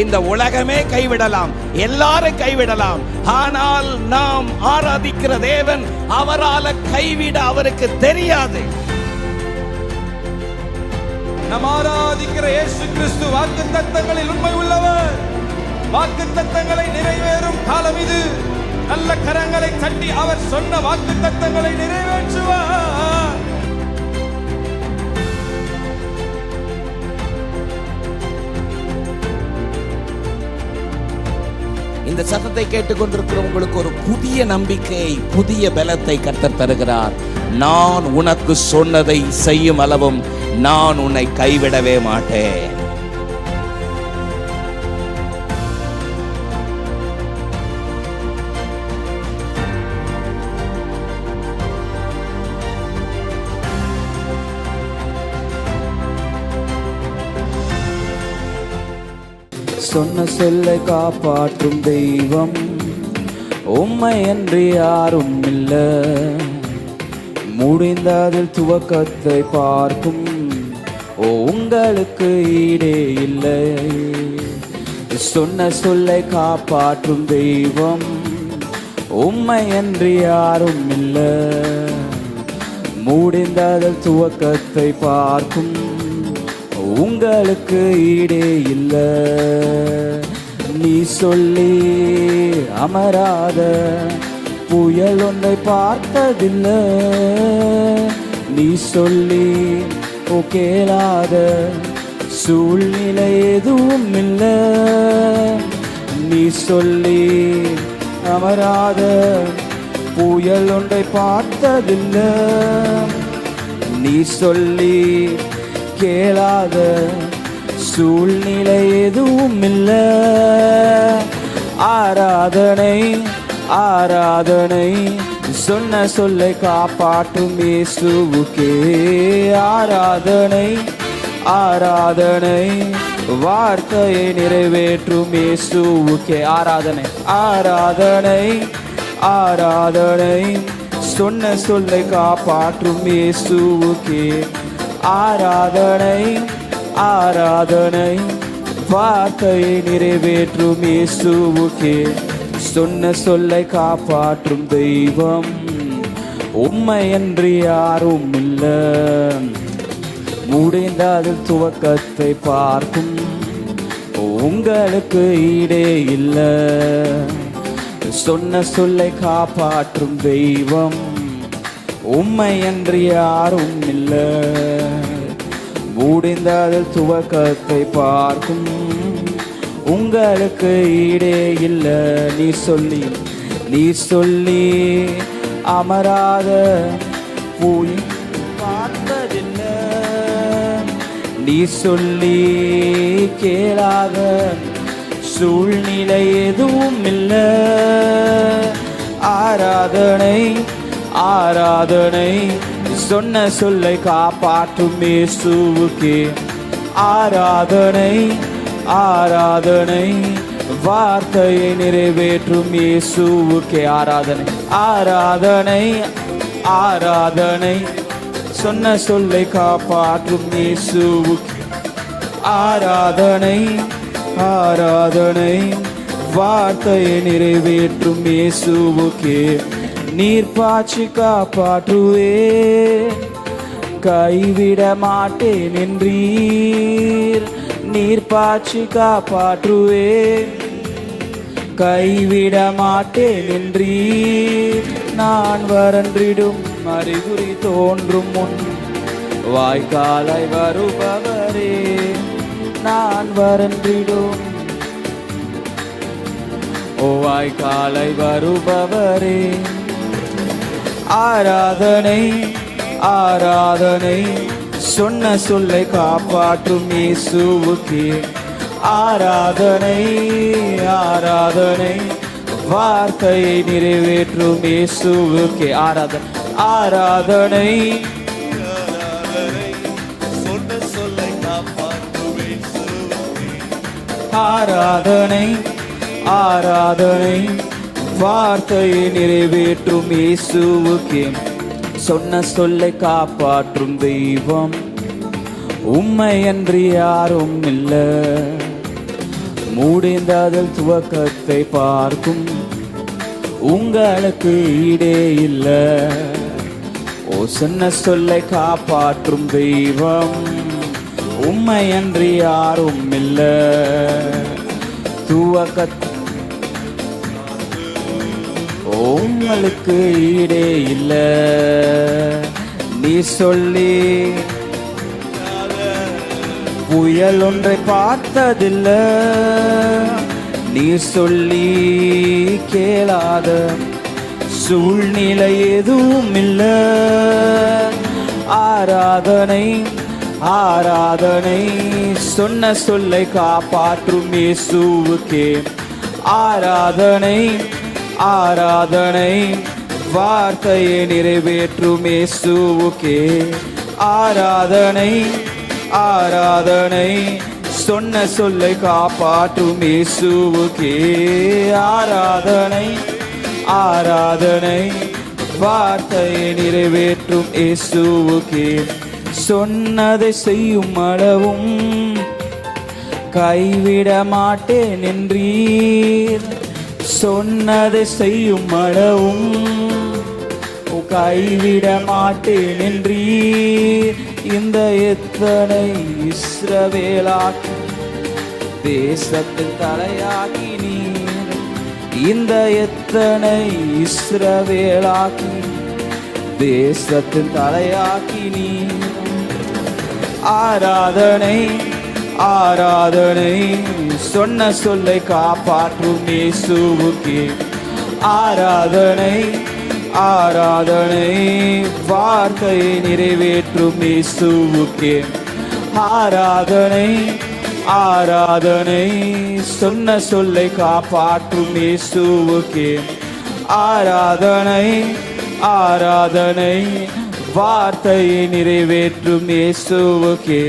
இந்த உலகமே கைவிடலாம், எல்லாரும் கைவிடலாம். ஆனால் நாம் ஆராதிக்கிற தேவன் அவரால் கைவிட அவருக்கு தெரியாது. நாம் ஆராதிக்கிற இயேசு கிறிஸ்து வாக்குத்தத்தங்களில் உண்மை உள்ளவர். வாக்குத்தத்தங்களை நிறைவேறும் காலம் இது. நல்ல கரங்களை தட்டி அவர் சொன்ன வாக்குத்தத்தங்களை நிறைவேற்றுவார். இந்த சத்தத்தை கேட்டுக்கொண்டிருக்கிற உங்களுக்கு ஒரு புதிய நம்பிக்கை, புதிய பலத்தை கர்த்தர் தருகிறார். நான் உனக்கு சொன்னதை செய்யும் அளவும் நான் உன்னை கைவிடவே மாட்டேன். சொன்ன சொல்லை காப்பாற்றும் தெய்வம் உம்மை என்று யாரும் இல்லை. முடிந்ததில் துவக்கத்தை பார்க்கும் உங்களுக்கு ஈடே இல்லை. சொன்ன சொல்லை காப்பாற்றும் தெய்வம் உம்மை என்று யாரும் இல்லை. முடிந்ததில் துவக்கத்தை பார்க்கும் உங்களுக்கு ஈடே இல்லை. நீ சொல்லி அமராத புயல் ஒன்றை பார்த்ததில்லை. நீ சொல்லி கேளாத சூழ்நிலை எதுவும் இல்லை. நீ சொல்லி அமராத புயல் ஒன்றை பார்த்ததில்லை. நீ சொல்லி கேளாத சூழ்நிலை எதுவும் இல்லை. ஆராதனை ஆராதனை சொன்ன சொல்லை காப்பாற்றும் இயேசுவுக்கே. ஆராதனை ஆராதனை வார்த்தையை நிறைவேற்றும் இயேசுவுக்கே. ஆராதனை ஆராதனை ஆராதனை சொன்ன சொல்லை காப்பாற்றும் இயேசுவுக்கே. ஆராதனை ஆராதனை வார்த்தையை நிறைவேற்றும் இயேசுவுக்கே. சொன்ன சொல்லை காப்பாற்றும் தெய்வம் உம்மை என்று யாரும் இல்லை. முடிந்ததில் துவக்கத்தை பார்க்கும் உங்களுக்கு ஈடே இல்லை. சொன்ன சொல்லை காப்பாற்றும் தெய்வம் உம்மை என்று யாரும் இல்லை. முடிந்ததில் துவக்கத்தை பார்க்கும் உங்களுக்கு ஈடே இல்லை. நீ சொல்லி அமராத புயல் பார்த்ததில்லை. நீ சொல்லி கேளாத சூழ்நிலை எதுவும் இல்லை. ஆராதனை ஆராதனை சொன்ன சொல்லை காப்பாற்றும் இயேசுவுக்கே. ஆராதனை ஆராதனை வார்த்தையை நிறைவேற்றும் இயேசுவுக்கே. ஆராதனை ஆராதனை ஆராதனை சொன்ன சொல்லை காப்பாற்றும் இயேசுவுக்கே. ஆராதனை ஆராதனை வார்த்தையை நிறைவேற்றும் இயேசுவுக்கே. நீர் பாய்ச்சி காப்பாற்றுவே கைவிட மாட்டேன் என்றீர். நீர் பாய்ச்சி காப்பாற்றுவே கைவிட மாட்டேன் என்றீர். நான் வறண்டிடும் அறிகுறி தோன்றும் முன் வாய்க்காலை வருபவரே. நான் வறண்டிடும் வாய்க்காலை வருபவரே. ஆராதனை ஆராதனை சொன்ன சொல்லை காப்பாற்றும் இயேசுவுக்கே. ஆராதனை ஆராதனை வார்த்தையை நிறைவேற்றும் இயேசுவுக்கே. ஆராதனை ஆராதனை சொன்ன சொல்லை காப்பாற்றும் இயேசுவுக்கே. ஆராதனை ஆராதனை வார்த்தையை நிறைவேற்றும் இயேசுவுக்கே. சொன்ன சொல்லை காப்பாற்றும் தெய்வம் உம்மை என்று யாரும் இல்லை. முடிந்ததில் துவக்கத்தை பார்க்கும் உங்களுக்கு ஈடே இல்ல. ஓ சொன்ன சொல்லை காப்பாற்றும் தெய்வம் உம்மையன்றி யாரும் இல்ல. துவக்க உங்களுக்கு ஈடே இல்ல. நீ சொல்லி புயல் ஒன்றை பார்த்ததில்ல. நீ சொல்லி கேளாத சூழ்நிலை எதுவும் இல்ல. ஆராதனை ஆராதனை சொன்ன சொல்லை காப்பாற்றும் இயேசுவுக்கே. ஆராதனை ஆராதனை வார்த்தையை நிறைவேற்றும் இயேசுவுக்கே. ஆராதனை ஆராதனை சொன்ன சொல்லை காப்பாற்றும் இயேசுவுக்கே. ஆராதனை ஆராதனை வார்த்தையை நிறைவேற்றும் இயேசுவுக்கே. சொன்னதை செய்யும் அளவும் கைவிட மாட்டேன் என்றீர். சொன்னதை செய்யும் அளவும் கைவிட மாட்டேன் என்றீர். இந்த எத்தனை இஸ்ரவேலாக்கி தேசத்தின் தலையாகி நீர். இந்த எத்தனை இஸ்ரவேலாக்கி தேசத்தின் தலையாக்கி நீர். ஆராதனை ஆராதனை சொன்ன சொல்லை காப்பாற்றும் இயேசுவுக்கே. ஆராதனை ஆராதனை வார்த்தையை நிறைவேற்றும் இயேசுவுக்கே. ஆராதனை ஆராதனை சொன்ன சொல்லை காப்பாற்றும் இயேசுவுக்கே. ஆராதனை ஆராதனை வார்த்தையை நிறைவேற்றும் இயேசுவுக்கே.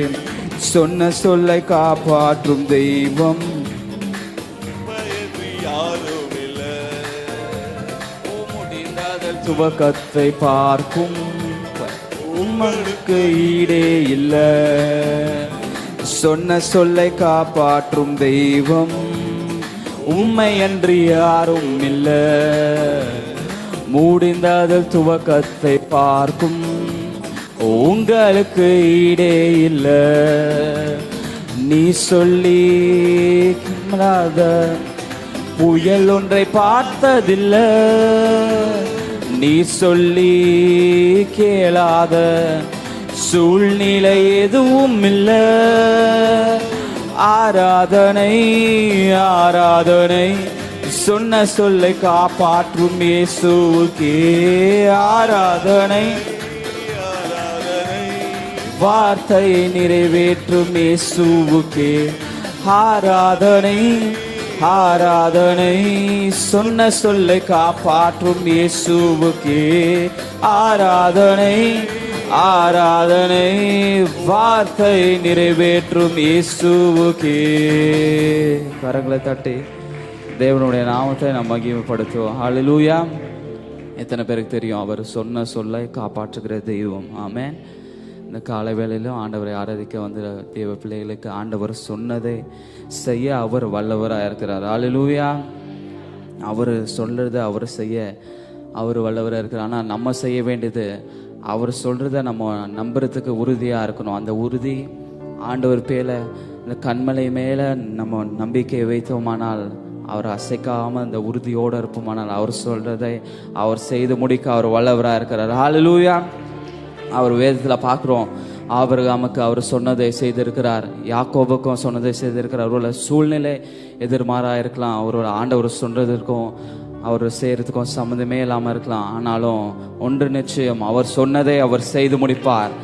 சொன்ன சொல்லை காப்பாற்றும் தெய்வம் முடிந்ததில் துவக்கத்தை பார்க்கும் உங்களுக்கு ஈடே இல்ல. சொன்ன சொல்லை காப்பாற்றும் தெய்வம் உம்மையன்றி யாரும் இல்ல. முடிந்ததில் துவக்கத்தை பார்க்கும் உங்களுக்கு ஈடே இல்ல. நீ சொல்லி புயல் ஒன்றை பார்த்ததில்ல. நீ சொல்லி கேளாத சூழ்நிலை எதுவும் இல்ல. ஆராதனை ஆராதனை சொன்ன சொல்லை காப்பாற்றும் இயேசுவுக்கே. ஆராதனை வார்த்தையை நிறைவேற்றும் இயேசுவுக்கே. ஆராதனை ஆராதனை சொன்ன சொல்லை காப்பாற்றும் இயேசுவுக்கே. ஆராதனை ஆராதனை வார்த்தையை நிறைவேற்றும் இயேசுவுக்கே. கரங்களை தட்டி தேவனுடைய நாமத்தை நாம் மகிமைப்படுத்துவோம். ஹல்லேலூயா. எத்தனை பேருக்கு தெரியும் அவர் சொன்ன சொல்லை காப்பாற்றுகிற தெய்வம்? ஆமென். இந்த காலை வேளையிலும் ஆண்டவரை ஆராதிக்க வந்த தேவ பிள்ளைகளுக்கு ஆண்டவர் சொன்னதை செய்ய அவர் வல்லவராக இருக்கிறார். ஹல்லேலூயா. அவர் சொல்றதை அவர் செய்ய அவர் வல்லவராக இருக்கிறார். ஆனால் நம்ம செய்ய வேண்டியது அவர் சொல்றதை நம்ம நம்புறதுக்கு உறுதியாக இருக்கணும். அந்த உறுதி ஆண்டவர் பேல இந்த கண்மலை மேலே நம்ம நம்பிக்கையை வைத்தோமானால் அவர் அசைக்காமல் அந்த உறுதியோடு இருப்போமானால் அவர் சொல்றதை அவர் செய்து முடிக்க அவர் வல்லவராக இருக்கிறார். ஹல்லேலூயா. அவர் வேதத்தில் பார்க்குறோம், ஆபிரகாமுக்கு அவர் சொன்னதை செய்திருக்கிறார், யாக்கோபுக்கும் சொன்னதை செய்திருக்கிறார். அவரோட சூழ்நிலை எதிர்மாறாக இருக்கலாம், அவரோட ஆண்டவர் சொல்றதற்கும் அவர் செய்கிறதுக்கும் சம்மந்தமே இல்லாமல் இருக்கலாம். ஆனாலும் ஒன்று நிச்சயம், அவர் சொன்னதை அவர் செய்து முடிப்பார்.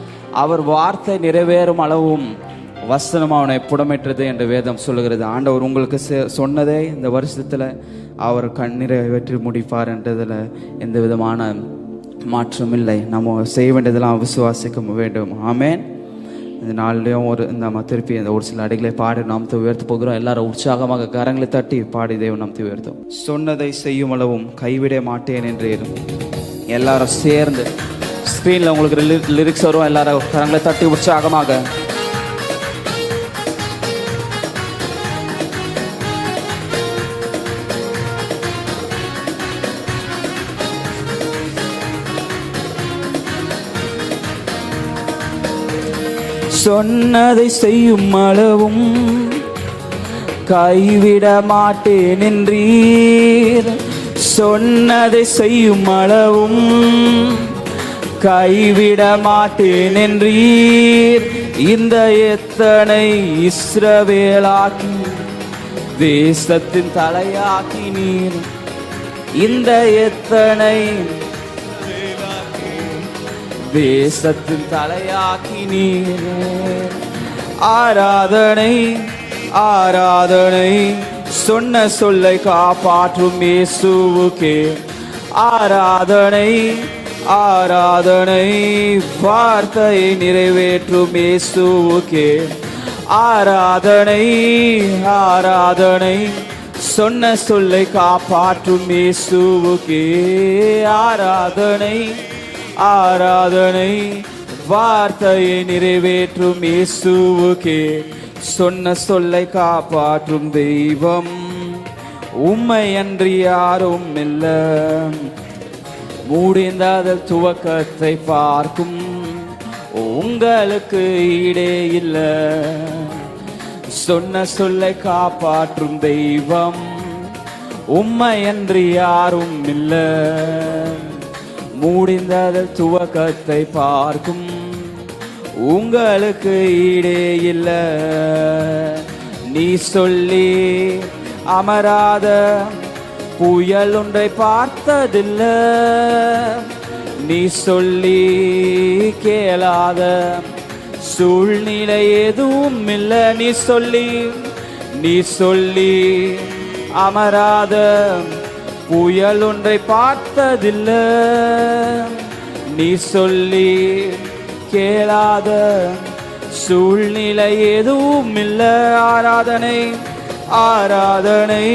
அவர் வார்த்தை நிறைவேறும் அளவும் வசனம் அவனை புடமிட்டது என்று வேதம் சொல்லுகிறது. ஆண்டவர் உங்களுக்கு சொன்னதை இந்த வருஷத்தில் அவர் நிறைவேற்றி முடிப்பார் என்றதில் எந்த விதமான மாற்றம் இல்லை. நம்ம செய்ய வேண்டியதெல்லாம் விசுவாசிக்க வேண்டும். ஆமென். இந்த நாள்லையும் நம்ம திருப்பி இந்த ஒரு சில அடிகளை பாடி நாமத்தை உயர்த்த போகிறோம். எல்லாரும் உற்சாகமாக கரங்களை தட்டி பாடி தேவன் நாமத்தை உயர்த்தும். சொன்னதை செய்யும் அளவும் கைவிட மாட்டேன் என்று எல்லாரும் சேர்ந்து ஸ்க்ரீனில் உங்களுக்கு லிரிக்ஸ் வரும். எல்லாரும் கரங்களை தட்டி உற்சாகமாக சொன்னதை செய்யும் அளவும் கைவிட மாட்டேன் என்றீர். சொன்னதை செய்யும் அளவும் கைவிட மாட்டேன் என்றீர். இந்த எத்தனை இஸ்ரவேலாக்கி தேசத்தின் தலையாக்கி நீர். இந்த எத்தனை தேசத்தின் தலையாக்கி நீர். ஆராதனை ஆராதனை சொன்ன சொல்லை காப்பாற்றும் இயேசுவுக்கே. ஆராதனை ஆராதனை வார்த்தையை நிறைவேற்றும் இயேசுவுக்கே. ஆராதனை ஆராதனை சொன்ன சொல்லை காப்பாற்றும் இயேசுவுக்கே. ஆராதனை ஆராதனை வார்த்தையை நிறைவேற்றும் இயேசுவுக்கே. சொன்ன சொல்லை காப்பாற்றும் தெய்வம் உம்மை அன்றி யாரும் இல்லை. முடிந்த துவக்கத்தை பார்க்கும் உங்களுக்கு ஈடே இல்லை. சொன்ன சொல்லை காப்பாற்றும் தெய்வம் உம்மை அன்றி யாரும் இல்லை. முடிந்த துவக்கத்தை பார்க்கும் உங்களுக்கு ஈடே இல்லை. நீ சொல்லி அமராத புயல் ஒன்றை பார்த்ததில்லை. நீ சொல்லி கேளாத சூழ்நிலை எதுவும் இல்லை. நீ சொல்லி அமராத புயல் ஒன்றை பார்த்ததில்லை. நீ சொல்லி கேளாத சூழ்நிலை எதுவும் இல்லை. ஆராதனை ஆராதனை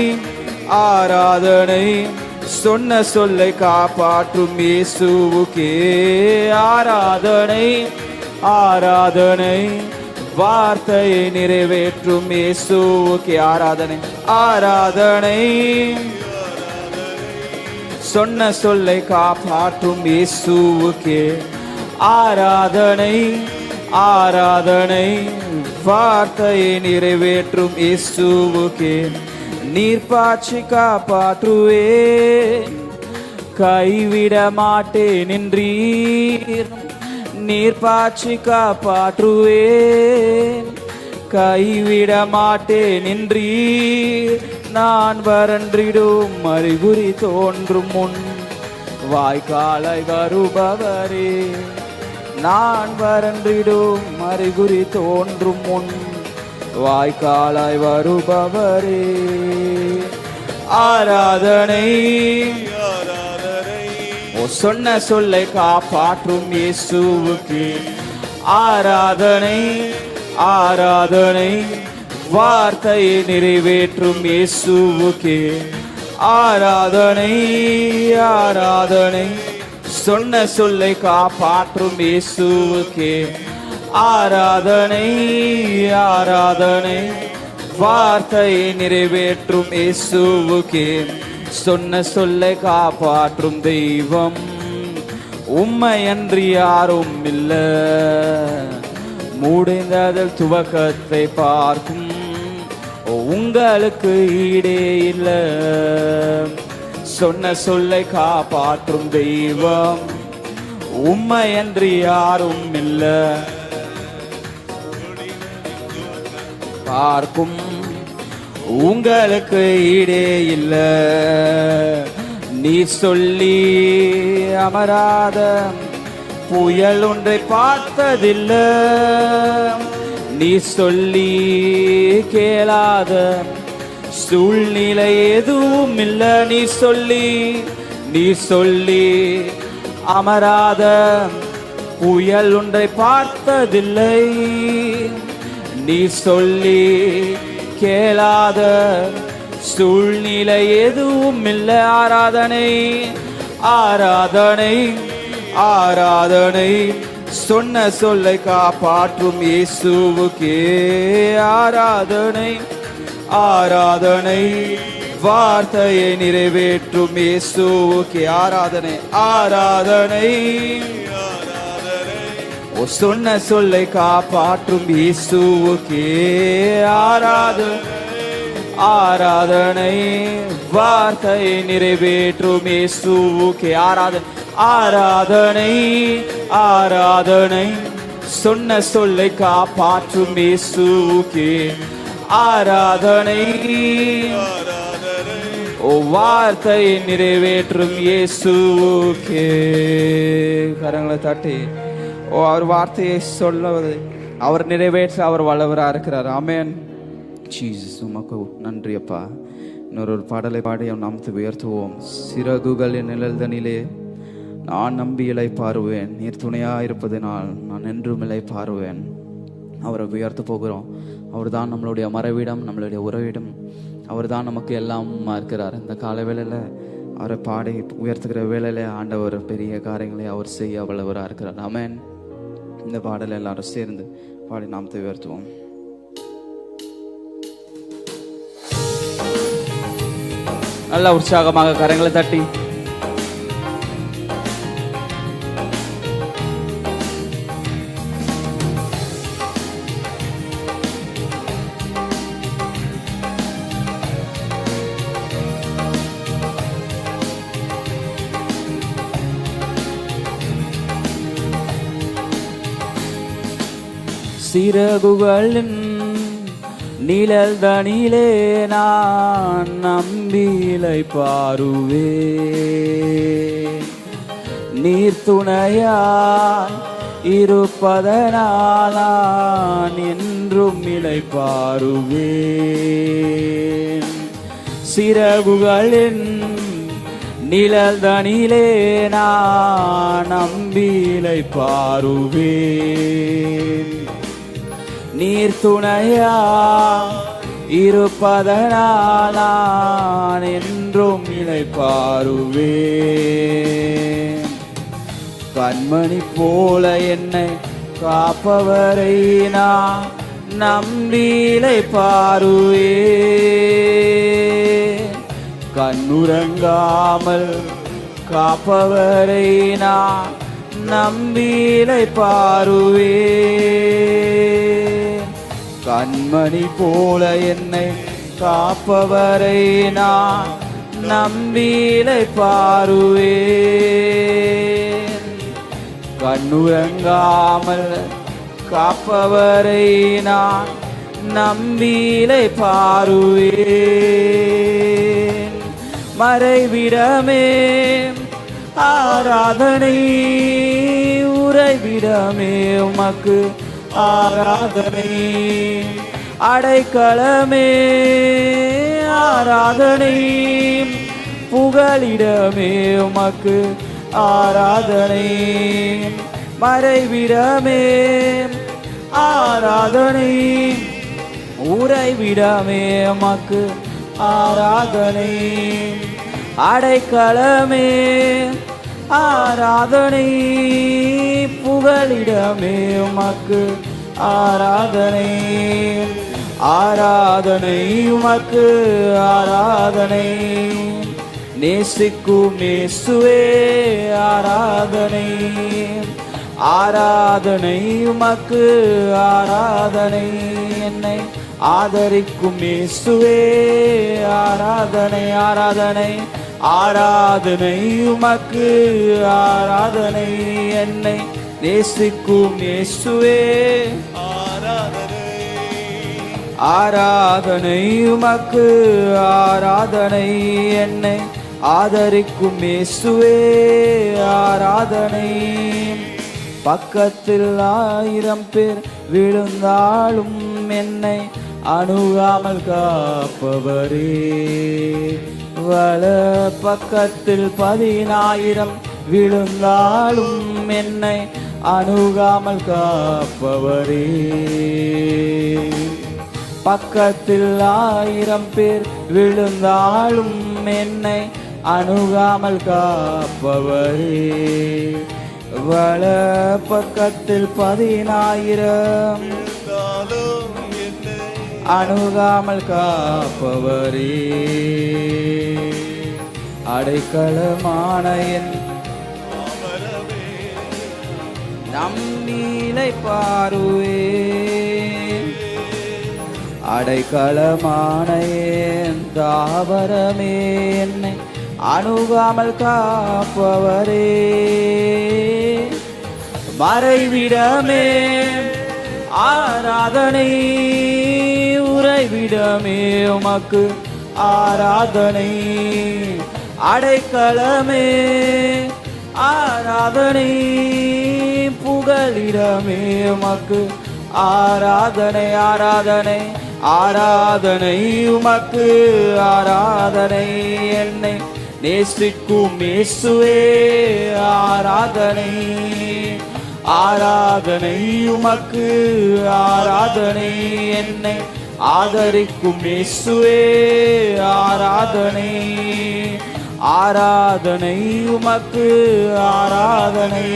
ஆராதனை சொன்ன சொல்லை காப்பாற்றும் இயேசுவுக்கே. ஆராதனை ஆராதனை வார்த்தையை நிறைவேற்றும் இயேசுவுக்கே. ஆராதனை ஆராதனை சொன்ன சொல்லை காப்பாற்றும் இயேசுவுக்கே. ஆராதனை ஆராதனை வார்த்தையை நிறைவேற்றும் இயேசுவுக்கே. நீர் பாய்ச்சி காப்பாற்றுவே கைவிட மாட்டேன் என்றீர். நீர் பாய்ச்சி காப்பாற்றுவே கைவிட மாட்டேன் என்றீர். நான் வறண்டிடும் அறிகுறி தோன்றும் முன் வாய்க்காலை வருபவரே. நான் வறண்டிடும் அறிகுறி தோன்றும் முன் வாய்க்காலாய் வருபவரே. ஆராதனை ஓ சொன்ன சொல்லை காப்பாற்றும் இயேசுவுக்கு. ஆராதனை ஆராதனை வார்த்தையை நிறைவேற்றும் இயேசுவுக்கு. ஆராதனை ஆராதனை சொன்ன சொல்லை காப்பாற்றும் இயேசுவுக்கு. ஆராதனை ஆராதனை வார்த்தையை நிறைவேற்றும் இயேசுவுக்கே. சொன்ன சொல்லை காப்பாற்றும் தெய்வம் உம்மை அன்றி யாரும் இல்லை. முடிந்த துவக்கத்தை பார்க்கும் உங்களுக்கு ஈடே இல்லை. சொன்ன சொல்லை காப்பாற்றும் தெய்வம் உம்மை அன்றி யாரும் இல்லை. பார்க்கும் உங்களுக்கு ஈடே இல்லை. நீ சொல்லி அமராத புயல் ஒன்றை பார்த்ததில்லை. நீ சொல்லி கேளாத சூழ்நிலை எதுவும் இல்லை. நீ சொல்லி அமராத புயல் ஒன்றை பார்த்ததில்லை. நீ சொல்லி கேளாத சூழ்நிலை எதுவும் இல்லை. ஆராதனை ஆராதனை ஆராதனை சொன்ன சொல்லை காப்பாற்றும் இயேசுவுக்கே. ஆராதனை ஆராதனை வார்த்தையை நிறைவேற்றும் இயேசுவுக்கே. ஆராதனை ஆராதனை ஓ சொன்ன சொல்லை காப்பாற்றும் இயேசுவுக்கே ஆராதனை வார்த்தையை நிறைவேற்றும் இயேசுவுக்கே ஆராதனை சொன்ன சொல்லை காப்பாற்றும் இயேசுவுக்கே ஆராதனை வார்த்தையை நிறைவேற்றும் இயேசுவுக்கே. கரங்களை தட்டி அவர் வார்த்தையை சொல்லுவது அவர் நிறைவேற்ற அவர் வல்லவரா இருக்கிறார். ஆமென். ஜீசஸ் உமக்கு நன்றி அப்பா. இன்னொரு பாடலை பாடி அவன் நாமத்தை உயர்த்துவோம். சிறகுகளின் நிழல்தனிலே நான் நம்பி இலை பாருவேன், நீர் துணையா இருப்பதனால் நான் என்றும் இலை பாருவேன். அவரை உயர்த்த போகிறோம். அவர் தான் நம்மளுடைய மறைவிடம், நம்மளுடைய உறவிடம். அவர் தான் நமக்கு எல்லாம் இருக்கிறார். இந்த கால வேளையில் அவரை பாடி உயர்த்துகிற வேளையில் ஆண்டவர் பெரிய காரியங்களை அவர் செய்ய வல்லவராக இருக்கிறார். ஆமென். இந்த பாடலை எல்லாரும் சேர்ந்து பாடி நாமத்தை உயர்த்துவோம். நல்ல உற்சாகமாக கரங்களை தட்டி சிறகுகளின் நிழல் தனிலே நான் நம்பிலை பாருவே, நீர் துணையா இருப்பதனால் நான் என்றும் இலை பாருவேன். சிறகுகளின் நிழல் தனிலே நான் நம்பிலை பாருவேன், நீர் துணையா இருப்பதனால் நான் என்றும் இலை பாருவேன். கண்மணி போல என்னை காப்பவரை நான் நம்பி இலை பாருவேன். கண்ணுறங்காமல் காப்பவரை நான் நம்பி இலை பாருவேன். கண்மணி போல என்னை காப்பவரை நான் நம்பி இலை பாருவேன். கண்ணுறங்காமல் காப்பவரை நான் நம்பி இலை பாருவேன். மறைவிடமே ஆராதனை, உறைவிடமே உமக்கு ஆராதனை, அடைக்கலமே ஆராதனை, புகலிடமே உமக்கு ஆராதனை. மறைவிடமே ஆராதனை, உறைவிடமே உமக்கு ஆராதனை, அடைக்கலமே ஆராதனை, புகலிடமே உமக்கு ஆராதனை. ஆராதனை உமக்கு ஆராதனை, நேசிக்கும் இயேசுவே ஆராதனை. ஆராதனை உமக்கு ஆராதனை, என்னை ஆதரிக்கும் இயேசுவே ஆராதனை. ஆராதனை ஆராதனை உமக்கு ஆராதனை, என்னை நேசிக்கும் இயேசுவே ஆராதனை. ஆராதனை உமக்கு ஆராதனை, என்னை ஆதரிக்கும் இயேசுவே ஆராதனை. பக்கத்தில் 1000 பேர் விழுந்தாலும் என்னை அணுகாமல் காப்பவரே, வல பக்கத்தில் 10,000 விழுந்தாலும் என்னை அணுகாமல் காப்பவரே. பக்கத்தில் 1000 பேர் விழுந்தாலும் என்னை அணுகாமல் காப்பவரே, வல பக்கத்தில் 10,000 அணுகாமல் காப்பவரே. அடைக்கலமான என் நம்மீலை பாருவே அடைக்கலமான என் தாவரமே என்னை அணுகாமல் காப்பவரே மறைவிடமே ஆராதனை உறைவிடமே உமக்கு ஆராதனை அடைக்கலமே ஆராதனை புகலிடமே உமக்கு ஆராதனை ஆராதனை ஆராதனை உமக்கு ஆராதனை என்னை நேசிக்கும் இயேசுவே ஆராதனை ஆராதனை உமக்கு ஆராதனை என்னை ஆதரிக்கும் இயேசுவே ஆராதனை ஆராதனை உமக்கு ஆராதனை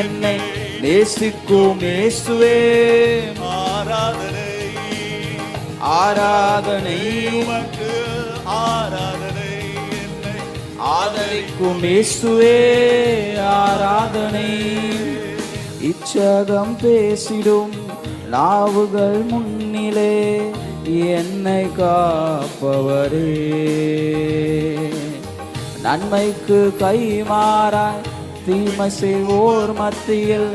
என்னை நேசிக்கும் இயேசுவே ஆராதனை ஆராதனை உமக்கு ஆராதனை என்னை ஆதரிக்கும் இயேசுவே ஆராதனை இச்சகம் பேசிடும் நாவுகள் முன்னிலே என்னை காப்பவரே நன்மைக்கு கைமாறாய் தீமை செய்வோர் மத்தியில்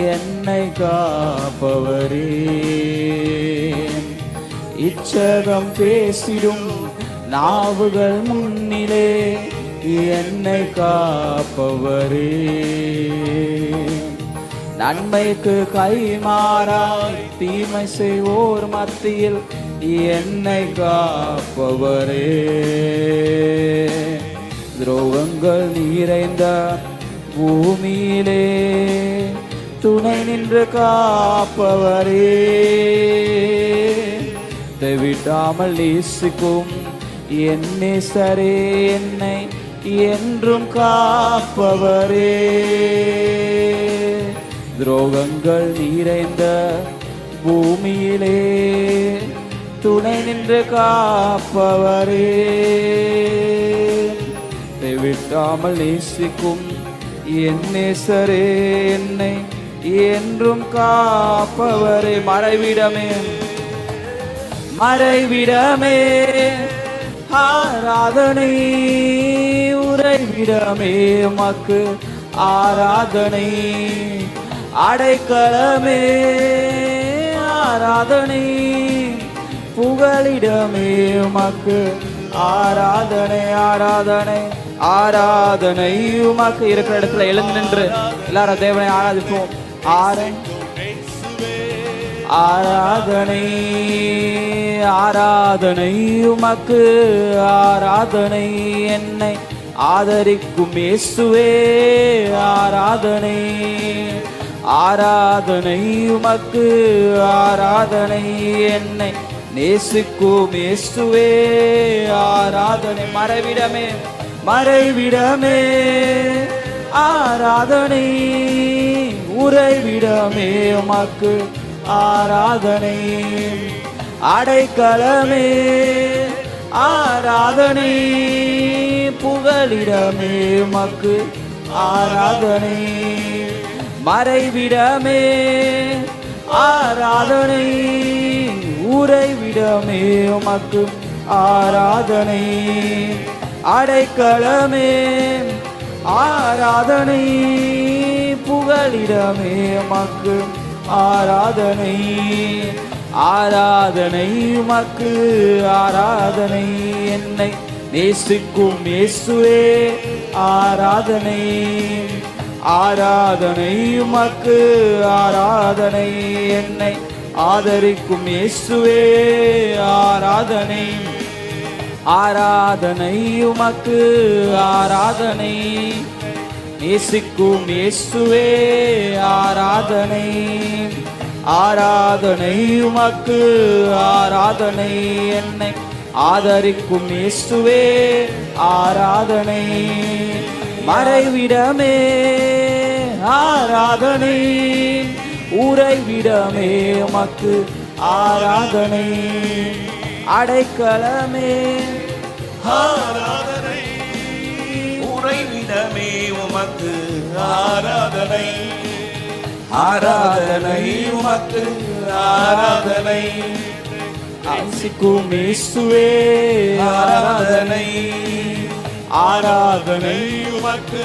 என்னை காப்பவரே இச்சகம் பேசிடும் நாவுகள் முன்னிலே என்னை காப்பவரே நன்மைக்கு கைமாறாய் தீமை செய்வோர் மத்தியில் என்னை காப்பவரே துரோகங்கள் நிறைந்த பூமியிலே துணை நின்று காப்பவரே விடாமல் நேசிக்கும் என் நேசரே என்னை என்றும் காப்பவரே துரோகங்கள் நிறைந்த பூமியிலே துணை நின்று காப்பவரே விடாமல் நேசிக்கும் என் நேசரே என்னை என்றும் காப்பவரே மறைவிடமே மறைவிடமே ஆராதனை உறைவிடமே உமக்கு ஆராதனை அடைக்கலமே ஆராதனை புகலிடமே உமக்கு ஆராதனை ஆராதனை ஆராதனை உமக்கு இருக்கிற இடத்துல எழுந்து நின்று எல்லாரும் தேவனை ஆராதிப்போம் ஆராதனை ஆராதனை உமக்கு ஆராதனை என்னை ஆதரிக்கும் இயேசுவே ஆராதனை ஆராதனை உமக்கு ஆராதனை என்னை நேசிக்கும் இயேசுவே ஆராதனை மறைவிடமே மறைவிடமே ஆராதனை உறைவிடமே உமக்கு ஆராதனை அடைக்கலமே ஆராதனை புகலிடமே உமக்கு ஆராதனை மறைவிடமே ஆராதனை உறைவிடமே உமக்கு ஆராதனை அடைக்கலமே ஆராதனை புகலிடமே உமக்கு ஆராதனை ஆராதனை உமக்கு ஆராதனை என்னை நேசிக்கும் இயேசுவே ஆராதனை ஆராதனை உமக்கு ஆராதனை என்னை ஆதரிக்கும் இயேசுவே ஆராதனை ஆராதனை உமக்கு ஆராதனை நேசிக்கும் இயேசுவே ஆராதனை ஆராதனை உமக்கு ஆராதனை என்னை ஆதரிக்கும் இயேசுவே ஆராதனை மறைவிடமே ஆராதனை உறைவிடமே உமக்கு ஆராதனை அடைக்கலமே ஆராதனை உறைவிடமே உமக்கு ஆராதனை ஆராதனை உமக்கு ஆராதனை ஆசிக்கும் இயேசுவே ஆராதனை ஆராதனை உமக்கு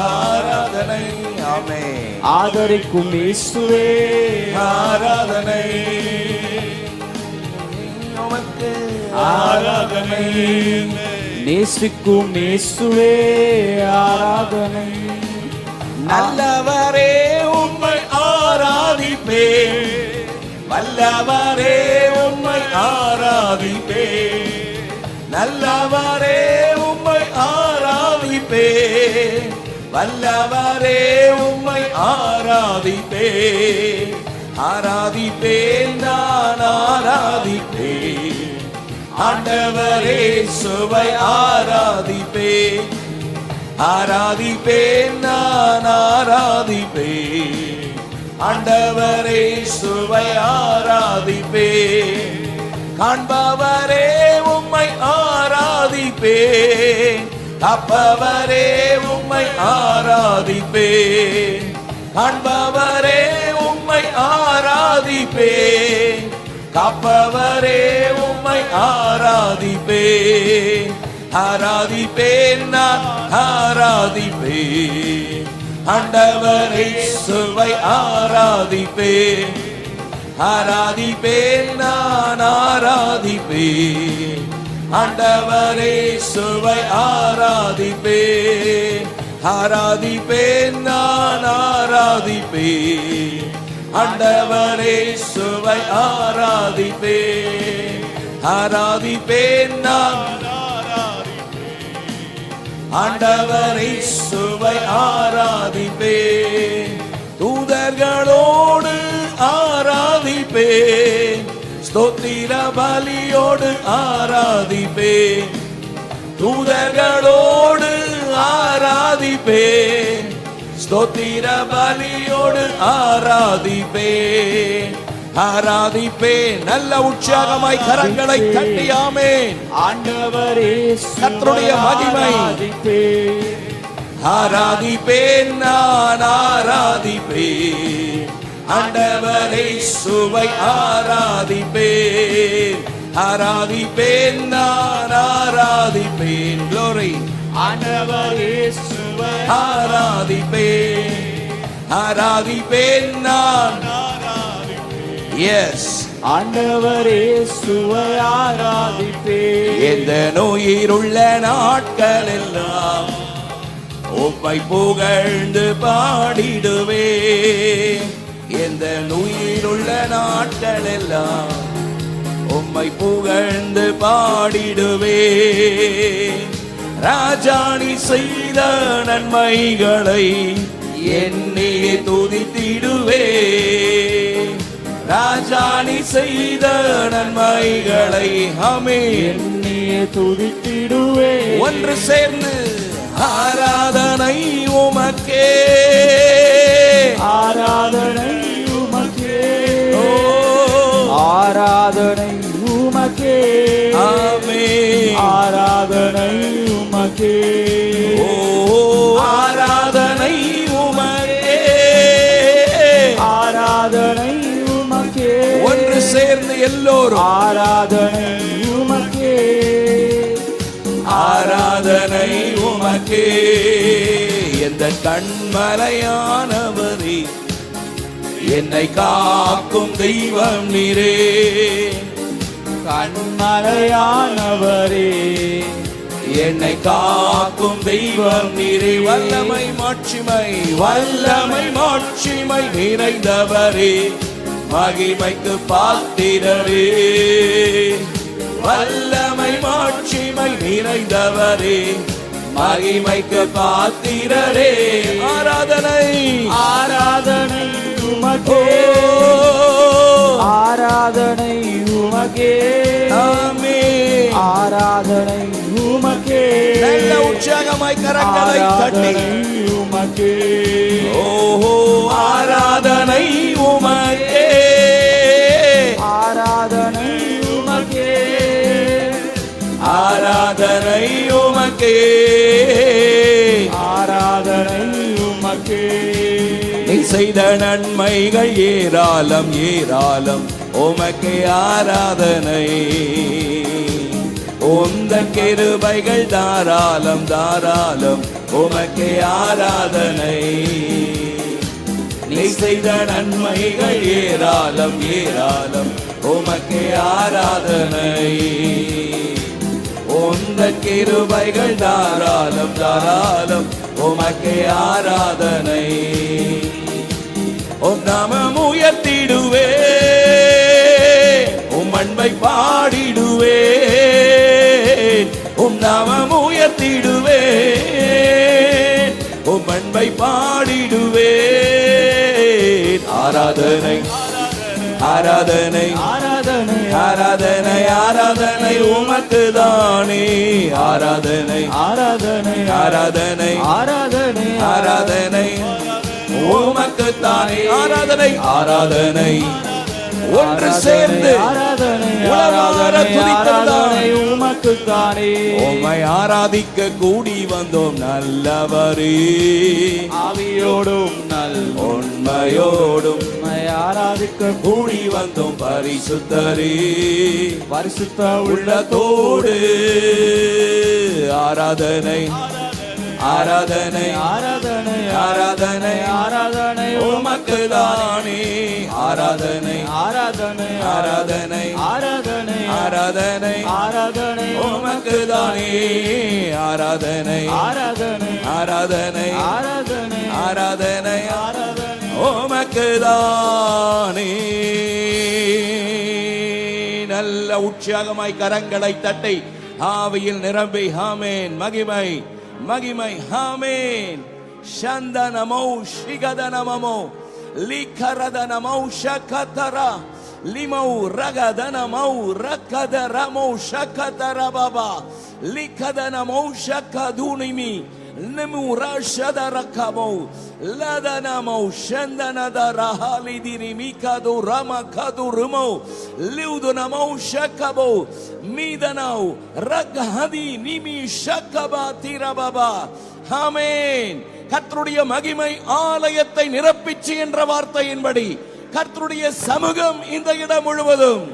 ஆராதனை ஆமென் ஆதரிக்கும் இயேசுவே ஆராதனை உமக்கு ஆராதனை நேசிக்கும் இயேசுவே ஆராதனை நல்லவரே உம்மை ஆராதிப்பே வல்லவரே உம்மை ஆராதிப்பே நல்லவரே உம்மை ஆராதிப்பே வல்லவரே உம்மை ஆராதிப்பே ஆராதிப்பேன் நான் ஆராதிப்பே ஆண்டவரே சுவை ஆராதிப்பே ஆராதிப்பேன் நான் ஆராதிப்பே ஆண்டவரே சுவை ஆராதிப்பே காண்பவரே உம்மை ஆராதிப்பே காப்பவரே உம்மை ஆராதிப்பே காண்பவரே உம்மை ஆராதிப்பே காப்பவரே உம்மை ஆராதிப்பே ஆராதிப்பேன் நான் ஆராதிப்பே ஆண்டவரை சுவை ஆராதிப்பே ஆராதிப்பேன் நான் ஆராதிப்பே ஆண்டவரை சுவை ஆராதிப்பே ஆராதிப்பேன் நான் ஆராதிப்பே ஆண்டவரை சுவை ஆராதிப்பே ஆராதிப்பேன் நான் ஆண்டவரை சுவை ஆராதிப்பே தூதர்களோடு ஆராதிப்பே ஸ்தோத்திர பலியோடு ஆராதிப்பே தூதர்களோடு ஆராதிப்பே ஸ்தோத்திர பலியோடு ஆராதிப்பே ஆராதிப்பே நல்ல உற்சாகமாய் கரங்களை தட்டி ஆமென் ஆண்டவரே கர்த்தருடைய மகிமை ஆராதிப்பேன் நான் ஆராதிப்பே ஆண்டவரை சுவை ஆராதிப்பே ஆராதிப்பேன் நான் ஆராதிப்பேன் glory ஆண்டவரே சுவை ஆராதிப்பே ஆராதிப்பேன் நான் எஸ் ஆண்டவரே சுவை ஆராதிப்பே எந்த நோயிருள்ள நாட்கள் எல்லாம் உம்மை புகழ்ந்து பாடிடுவே எந்த நோயிருள்ள நாட்கள் எல்லாம் உம்மை புகழ்ந்து பாடிடுவே ராஜாணி செய்த நன்மைகளை எண்ணி துதித்திடுவே ராஜாணி செய்த நன்மைகளை ஆமென் என்னையே துதித்திடுவே ஒன்று சேர்ந்து ஆராதனை உமக்கே ஆராதனை உமக்கே ஓ ஆராதனை உமக்கே ஆமென் ஆராதனை உமக்கே ஓ ஆராதனை உமக்கே ஆராதனை உமக்கே ஒன்று சேர்ந்து எல்லோரும் ஆராதனை உமக்கே ஆராதனை உமக்கே எந்த கண்மலையானவரே என்னை காக்கும் தெய்வம் நீரே கண்மலையானவரே என்னை காக்கும் தெய்வம் நீரே வல்லமை மாட்சிமை நிறைந்தவரே மகிமைக்கு பாத்திரரே வல்லமை மாட்சிமை நிறைந்தவரே மகிமைக்கு பாத்திரரே ஆராதனை ஆராதனை உமக்கே ஆராதனை உமக்கே ஆமென் ஆராதனை உமக்கே நல்ல உற்சாகமாய் கரங்களை தட்டி உமக்கே ஓஹோ ஆராதனை உமக்கே ஆராதனை உமக்கே ஆராதனை உமக்கே ஆராதனை உமக்கே நீ செய்த நன்மைகள் ஏராளம் ஏராளம் உமக்கே ஆராதனை. உந்தன் கிருபைகள் தாராளம் தாராளம் உமக்கே ஆராதனை. நீ செய்த நன்மைகள் ஏராளம் ஏராளம் உமக்கே ஆராதனை. உந்தன் கிருபைகள் தாராளம் தாராளம் உமக்கே ஆராதனை. உம் நாமம் உயர்த்திடுவே, உம் அன்பை பாடிடுவே, உம் நாமம் உயர்த்திடுவே, உம் அன்பை பாடிடுவே. ஆராதனை ஆராதனை ஆராதனை ஆராதனை ஆராதனை உமக்கு தானே. ஆராதனை ஆராதனை ஆராதனை ஆராதனை ஆராதனை உமக்கு தானே. ஆராதனை ஆராதனை ஒன்று சேர்ந்து ஆராதனை உலகார துதித்ததானே. உமக்கு தானே. உம்மை ஆராதிக்க கூடி வந்தோம் நல்லவரே. ஆவியோடும் நல் உண்மையோடும் ஆராதிக்க கூடி வந்தோம் பரிசுத்தரே. பரிசுத்த உள்ளத்தோடு ஆராதனை ஆராதனை ஆராதனை ஆராதனை ஆராதனை உமக்கு தானே. ஆராதனை ஆராதனை ஆராதனை ஆராதனை ஆராதனை ஆராதனை உமக்கு தானே. ஆராதனை ஆராதனை ஆராதனை ஆராதனை ஆராதனை ஆராதனை உமக்கு தானே. நல்ல உற்சாகமாய் கரங்களை தட்டி ஆவியில் நிரம்பி ஆமென். மகிமை மகிமை ஆமென். சந்தனமோ சிகதனமோ லிகரதனமோ ஷகதரா லிமௌ ரகதனமோ ரகதரமோ ஷகதரபபா லிகதனமோ ஷகதுனிமி நிமுரஷதரகமோ லதனமோ ஷந்தனதரஹலிதிரிமிகது ரமகதுருமோ லிவுதுனமோ ஷகபோ மீதனோ ரகஹதி நிமி ஷகபா திரபபா. ஆமென். கர்த்தருடைய மகிமை ஆலயத்தை நிரப்பிச்சு என்ற வார்த்தையின்படி கர்த்தருடைய சமூகம் இந்த இடம் முழுவதும்.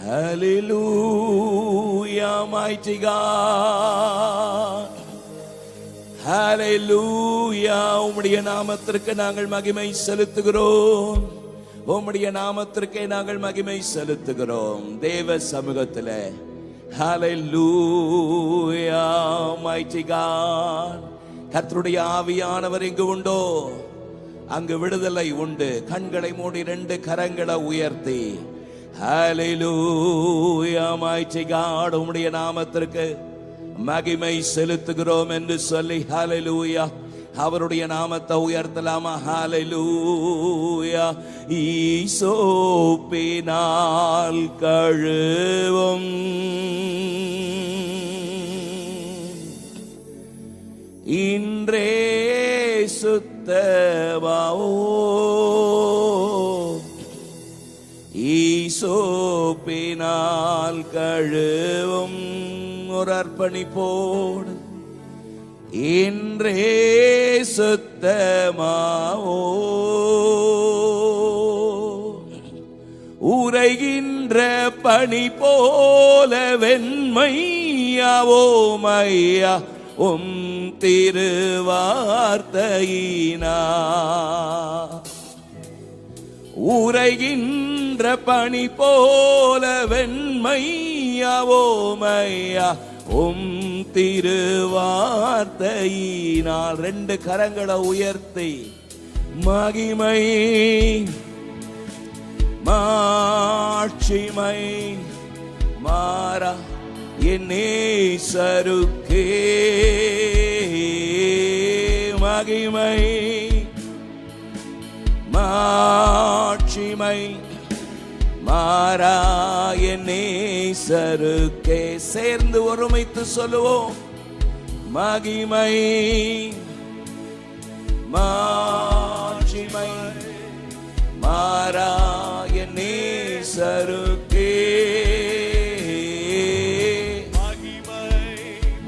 Hallelujah, mighty God. Hallelujah. உம்முடைய நாமத்திற்கு நாங்கள் மகிமை செலுத்துகிறோம். உம்முடைய நாமத்திற்கே நாங்கள் மகிமை செலுத்துகிறோம் தேவ சமூகத்திலே. Hallelujah, mighty God. கர்த்தருடைய ஆவியானவர் எங்கு உண்டோ அங்கு விடுதலை உண்டு. கண்களை மூடி 2 கரங்களை உயர்த்தி Hallelujah, mighty God. உம்முடைய நாமத்திற்கு மகிமை செலுத்துகிறோம் என்று சொல்லி Hallelujah அவருடைய நாமத்தை உயர்த்தலாமா? Hallelujah. ஈசோப்பினால் கழுவும் இன்றே சுத்தமாவோ. ஈசோப்பினால் கழுவும் ஒரு அர்ப்பணிப்போடு இன்றே சுத்தமாவோ. உரைகின்ற பனி போல வெண்மையாவோ மையா உம் திருவார்த்தையினா. உரைகின்ற பனி போல வெண்மையாவோ மையா உம் திருவார்த்தையினால். 2 கரங்களை உயர்த்தி மகிமை மாட்சிமை மாறா என் நேசருக்கே. மகிமை மாட்சிமை மாறா என் நேசருக்கே. சேர்ந்து ஒருமித்து சொல்லுவோம். மகிமை மாட்சிமை மாறா என் நேசருக்கே.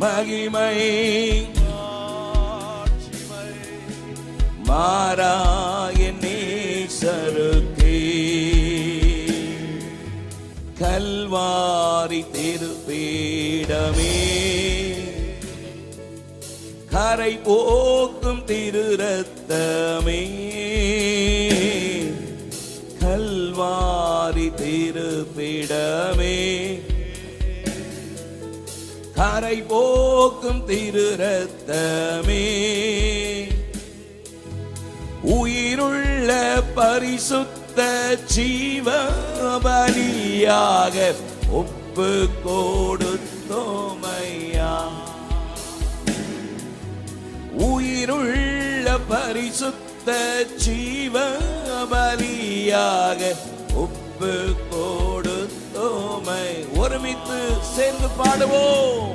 மகிமை மாறாய நேசருக்கே கல்வாரி திருப்பீடமே கரை போக்கும் திரு ரத்தமே கல்வாரி திருப்பீடமே கரை போக்கும் திரு ரத்தமே உயிருள்ள பரிசுத்த ஜீவ பலியாக ஒப்பு கொடுத்தோமையா உயிருள்ள பரிசுத்த ஜீவ பலியாக ஒப்பு கொடுத்தோமை. ஒருமித்து சேர்ந்து பாடுவோம்.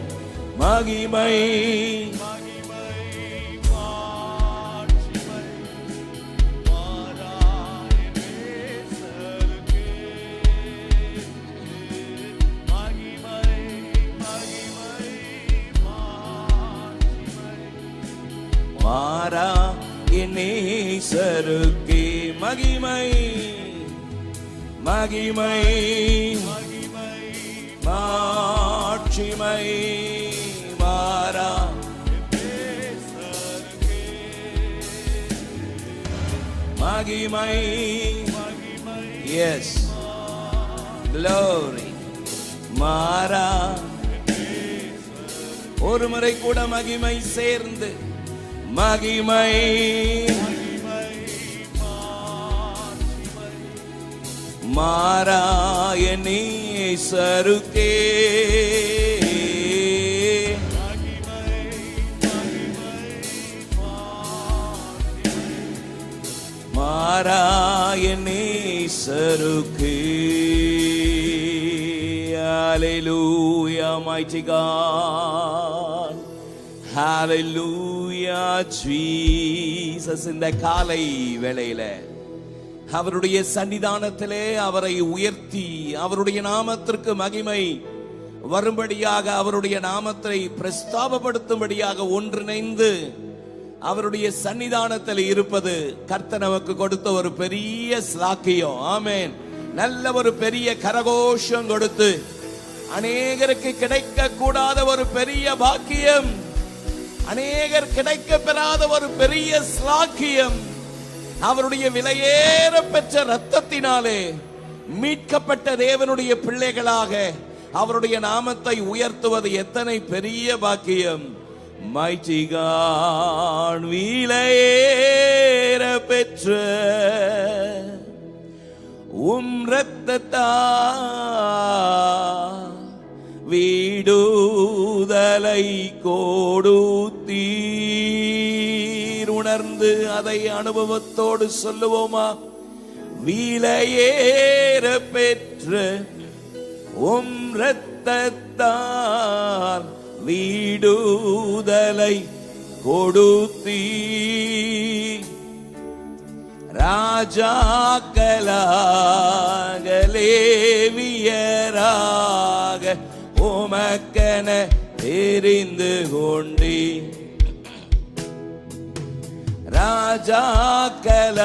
மகிமை மாறா நேசருக்கே மகிமை மகிமை மாட்சிமை மாறா மகிமை எஸ் glory மாறா. ஒரு முறை கூட மகிமை சேர்ந்து மகிமை மாறாய நேசருக்கே மாறாய நேசருக்கே. Hallelujah, mighty God. Hallelujah, Jesus. இந்த காலை வேளையில அவருடைய சன்னிதானத்திலே அவரை உயர்த்தி அவருடைய நாமத்திற்கு மகிமை வரும்படியாக அவருடைய நாமத்தை பிரஸ்தாபப்படுத்தும்படியாக ஒன்றிணைந்து அவருடைய சன்னிதானத்தில் இருப்பது கர்த்தர் நமக்கு கொடுத்த ஒரு பெரிய ஸ்லாக்கியம். ஆமென். நல்ல ஒரு பெரிய கரகோஷம் கொடுத்து அநேகருக்கு கிடைக்க கூடாத ஒரு பெரிய பாக்கியம், அநேகர் கிடைக்க பெறாத ஒரு பெரிய ஸ்லாக்கியம். அவருடைய விலையேற பெற்ற இரத்தத்தினாலே மீட்கப்பட்ட தேவனுடைய பிள்ளைகளாக அவருடைய நாமத்தை உயர்த்துவது எத்தனை பெரிய பாக்கியம். Mighty God, விலையேற பெற்ற இரத்தத்தால் விடுதலை கொடுத்தீர். உணர்ந்து அதை அனுபவத்தோடு சொல்லுவோமா? விலையேற பெற்ற இரத்தத்தால் விடுதலை கொடுத்தீர். ராஜாக்களாக லேவியராக உமக்கென தெரிந்து கொண்டீ. ராஜாக்களாக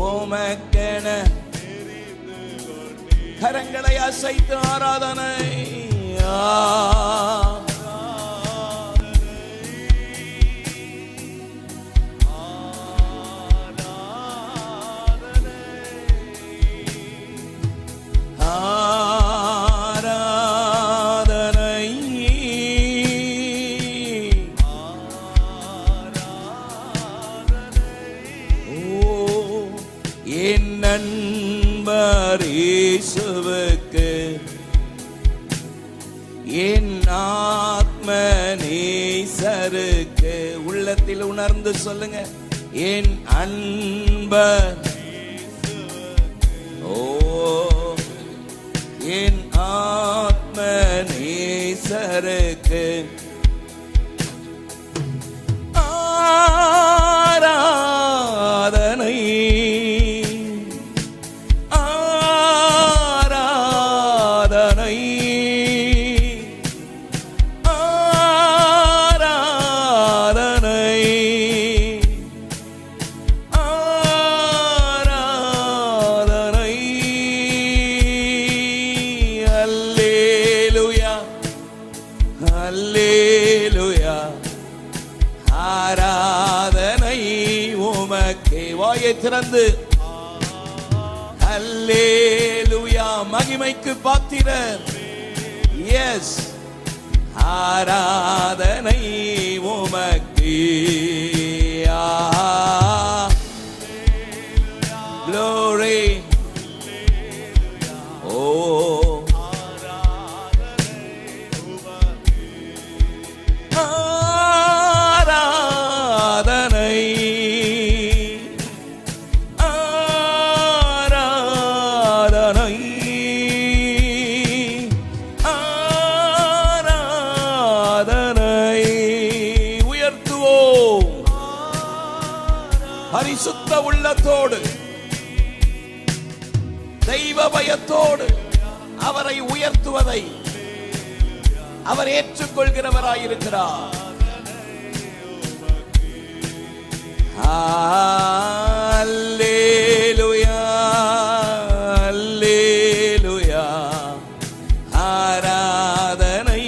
உமக்கென கரங்களை அசைத்து ஆராதனை ஆராதனை ஓ என் நண்பர் இயேசுவுக்கு என் ஆத்ம நேசருக்கு. உள்ளத்தில் உணர்ந்து சொல்லுங்க. என் அன்பர் ஓ என் ஆத்ம நேசருக்கு ஆராதனை ஆராதனை ஆராதனை ஆராதனை உமக்கே. வாயை திறந்து அல்லேலூயா, மகிமைக்கு பாத்திரர். எஸ், ஆராதனை உமக்கே. Glory. Oh, ஆராதனை ஆராதனை ஆராதனை உயர்த்துவோம். பரிசுத்த உள்ளத்தோடு தெய்வ பயத்தோடு அவரை உயர்த்துவதை அவர் ஏற்றுக்கொள்கிறவராயிருக்கிறார். அல்லேலூயா, அல்லேலூயா, ஆராதனை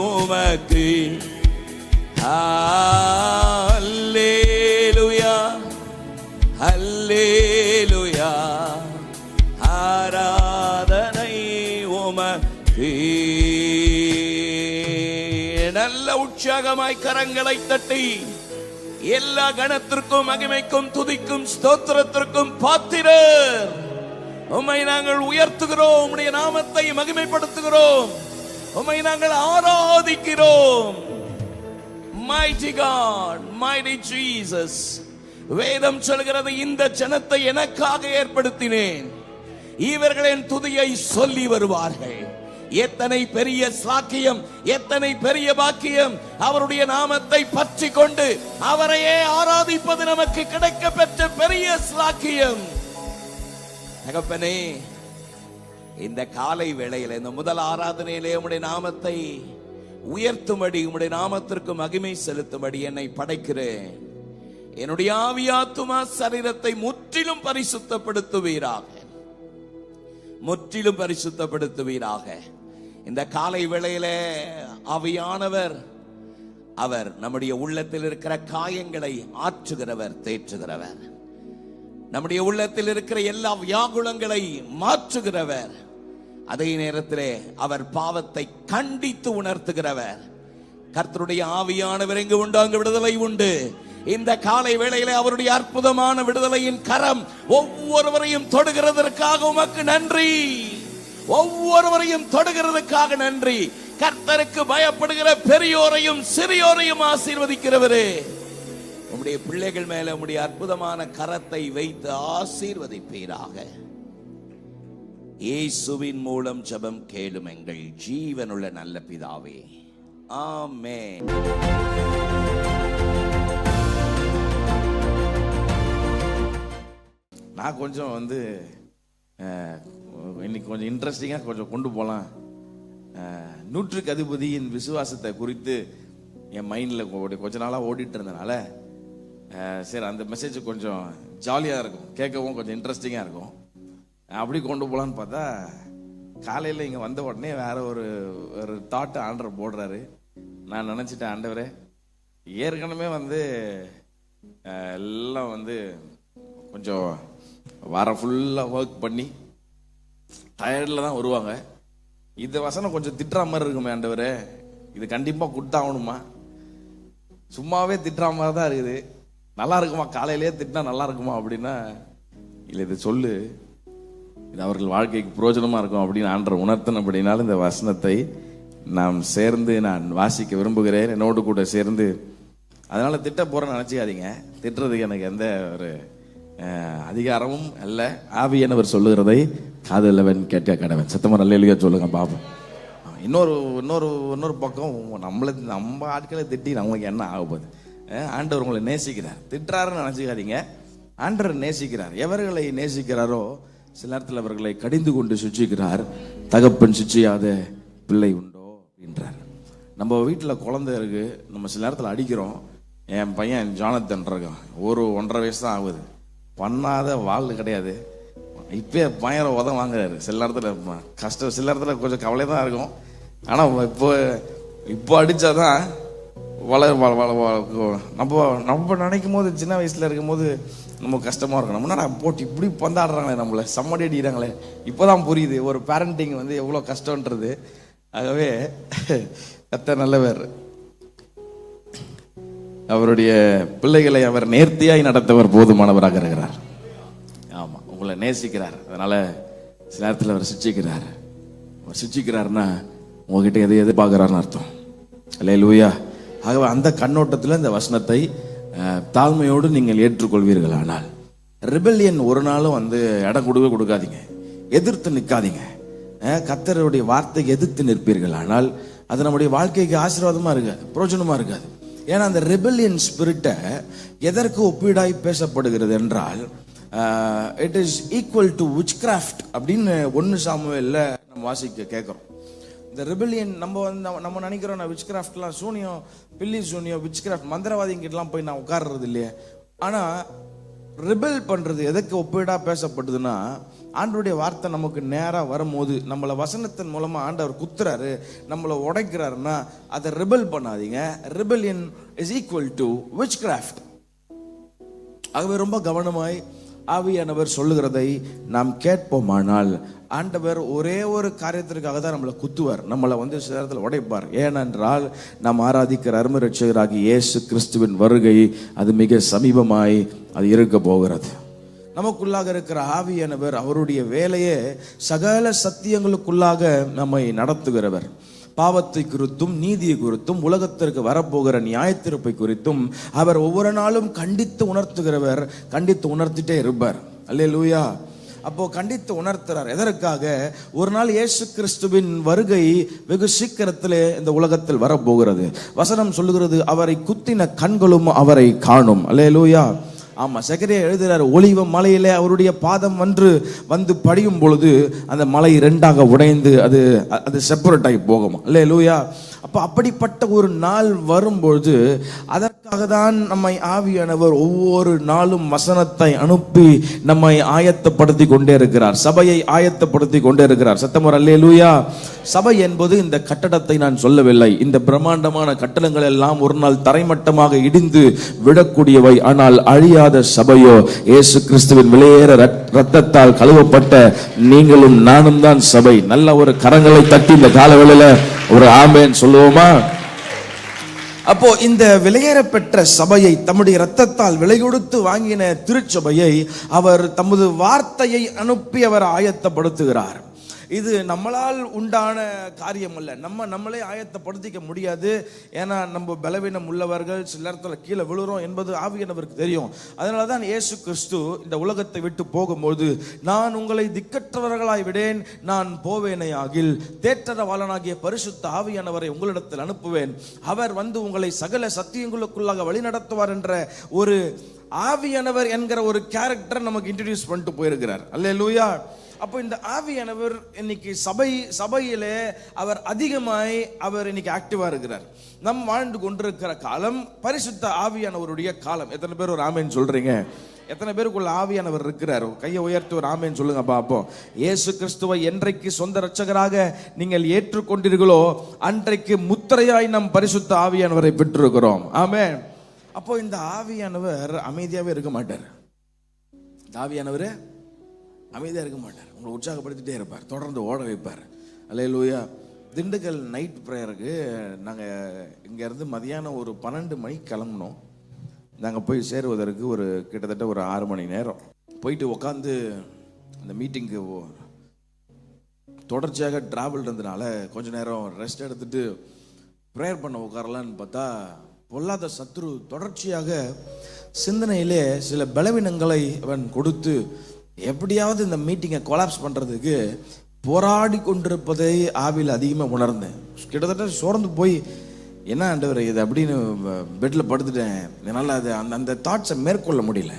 உமக்கு. அல்லேலூயா, அல்லேலூயா, ஆராதனை உமக்கு. நல்ல உற்சாகமாய் கரங்களை தட்டி எல்லா கணத்திற்கும் மகிமைக்கும் துதிக்கும் ஸ்தோத்திரத்திற்கும் பாத்திரர். உம்மை நாங்கள் உயர்த்துகிறோம், உம்முடைய நாமத்தை மகிமைப்படுத்துகிறோம், உம்மை நாங்கள் ஆராதிக்கிறோம். Mighty God, mighty Jesus. வேதம் சொல்கிறது, இந்த ஜனத்தை எனக்காக ஏற்படுத்தினேன், இவர்கள் என் துதியை சொல்லி வருவார்கள். எத்தனை பெரிய சாக்கியம், எத்தனை பெரிய பாக்கியம்! அவருடைய நாமத்தை பற்றி கொண்டு அவரையே ஆராதிப்பது நமக்கு கிடைக்க பெற்ற பெரிய சாக்கியம். தகப்பனே, இந்த காலை வேளையில இந்த முதல் ஆராதனையிலே உம்முடைய நாமத்தை உயர்த்தும்படி, உம்முடைய நாமத்திற்கு மகிமை செலுத்தும்படி என்னை படைக்கிறேன். என்னுடைய ஆவியாத்துமா சரீரத்தை முற்றிலும் பரிசுத்தப்படுத்துவீராக, முற்றிலும் பரிசுத்தப்படுத்துவீராக. இந்த காலை வேளையிலே ஆவியானவர் அவர் நம்முடைய உள்ளத்தில் இருக்கிற காயங்களை ஆற்றுகிறவர், தேற்றுகிறவர். நம்முடைய உள்ளத்தில் இருக்கிற எல்லா வியாகுலங்களை மாற்றுகிறவர். அதே நேரத்திலே அவர் பாவத்தை கண்டித்து உணர்த்துகிறவர். கர்த்தருடைய ஆவியானவர் எங்கு உண்டு அங்கு விடுதலை உண்டு. இந்த காலை வேளையிலே அவருடைய அற்புதமான விடுதலையின் கரம் ஒவ்வொருவரையும் தொடுகிறதற்காக உமக்கு நன்றி. ஒவ்வொருவரையும் தொடுகிறதுக்காக நன்றி. கர்த்தருக்கு பயப்படுகிற பெரியோரையும் சிறியோரையும் ஆசீர்வதிக்கிறவரே, உம்முடைய பிள்ளைகள் மேல உம்முடைய அற்புதமான கரத்தை வைத்து ஆசீர்வதிப்பீராக. இயேசுவின் மூலம் ஜெபம் கேளும் எங்கள் ஜீவனுள்ள நல்ல பிதாவே, ஆமென். நான் கொஞ்சம் இன்னைக்கு கொஞ்சம் இன்ட்ரெஸ்டிங்காக கொஞ்சம் கொண்டு போகலாம். நூற்றுக்கு அதிபதியின் விசுவாசத்தை குறித்து என் மைண்டில் கொஞ்ச நாளாக ஓடிட்டு இருந்தனால சரி, அந்த மெசேஜ் கொஞ்சம் ஜாலியாக இருக்கும், கேட்கவும் கொஞ்சம் இன்ட்ரெஸ்டிங்காக இருக்கும். அப்படி கொண்டு போகலான்னு பார்த்தா காலையில் இங்கே வந்த உடனே வேற ஒரு தாட்டு ஆண்டவர் போடுறாரு. நான் நினச்சிட்டேன், ஆண்டவரே ஏற்கனவே எல்லாம் கொஞ்சம் வாரம் ஃபுல்லாக ஒர்க் பண்ணி டயர்டில் தான் வருவாங்க. இந்த வசனம் கொஞ்சம் திட்டுற மாதிரி இருக்குமே ஆண்டவரே, இது கண்டிப்பாக கொடுத்தாகணுமா? சும்மாவே திட்டுற மாதிரி தான் இருக்குது, நல்லா இருக்குமா? காலையிலேயே திட்டினா நல்லா இருக்குமா அப்படின்னா, இல்லை இது சொல்லு, இது அவர்கள் வாழ்க்கைக்கு பிரயோஜனமாக இருக்கும் அப்படின்னு ஆண்டவர் உணர்த்தணும். அப்படின்னாலும் இந்த வசனத்தை நாம் சேர்ந்து நான் வாசிக்க விரும்புகிறேன், என்னோடு கூட சேர்ந்து. அதனால் திட்ட போகிறேன்னு நினச்சிக்காதீங்க. திட்டுறதுக்கு எனக்கு எந்த ஒரு அதிகாரமும் அல்ல. ஆவியானவர் சொல்லுகிறதை காதலவன் கேட்க கடவன். சத்தமாக நல்ல சொல்லுங்க பாப்போம். இன்னொரு பக்கம் நம்ம ஆட்களை திட்டி நம்மளுக்கு என்ன ஆகப்போகுது? ஆண்டவர் உங்களை நேசிக்கிறார். திட்டுறாருன்னு நினச்சிக்காதீங்க, ஆண்டவர் நேசிக்கிறார். எவர்களை நேசிக்கிறாரோ சில நேரத்தில் அவர்களை கடிந்து கொண்டு சுச்சிக்கிறார். தகப்பன் சுச்சியாத பிள்ளை உண்டோ அப்படின்றார். நம்ம வீட்டில் குழந்தை இருக்கு, நம்ம சில நேரத்தில் அடிக்கிறோம். என் பையன் ஜானத்தன் இருக்கான், 1.5 வயசு தான் ஆகுது. பண்ணாத வாழ் கிடையாது. இப்போ பயங்கர உதம் வாங்குறாரு. சில நேரத்தில் கஷ்டம், சில நேரத்தில் கொஞ்சம் கவலை தான் இருக்கும். ஆனால் இப்போ அடித்தாதான் நம்ம நினைக்கும் போது சின்ன வயசுல இருக்கும் போது நமக்கு கஷ்டமா இருக்கும். நம்ம போட்டு இப்படி பந்தாடுறாங்களே, நம்மள சம்மடி அடிக்கிறாங்களே, இப்போதான் புரியுது ஒரு பேரண்டிங் வந்து எவ்வளோ கஷ்டன்றது. ஆகவே கர்த்தர் நல்லவர். அவருடைய பிள்ளைகளை அவர் நேர்த்தியாய் நடத்தவர் போதுமானவராக இருக்கிறார். ஆமா, உங்களை நேசிக்கிறார். அதனால சில நேரத்தில் அவர் சிட்சிக்கிறார். அவர் சிட்சிக்கிறாருன்னா உங்ககிட்ட எதை எதிர்பார்க்கிறார்னு அர்த்தம். அல்லேலூயா. ஆகவே அந்த கண்ணோட்டத்தில் இந்த வசனத்தை தாழ்மையோடு நீங்கள் ஏற்றுக்கொள்வீர்கள். ஆனால் ரிபெல்லியன் ஒரு நாளும் வந்து இடம் கொடுக்காதீங்க, எதிர்த்து நிற்காதீங்க. கர்த்தருடைய வார்த்தைக்கு எதிர்த்து நிற்பீர்கள். ஆனால் அது நம்முடைய வாழ்க்கைக்கு ஆசீர்வாதமா இருக்காது, பிரயோஜனமா இருக்காது. ஏன்னா அந்த ரிபெல்லியன் ஸ்பிரிட்டை எதற்கு ஒப்பீடாய் பேசப்படுகிறது என்றால், இட் இஸ் ஈக்குவல் டு விட்ச்கிராஃப்ட் அப்படின்னு 1 சாமுவேல்ல நம்ம வாசிக்க கேட்கிறோம். இந்த ரிபெல்லியன் நம்ம நினைக்கிறோம், நான் விட்ச்கிராஃப்ட்லாம் சூனியம், பில்லி சூனியம், விட்ச்கிராஃப்ட், மந்திரவாதிங்கிட்டலாம் போய் நான் உட்கார்றது இல்லையே. ஆனா ரிபெல் பண்றது எதற்கு ஒப்பீடா பேசப்படுதுன்னா, ஆண்டவருடைய வார்த்தை நமக்கு நேரா வரும்போது நம்மளை வசனத்தின் மூலமா ஆண்டவர் குத்துறாரு, நம்மளை உடைக்கிறாருன்னா அதை ரிபெல் பண்ணாதீங்க. Rebellion is equal to witchcraft. ஆகவே ரொம்ப கவனமாய் ஆவியானவர் சொல்லுகிறதை நாம் கேட்போமானால், ஆண்டவர் ஒரே ஒரு காரியத்திற்காக தான் நம்மளை குத்துவார், நம்மளை வந்து சில நேரத்தில் உடைப்பார். ஏனென்றால் நாம் ஆராதிக்கிற அருமை ரட்சகராகிய இயேசு கிறிஸ்துவின் வருகை அது மிக சமீபமாய் அது இருக்க போகிறது. நமக்குள்ளாக இருக்கிற ஆவியானவர் அவருடைய வேலையே சகல சத்தியங்களுக்குள்ளாக நம்மை நடத்துகிறவர். பாவத்தை குறித்தும் நீதியை குறித்தும் உலகத்திற்கு வரப்போகிற நியாயத்தீர்ப்பை குறித்தும் அவர் ஒவ்வொரு நாளும் கண்டித்து உணர்த்துகிறவர், கண்டித்து உணர்த்திட்டே இருப்பார். அல்லேலூயா. அப்போ கண்டித்து உணர்த்துறார். எதற்காக? ஒரு நாள் இயேசு கிறிஸ்துவின் வருகை வெகு சீக்கிரத்திலே இந்த உலகத்தில் வரப்போகிறது. வசனம் சொல்லுகிறது, அவரை குத்தின கண்களும் அவரை காணும். அல்லேலூயா. ஆமா, சகரியா எழுதுறாரு, ஒலிவ மலையிலே அவருடைய பாதம் வந்து படியும் பொழுது அந்த மலை 2ஆக உடைந்து அது செப்பரேட் ஆகி போகும். அல்லேலூயா. அப்போ அப்படிப்பட்ட ஒரு நாள் வரும்பொழுது அதற்காக தான் நம்மை ஆவியானவர் ஒவ்வொரு நாளும் வசனத்தை அனுப்பி நம்மை ஆயத்தப்படுத்தி கொண்டே இருக்கிறார், சபையை ஆயத்தப்படுத்தி கொண்டே இருக்கிறார். சத்தமர் அல்லேலூயா. சபை என்பது இந்த கட்டடத்தை நான் சொல்லவில்லை. இந்த பிரம்மாண்டமான கட்டடங்கள் எல்லாம் ஒரு நாள் தரைமட்டமாக இடிந்து விடக்கூடியவை. ஆனால் அழியாத சபையோ இயேசு கிறிஸ்துவின் விலையேற ரத்தத்தால் கழுவப்பட்ட நீங்களும் நானும் தான் சபை. நல்ல ஒரு கரங்களை தட்டி இந்த காலவேளையில ஒரு ஆமென் சொல்லுவோமா? அப்போ இந்த விலையேற பெற்ற சபையை, தம்முடைய ரத்தத்தால் விலை கொடுத்து வாங்கின திருச்சபையை அவர் தமது வார்த்தையை அனுப்பி அவர் ஆயத்தப்படுத்துகிறார். இது நம்மளால் உண்டான காரியம் அல்ல. நம்மளே ஆயத்தப்படுத்திக்க முடியாது. ஏன்னா நம்ம பலவீனம் உள்ளவர்கள், சில நேரத்தில் கீழே விழுறோம் என்பது ஆவியானவருக்கு தெரியும். அதனால தான் இயேசு கிறிஸ்து இந்த உலகத்தை விட்டு போகும்போது, நான் உங்களை திக்கற்றவர்களாய் விடேன், நான் போவேனே ஆகில் தேற்றரவாளனாகிய பரிசுத்த ஆவியானவரை உங்களிடத்தில் அனுப்புவேன், அவர் வந்து உங்களை சகல சத்தியங்களுக்குள்ளாக வழி நடத்துவார் என்ற ஒரு ஆவியானவர் என்கிற ஒரு கேரக்டர் நமக்கு இன்ட்ரடியூஸ் பண்ணிட்டு போயிருக்கிறார். அல்லேலூயா. அப்போ இந்த ஆவியானவர் இன்னைக்கு சபையிலே அவர் அதிகமாய் அவர் இன்னைக்கு ஆக்டிவா இருக்கிறார். நம் வாழ்ந்து கொண்டிருக்கிற காலம் பரிசுத்த ஆவியானவருடைய காலம். எத்தனை பேர் ஒரு ஆமென் சொல்றீங்க? எத்தனை பேருக்குள்ள ஆவியானவர் இருக்கிறார்? கையை உயர்த்தி ஒரு ஆமென் சொல்லுங்க பாப்போம். இயேசு கிறிஸ்துவை என்றைக்கு சொந்த ரட்சகராக நீங்கள் ஏற்றுக்கொண்டீர்களோ அன்றைக்கு முத்திரையாய் நம் பரிசுத்த ஆவியானவரை பெற்றிருக்கிறோம். ஆமென். அப்போ இந்த ஆவியானவர் அமைதியாவே இருக்க மாட்டார். இந்த ஆவியானவர் அமைதியாக இருக்க மாட்டார், உங்களை உற்சாகப்படுத்திட்டே இருப்பார், தொடர்ந்து ஓட வைப்பார். அல்லேலூயா. திண்டுக்கல் நைட் ப்ரேயருக்கு நாங்கள் இங்கேருந்து மதியானம் ஒரு 12 மணிக்கு கிளம்பினோம். நாங்கள் போய் சேருவதற்கு ஒரு கிட்டத்தட்ட ஒரு 6 மணி நேரம் போயிட்டு உட்காந்து அந்த மீட்டிங்கு தொடர்ச்சியாக ட்ராவல் இருந்ததுனால கொஞ்ச நேரம் ரெஸ்ட் எடுத்துட்டு ப்ரேயர் பண்ண உட்காரலான்னு பார்த்தா, பொல்லாத சத்துரு தொடர்ச்சியாக சிந்தனையிலே சில பலவீனங்களை அவன் கொடுத்து எப்படியாவது இந்த மீட்டிங்கை கொலாப்ஸ் பண்ணுறதுக்கு போராடி கொண்டிருப்பதை ஆவியில் அதிகமாக உணர்ந்தேன். கிட்டத்தட்ட சோர்ந்து போய், என்ன ஆண்டவர் இது அப்படின்னு பெட்டில் படுத்துட்டேன். என்னால் அது அந்த தாட்ஸை மேற்கொள்ள முடியல.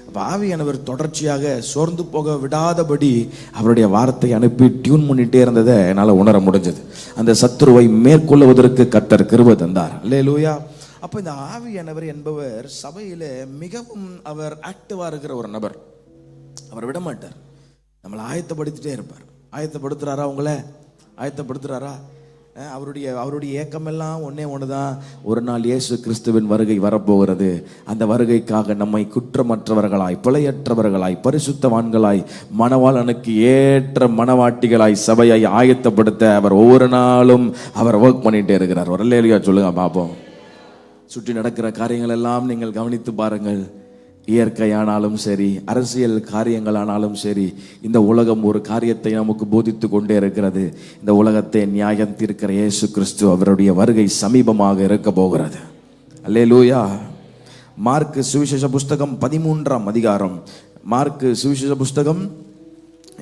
அப்போ ஆவியானவர் தொடர்ச்சியாக சோர்ந்து போக விடாதபடி அவருடைய வார்த்தை அனுப்பி டியூன் பண்ணிகிட்டே இருந்ததை என்னால் உணர முடிஞ்சது. அந்த சத்துருவை மேற்கொள்வதற்கு கர்த்தர் கிருபை தந்தார். அல்லேலூயா. அப்போ இந்த ஆவியானவர் என்பவர் சபையில் மிகவும் அவர் ஆக்டிவாக இருக்கிற ஒரு நபர். அவர் விட மாட்டார், நம்மளை ஆயத்தப்படுத்திட்டே இருப்பார். ஆயத்தப்படுத்துறாரா? உங்களை ஆயத்தப்படுத்துறாரா? அவருடைய ஏக்கமெல்லாம் ஒன்று தான், ஒரு நாள் இயேசு கிறிஸ்துவின் வருகை வரப்போகிறது. அந்த வருகைக்காக நம்மை குற்றமற்றவர்களாய், பிழையற்றவர்களாய், பரிசுத்தவான்களாய், மணவாளனுக்கு ஏற்ற மணவாட்டிகளாய், சபையை ஆயத்தப்படுத்த அவர் ஒவ்வொரு நாளும் அவர் ஒர்க் பண்ணிட்டே இருக்கிறார். ஒரு அல்லேலூயா சொல்லுங்க பார்ப்போம். சுற்றி நடக்கிற காரியங்கள் எல்லாம் நீங்கள் கவனித்து பாருங்கள். இயற்கையானாலும் சரி, அரசியல் காரியங்களானாலும் சரி, இந்த உலகம் ஒரு காரியத்தை நமக்கு போதித்து கொண்டே இருக்கிறது. இந்த உலகத்தை நியாயம் தீர்க்கிற இயேசு கிறிஸ்து அவருடைய வருகை சமீபமாக இருக்க போகிறது. அல்லேலூயா. மார்க்கு சுவிசேஷ புஸ்தகம் 13ஆம் அதிகாரம். மார்க்கு சுவிசேஷ புஸ்தகம்,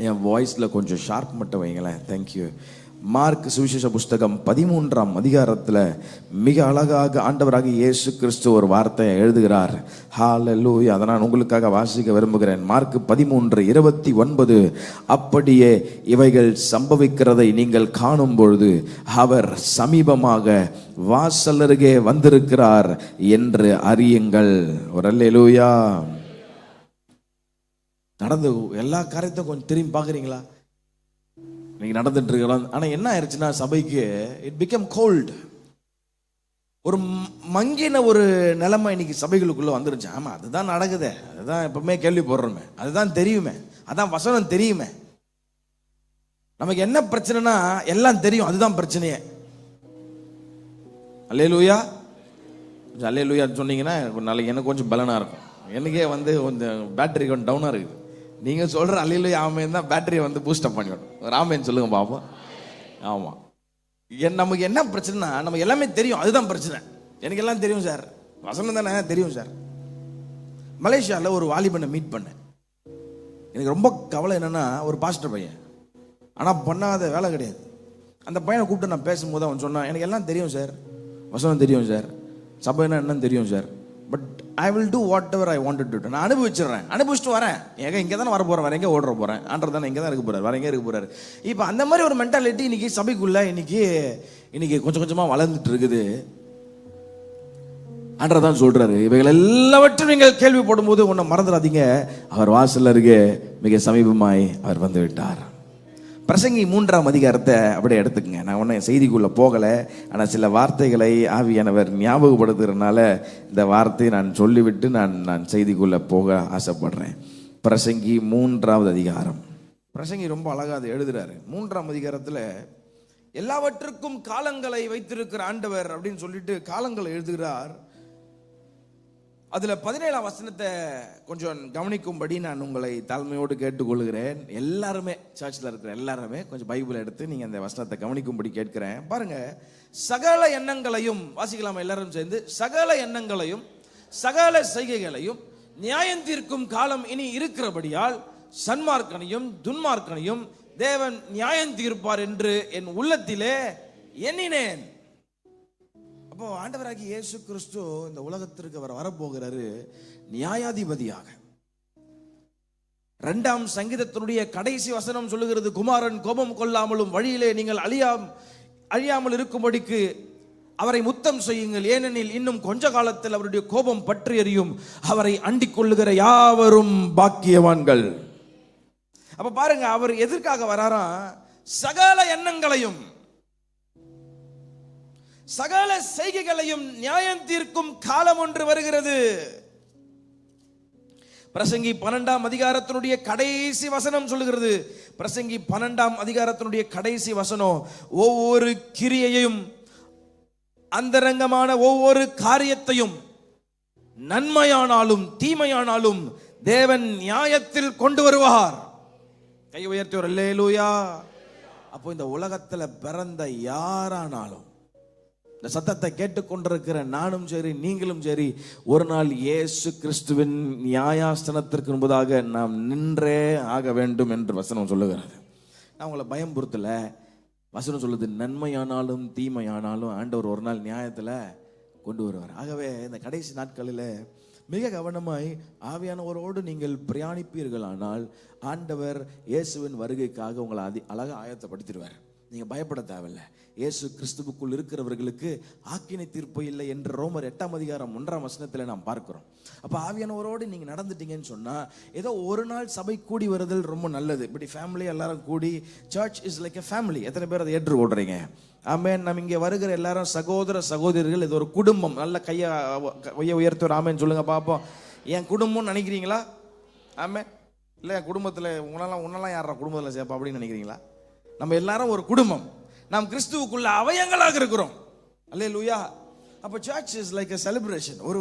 என் வாய்ஸில் கொஞ்சம் ஷார்ப் மட்டும் வைங்களேன். தேங்க்யூ. மார்க் சுவிசேஷ புஸ்தகம் 13ஆம் அதிகாரத்தில் மிக அழகாக ஆண்டவராக இயேசு கிறிஸ்து ஒரு வார்த்தையை எழுதுகிறார். ஹல்லேலூயா. அதை நான் உங்களுக்காக வாசிக்க விரும்புகிறேன். மார்க் 13:29. அப்படியே இவைகள் சம்பவிக்கிறதை நீங்கள் காணும் பொழுது அவர் சமீபமாக வாசலருகே வந்திருக்கிறார் என்று அறியுங்கள். ஒரு அல்லேலூயா. நடந்து எல்லா காரியத்தையும் கொஞ்சம் திரும்பி பார்க்குறீங்களா? நீங்க நடந்துட்டு இருக்கலாம். ஆனா என்ன ஆயிடுச்சுன்னா, சபைக்கு இட் பிகம் கோல்டு. ஒரு மங்கின ஒரு நிலைமை இன்னைக்கு சபைகளுக்குள்ள வந்துருச்சு. ஆமா, அதுதான் நடக்குது, அதுதான் எப்பவுமே கேள்விப்படுறோமே, அதுதான் தெரியுமே, அதான் வசனம் தெரியுமே. நமக்கு என்ன பிரச்சனைனா எல்லாம் தெரியும், அதுதான் பிரச்சனையே. அல்லேலூயா. அல்லேலூயா சொன்னீங்கன்னா நாளைக்கு எனக்கு கொஞ்சம் பலனா இருக்கும். எனக்கே கொஞ்சம் பேட்டரி கொஞ்சம் டவுனா இருக்குது. நீங்க சொல்ற அல்லேலூயா ஆமென் தான் பேட்டரியை பூஸ்ட் அப் பண்ணிவிடும். ஒரு ஆமென் சொல்லுங்க பாப்போம். ஆமா, நமக்கு என்ன பிரச்சனைனா, நமக்கு எல்லாமே தெரியும், அதுதான் பிரச்சனை. எனக்கு எல்லாம் தெரியும் சார், வசனம் தானே தெரியும் சார். மலேசியாவில் ஒரு வாலிபனை மீட் பண்ணேன். எனக்கு ரொம்ப கவலை என்னன்னா, ஒரு பாஸ்டர் பையன், ஆனால் பண்ணாத வேலை கிடையாது. அந்த பையனை கூப்பிட்டு நான் பேசும்போது அவன் சொன்னான், எனக்கு எல்லாம் தெரியும் சார், வசனம் தெரியும் சார், சபைனா என்னன்னு தெரியும் sir, but I will do what ever I wanted to. நான் அனுபவிச்சிடுறேன், அனுபவிச்சுட்டு வரேன். இங்கே தானே வர போகிறேன், வேற எங்கே ஓடுற போகிறேன், ஆண்டர் தானே இங்கே தான் இருக்க போகிறார், வேற எங்கே இருக்க போகிறாரு. இப்போ அந்த மாதிரி ஒரு மென்டாலிட்டி இன்னைக்கு சபைக்குள்ள இன்னைக்கு கொஞ்சம் கொஞ்சமாக வளர்ந்துட்டு இருக்குது. ஆண்டர் தான் சொல்றாரு, இவைகள் எல்லாவற்றும் நீங்கள் கேள்விப்படும் போது ஒன்றை மறந்துடாதீங்க, அவர் வாசல் அருகே மிக சமீபமாய் அவர் வந்து விட்டார். பிரசங்கி 3ஆம் அதிகாரத்தை அப்படியே எடுத்துக்கங்க. நான் ஒன்றும் செய்திக்குள்ளே போகலை, ஆனால் சில வார்த்தைகளை ஆவியானவர் ஞாபகப்படுத்துகிறதுனால இந்த வார்த்தையை நான் சொல்லிவிட்டு நான் செய்திக்குள்ளே போக ஆசைப்படுறேன். பிரசங்கி 3ஆவது அதிகாரம். பிரசங்கி ரொம்ப அழகாக அதை எழுதுறாரு. 3ஆம் அதிகாரத்தில் எல்லாவற்றுக்கும் காலங்களை வைத்திருக்கிற ஆண்டவர் அப்படின்னு சொல்லிட்டு காலங்களை எழுதுகிறார். அதுல 17ஆம் வசனத்தை கொஞ்சம் கவனிக்கும்படி நான் உங்களை தாழ்மையோடு கேட்டுக்கொள்கிறேன். எல்லாருமே சர்ச்சில் இருக்கிற எல்லாருமே கொஞ்சம் பைபிள் எடுத்து நீங்க அந்த வசனத்தை கவனிக்கும்படி கேட்கிறேன். பாருங்க, சகல எண்ணங்களையும் வாசிக்கலாமா எல்லாரும் சேர்ந்து? சகல எண்ணங்களையும் சகல செய்கைகளையும் நியாயம் தீர்க்கும் காலம் இனி இருக்கிறபடியால் சன்மார்க்கனையும் துன்மார்க்கனையும் தேவன் நியாயம் தீர்ப்பார் என்று என் உள்ளத்திலே எண்ணினேன். அப்போ ஆண்டவராகிய இயேசு கிறிஸ்து இந்த உலகத்திற்கு அவர் வரப்போகிறாரு நியாயாதிபதியாக. 2ஆம் சங்கீதத்தினுடைய கடைசி வசனம் சொல்லுகிறது, குமாரன் கோபம் கொள்ளாமலும் வழியிலே நீங்கள் அழியாமல் இருக்கும்படிக்கு அவரை முத்தம் செய்யுங்கள், ஏனெனில் இன்னும் கொஞ்ச காலத்தில் அவருடைய கோபம் பற்றி எரியும், அவரை அண்டிக் கொள்ளுகிற யாவரும் பாக்கியவான்கள். அப்ப பாருங்க, அவர் எதற்காக வராராம்? சகல எண்ணங்களையும் சகல செய்கைகளையும் நியாயம் தீர்க்கும் காலம் ஒன்று வருகிறது. பிரசங்கி 12ஆம் அதிகாரத்தினுடைய கடைசி வசனம் சொல்லுகிறது. பிரசங்கி 12ஆம் அதிகாரத்தினுடைய கடைசி வசனம், ஒவ்வொரு கிரியையையும் அந்தரங்கமான ஒவ்வொரு காரியத்தையும் நன்மையானாலும் தீமையானாலும் தேவன் நியாயத்தில் கொண்டு வருவார். கை உயர்த்தி ஒரு அல்லேலூயா. அப்போ இந்த உலகத்துல பிறந்த யாரானாலும், இந்த சத்தத்தை கேட்டுக்கொண்டிருக்கிற நானும் சரி நீங்களும் சரி, ஒரு நாள் இயேசு கிறிஸ்துவின் நியாயாசனத்திற்கு முன்பதாக நாம் நின்றே ஆக வேண்டும் என்று வசனம் சொல்லுகிறது. நான் உங்களை பயம்புறுத்தல, வசனம் சொல்லுது, நன்மையானாலும் தீமையானாலும் ஆண்டவர் ஒரு நாள் நியாயத்துல கொண்டு வருவார். ஆகவே இந்த கடைசி நாட்களில் மிக கவனமாய் ஆவியானவரோடு நீங்கள் பிரயாணிப்பீர்களானால் ஆண்டவர் இயேசுவின் வருகைக்காக உங்களை அழகாக ஆயத்தப்படுத்திடுவார். நீங்க பயப்பட தேவையில்ல. இயேசு கிறிஸ்துவுக்குள் இருக்கிறவர்களுக்கு ஆக்கினை தீர்ப்பு இல்லை என்று ரோமர் 8:1 நாம் பார்க்கிறோம். அப்ப ஆவியானவரோடு நீங்க நடந்துட்டீங்கன்னு சொன்னா ஏதோ ஒரு நாள் சபை கூடி வருதல் ரொம்ப நல்லது. இப்படி ஃபேமிலி எல்லாரும் கூடி, search is like a family. எத்தனை பேர் அதை ஏற்றுக்கொள்றீங்க? ஆமென். நம்ம இங்க வருகிற எல்லாரும் சகோதர சகோதரிகள், இது ஒரு குடும்பம். நல்ல கையை உயர்த்தி ஒரு ஆமென் சொல்லுங்க பாப்போம். என் குடும்பம்னு நினைக்கிறீங்களா? ஆமென். இல்லை என் குடும்பத்தில் உன்னெல்லாம் யாரா குடும்பத்தில் சேர்ப்பா அப்படின்னு நினைக்கிறீங்களா? நம்ம எல்லாரும் ஒரு குடும்பம். நாம் கிறிஸ்துவுக்குள்ள அவயங்களாக இருக்கிறோம். அல்லேலூயா. அப்போ search is like a celebration. ஒரு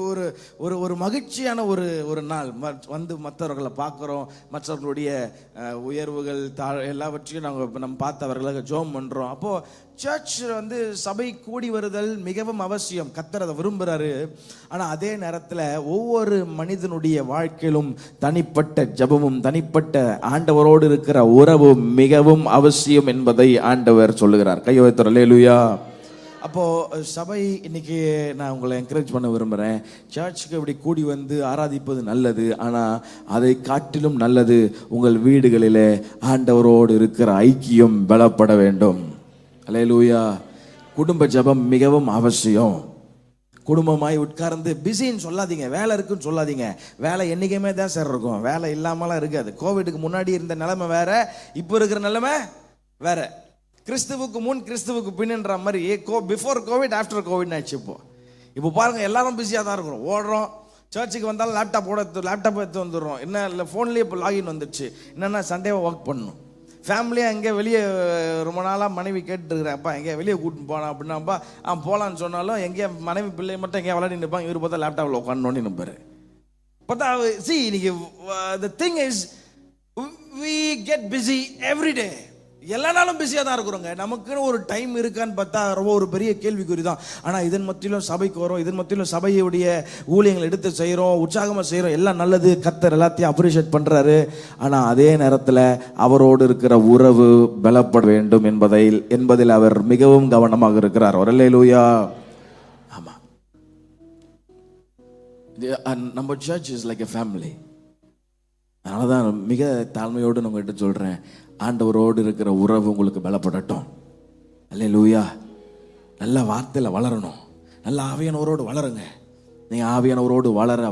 ஒரு ஒரு மகிழ்ச்சியான ஒரு நாள். வந்து மற்றவர்களை பார்க்குறோம், மற்றவர்களுடைய உயர்வுகள் எல்லாவற்றையும் நம்ம பார்த்து அவர்களுக்கு ஜெபம் பண்ணுறோம். அப்போது சர்ச் வந்து சபை கூடி வருதல் மிகவும் அவசியம். கர்த்தர் அதை விரும்புகிறாரு. ஆனால் அதே நேரத்தில் ஒவ்வொரு மனிதனுடைய வாழ்க்கையிலும் தனிப்பட்ட ஜெபமும் தனிப்பட்ட ஆண்டவரோடு இருக்கிற உறவும் மிகவும் அவசியம் என்பதை ஆண்டவர் சொல்லுகிறார். கையெழுத்து அல்லேலூயா. அப்போது சபை இன்னைக்கு நான் உங்களை என்கரேஜ் பண்ண விரும்புகிறேன். சர்ச்சுக்கு இப்படி கூடி வந்து ஆராதிப்பது நல்லது. ஆனால் அதை காட்டிலும் நல்லது உங்கள் வீடுகளிலே ஆண்டவரோடு இருக்கிற ஐக்கியம் பலப்பட வேண்டும். அல்லேலூயா. குடும்ப ஜெபம் மிகவும் அவசியம். குடும்பமாய் உட்கார்ந்து பிஸின்னு சொல்லாதீங்க, வேலை இருக்குன்னு சொல்லாதீங்க. வேலை என்னைக்குமே தான் சார் இருக்கும், வேலை இல்லாமலாம் இருக்காது. கோவிடுக்கு முன்னாடி இருந்த நிலைமை வேற, இப்போ இருக்கிற நிலைமை வேற. கிறிஸ்துவுக்கு முன் கிறிஸ்துவுக்கு பின்னுன்ற மாதிரி பிஃபோர் கோவிட் ஆஃப்டர் கோவிட் ஆயிடுச்சு. இப்போ பாருங்க, எல்லாரும் பிஸியாக தான் இருக்கிறோம், ஓடுறோம். சர்ச்சுக்கு வந்தாலும் லேப்டாப் எடுத்து வந்துடுறோம். என்ன இல்லை, ஃபோன்லேயே இப்போ லாகின் வந்துடுச்சு. என்னென்னா சண்டேவை ஒர்க் பண்ணணும். ஃபேமிலியாக எங்கே வெளியே ரொம்ப நாளாக மனைவி கேட்டுருக்கிறேன், அப்பா எங்கேயா வெளியே கூட்டின்னு போனா அப்படின்னாப்பா போகலான்னு சொன்னாலும் எங்கேயா மனைவி பிள்ளை மட்டும் எங்கேயா விளையாடி நிற்பாங்க. இவர் பார்த்தா லேப்டாப்பில் உட்காந்து நிற்பாரு. பார்த்தா இன்னைக்கு the thing is we get busy every day. எல்லா நாளும் பிஸியாக தான் இருக்கிறோங்க. நமக்குன்னு ஒரு டைம் இருக்கான்னு பார்த்தா ரொம்ப ஒரு பெரிய கேள்விக்குறி தான். ஆனால் இதன் மத்தியிலும் சபைக்கு வரோம், இதன் மத்தியிலும் சபையுடைய ஊழியங்களை எடுத்து செய்கிறோம், உற்சாகமாக செய்கிறோம். எல்லாம் நல்லது, கர்த்தர் எல்லாத்தையும் அப்ரிஷியேட் பண்ணுறாரு. ஆனால் அதே நேரத்தில் அவரோடு இருக்கிற உறவு பலப்பட வேண்டும் என்பதில் அவர் மிகவும் கவனமாக இருக்கிறார். அல்லேலூயா. ஆமாம். நம்ம search is like a family. அதனால தான் மிக தாழ்மையோடு நான் உங்கள்கிட்ட சொல்கிறேன், ஆண்டவரோடு இருக்கிற உறவு உங்களுக்கு பலப்படட்டும். அல்லேலூயா. நல்ல வார்த்தையில் வளரணும், நல்ல ஆவியானவரோடு வளருங்க. நீங்கள் ஆவியானவரோடு வளர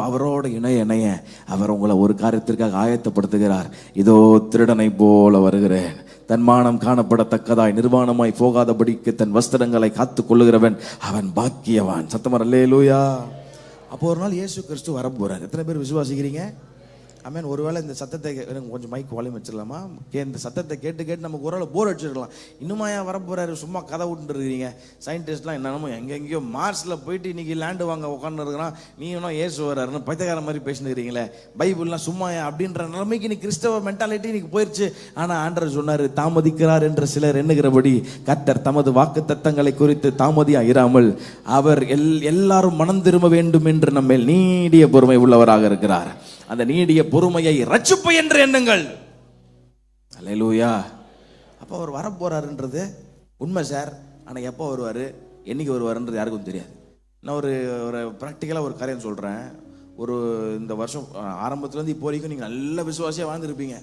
அவரோடு இணைய அவர் உங்களை ஒரு காரியத்திற்காக ஆயத்தப்படுத்துகிறார். இதோ திருடனை போல வருகிறேன், தன்மானம் காணப்படத்தக்கதாய் நிர்வாணமாய் போகாதபடிக்கு தன் வஸ்திரங்களை காத்து கொள்ளுகிறவன் அவன் பாக்கியவான். சத்தமர் அல்லேலூயா. அப்போ ஒரு நாள் இயேசு கிறிஸ்து வர போறார். எத்தனை பேர் விசுவாசிக்கிறீங்க? ஆமென். ஒருவேளை இந்த சத்தத்தை கொஞ்சம் மைக் வால்யூம் வச்சிடலாமா? இந்த சத்தத்தை கேட்டு நமக்கு ஒரு போர் அடிச்சிடலாம். இன்னுமா ஏன் வரப்போறாரு, சும்மா கதை விட்டுருக்கீங்க. சயின்டிஸ்ட்லாம் என்னென்னமோ எங்கெங்கேயோ மார்ஸில் போயிட்டு இன்னைக்கு லேண்டு வாங்க உட்காந்து இருக்கிறான், நீ இன்னும் ஏசு வர்றாருன்னு பைத்தியக்கார மாதிரி பேசினுக்கிறீங்களே, பைபிள்லாம் சும்மா அப்படின்ற நிலைமைக்கு நீ கிறிஸ்தவ மென்டாலிட்டி இன்னைக்கு போயிடுச்சு. ஆனால் ஆண்டவர் சொன்னார், தாமதிக்கிறார் என்று சிலர் எண்ணுகிறபடி கர்த்தர் தமது வாக்கு தத்தங்களை குறித்து தாமதியா இராமல் அவர் எல்லாரும் மனம் திரும்ப வேண்டும் என்று நம்ம நீடிய பொறுமை உள்ளவராக இருக்கிறார். அந்த நீடிய பொறுமையை ரட்சிப்பு என்று எண்ணுங்கள். அல்லேலூயா. அப்போ அவர் வரப்போறாருன்றது உண்மை சார். ஆனால் எப்போ வருவார், என்னைக்கு வருவாருன்றது யாருக்கும் தெரியாது. நான் ஒரு ப்ராக்டிக்கலாக ஒரு காரியம் சொல்கிறேன். இந்த வருஷம் ஆரம்பத்துலேருந்து இப்போ வரைக்கும் நீங்கள் நல்ல விசுவாசியாக வாழ்ந்துருப்பீங்க.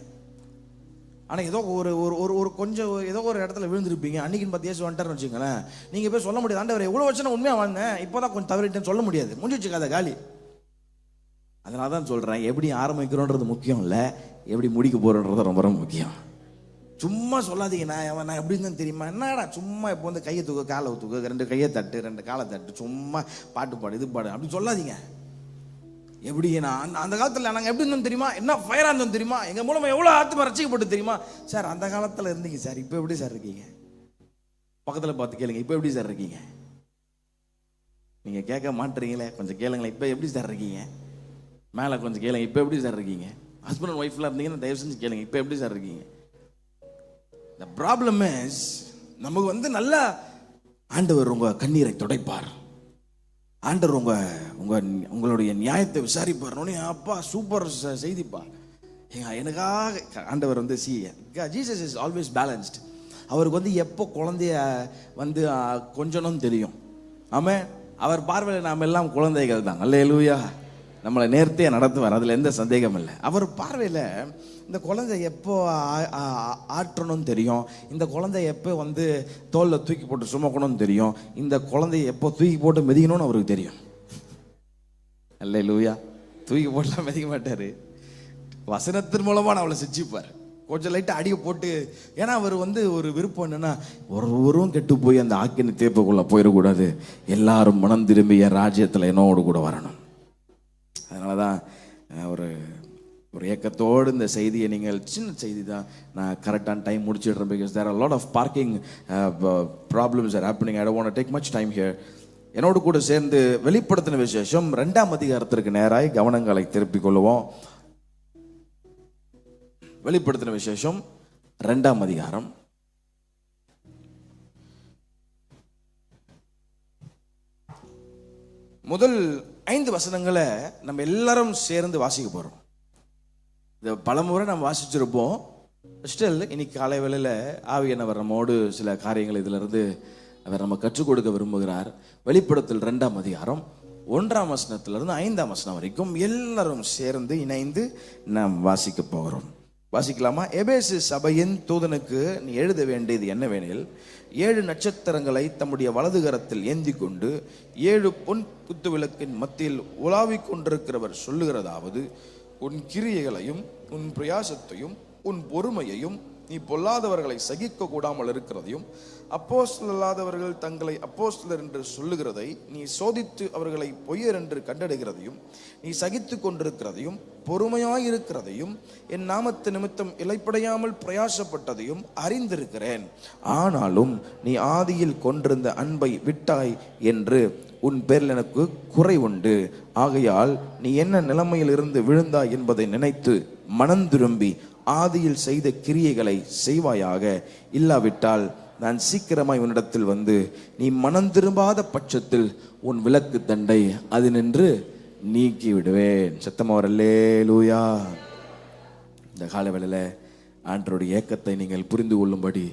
ஆனால் ஏதோ ஒரு கொஞ்சம் ஏதோ ஒரு இடத்துல விழுந்திருப்பீங்க. அன்னைக்குன்னு பார்த்து இயேசு வந்துட்டார்னு வச்சுங்களேன், நீங்கள் போய் சொல்ல முடியாது, ஆண்டவர் எவ்வளோ வருஷம் நான் உண்மையாக வாழ்ந்தேன், இப்போ தான் கொஞ்சம் தவறிட்டேன்னு சொல்ல முடியாது. முடிஞ்சிச்சு கதை காலி. அதனால தான் சொல்கிறேன், எப்படி ஆரம்பிக்கிறோன்றது முக்கியம் இல்லை, எப்படி முடிக்க போகிறோன்றது ரொம்ப ரொம்ப முக்கியம். சும்மா சொல்லாதீங்க, நான் எப்படி இருந்தேன்னு தெரியுமா, என்னடா சும்மா இப்போ வந்து கையை தூக்க காலை தூக்க, 2 கையை தட்டு 2 காலை தட்டு, சும்மா பாட்டு பாடு இது பாடு அப்படி சொல்லாதீங்க. எப்படி நான் அந்த காலத்தில் நாங்கள் எப்படி இருந்தோம் தெரியுமா, என்ன ஃபயராக இருந்தோம் தெரியுமா, எங்கள் மூலமாக எவ்வளோ ஆத்மா ரட்சிக்கப்பட்டு தெரியுமா. சார் அந்த காலத்தில் இருந்தீங்க சார், இப்போ எப்படி சார் இருக்கீங்க? பக்கத்தில் பார்த்து கேளுங்க, இப்போ எப்படி சார் இருக்கீங்க? நீங்கள் கேட்க மாட்டுறீங்களே, கொஞ்சம் கேளுங்களேன், இப்போ எப்படி சார் இருக்கீங்க? மேலே கொஞ்சம் கேளுங்க, இப்போ எப்படி சார் இருக்கீங்க? ஹஸ்பண்ட் அண்ட் ஒய்ஃப்லாம் இருந்தீங்கன்னா தயவு செஞ்சு கேளுங்க, இப்போ எப்படி சார் இருக்கீங்க? The problem is, நமக்கு வந்து நல்லா ஆண்டவர் உங்கள் கண்ணீரை துடைப்பார், ஆண்டவர் உங்களுடைய நியாயத்தை விசாரிப்பார். அப்பா சூப்பர் செய்திப்பா, எனக்காக ஆண்டவர் வந்து ஜீசஸ் இஸ் ஆல்வேஸ் பேலன்ஸ்ட். அவருக்கு வந்து எப்போ குழந்தைய வந்து கொஞ்சணும் தெரியும். ஆமாம், அவர் பார்வையில் நாம் எல்லாம் குழந்தைகள் தான். அல்லேலூயா. நம்மளை நேர்த்தியாக நடத்துவார், அதில் எந்த சந்தேகம் இல்லை. அவர் பார்வையில் இந்த குழந்தை எப்போ ஆற்றணும்னு தெரியும், இந்த குழந்தை எப்போ வந்து தோளில் தூக்கி போட்டு சுமக்கணும்னு தெரியும், இந்த குழந்தைய எப்போ தூக்கி போட்டு மிதிக்கணும்னு அவருக்கு தெரியும். அல்லேலூயா. தூக்கி போட்டுலாம் மிதிக்க மாட்டார், வசனத்தின் மூலமாக நான் அவளை சிச்சிப்பார். கொஞ்சம் லைட்டாக அடியை போட்டு, ஏன்னா அவர் வந்து ஒரு விருப்பம் என்னன்னா, ஒருவரும் கெட்டு போய் அந்த ஆக்கினி தேப்புக்குள்ளே போயிடக்கூடாது, எல்லாரும் மனம் திரும்பி என் ராஜ்யத்தில் என்னோடு கூட வரணும். அதனால தான் ஒரு ஏக்கத்தோடு இந்த செய்தியை, நீங்கள் சின்ன செய்தி தான், நான் கரெக்டான டைம் முடிச்சிடுறேன். Because there are lot of parking problems are happening. I don't want to take much time here. என்னோடு கூட சேர்ந்து வெளிப்படுத்தின விசேஷம் 2ஆம் அதிகாரத்திற்கு நேராய் கவனங்களை திருப்பிக் கொள்வோம். வெளிப்படுத்தின விசேஷம் 2ஆம் அதிகாரம். முதல் 5 வசனங்களை நம்ம எல்லாரும் சேர்ந்து வாசிக்க போறோம். இதை பலமுறை நம்ம வாசிச்சிருப்போம். ஸ்டில் இன்னைக்கு காலை வேளையில் ஆவியானவர் நம்மோடு சில காரியங்கள் இதிலிருந்து அவர் நம்ம கற்றுக் கொடுக்க விரும்புகிறார். வெளிப்படுத்தல் 2ஆம் அதிகாரம் 1ஆம் வசனத்திலிருந்து 5ஆம் வசனம் வரைக்கும் எல்லாரும் சேர்ந்து இணைந்து நாம் வாசிக்க போகிறோம். வாசிக்கலாமா? எபேசு சபையின் தூதனுக்கு நீ எழுத வேண்டியது என்னவெனில், 7 நட்சத்திரங்களை தம்முடைய வலது கரத்தில் ஏந்தி கொண்டு 7 பொன் குத்து விளக்கின் மத்தியில் உலாவிக் கொண்டிருக்கிறவர் சொல்லுகிறதாவது, உன் கிரியைகளையும் உன் பிரயாசத்தையும் உன் பொறுமையையும் நீ பொல்லாதவர்களை சகிக்க கூடாமல் இருக்கிறதையும் அப்போஸ்தலர் அல்லாதவர்கள் தங்களை அப்போஸ்தலர் என்று சொல்லுகிறதை நீ சோதித்து அவர்களை பொய்யர் என்று கண்டடைகிறதையும் நீ சகித்து கொண்டிருக்கிறதையும் பொறுமையாயிருக்கிறதையும் என் நாமத்து நிமித்தம் இலைப்படையாமல் பிரயாசப்பட்டதையும் அறிந்திருக்கிறேன். ஆனாலும் நீ ஆதியில் கொண்டிருந்த அன்பை விட்டாய் என்று உன் பேரில் எனக்கு குறை உண்டு. ஆகையால் நீ என்ன நிலைமையில் இருந்து விழுந்தாய் என்பதை நினைத்து மனம் திரும்பி ஆதியில் செய்த கிரியைகளை செய்வாயாக. இல்லாவிட்டால் நான் சீக்கிரமாய் உன்னிடத்தில் வந்து நீ மனம் திரும்பாத பட்சத்தில் உன் விலக்கு தண்டை அது நின்று நீக்கி விடுவேன். சத்தமாக அல்லேலூயா. இந்த காலவேளையில் ஆண்டவருடைய ஏக்கத்தை நீங்கள் புரிந்து கொள்ளும்படி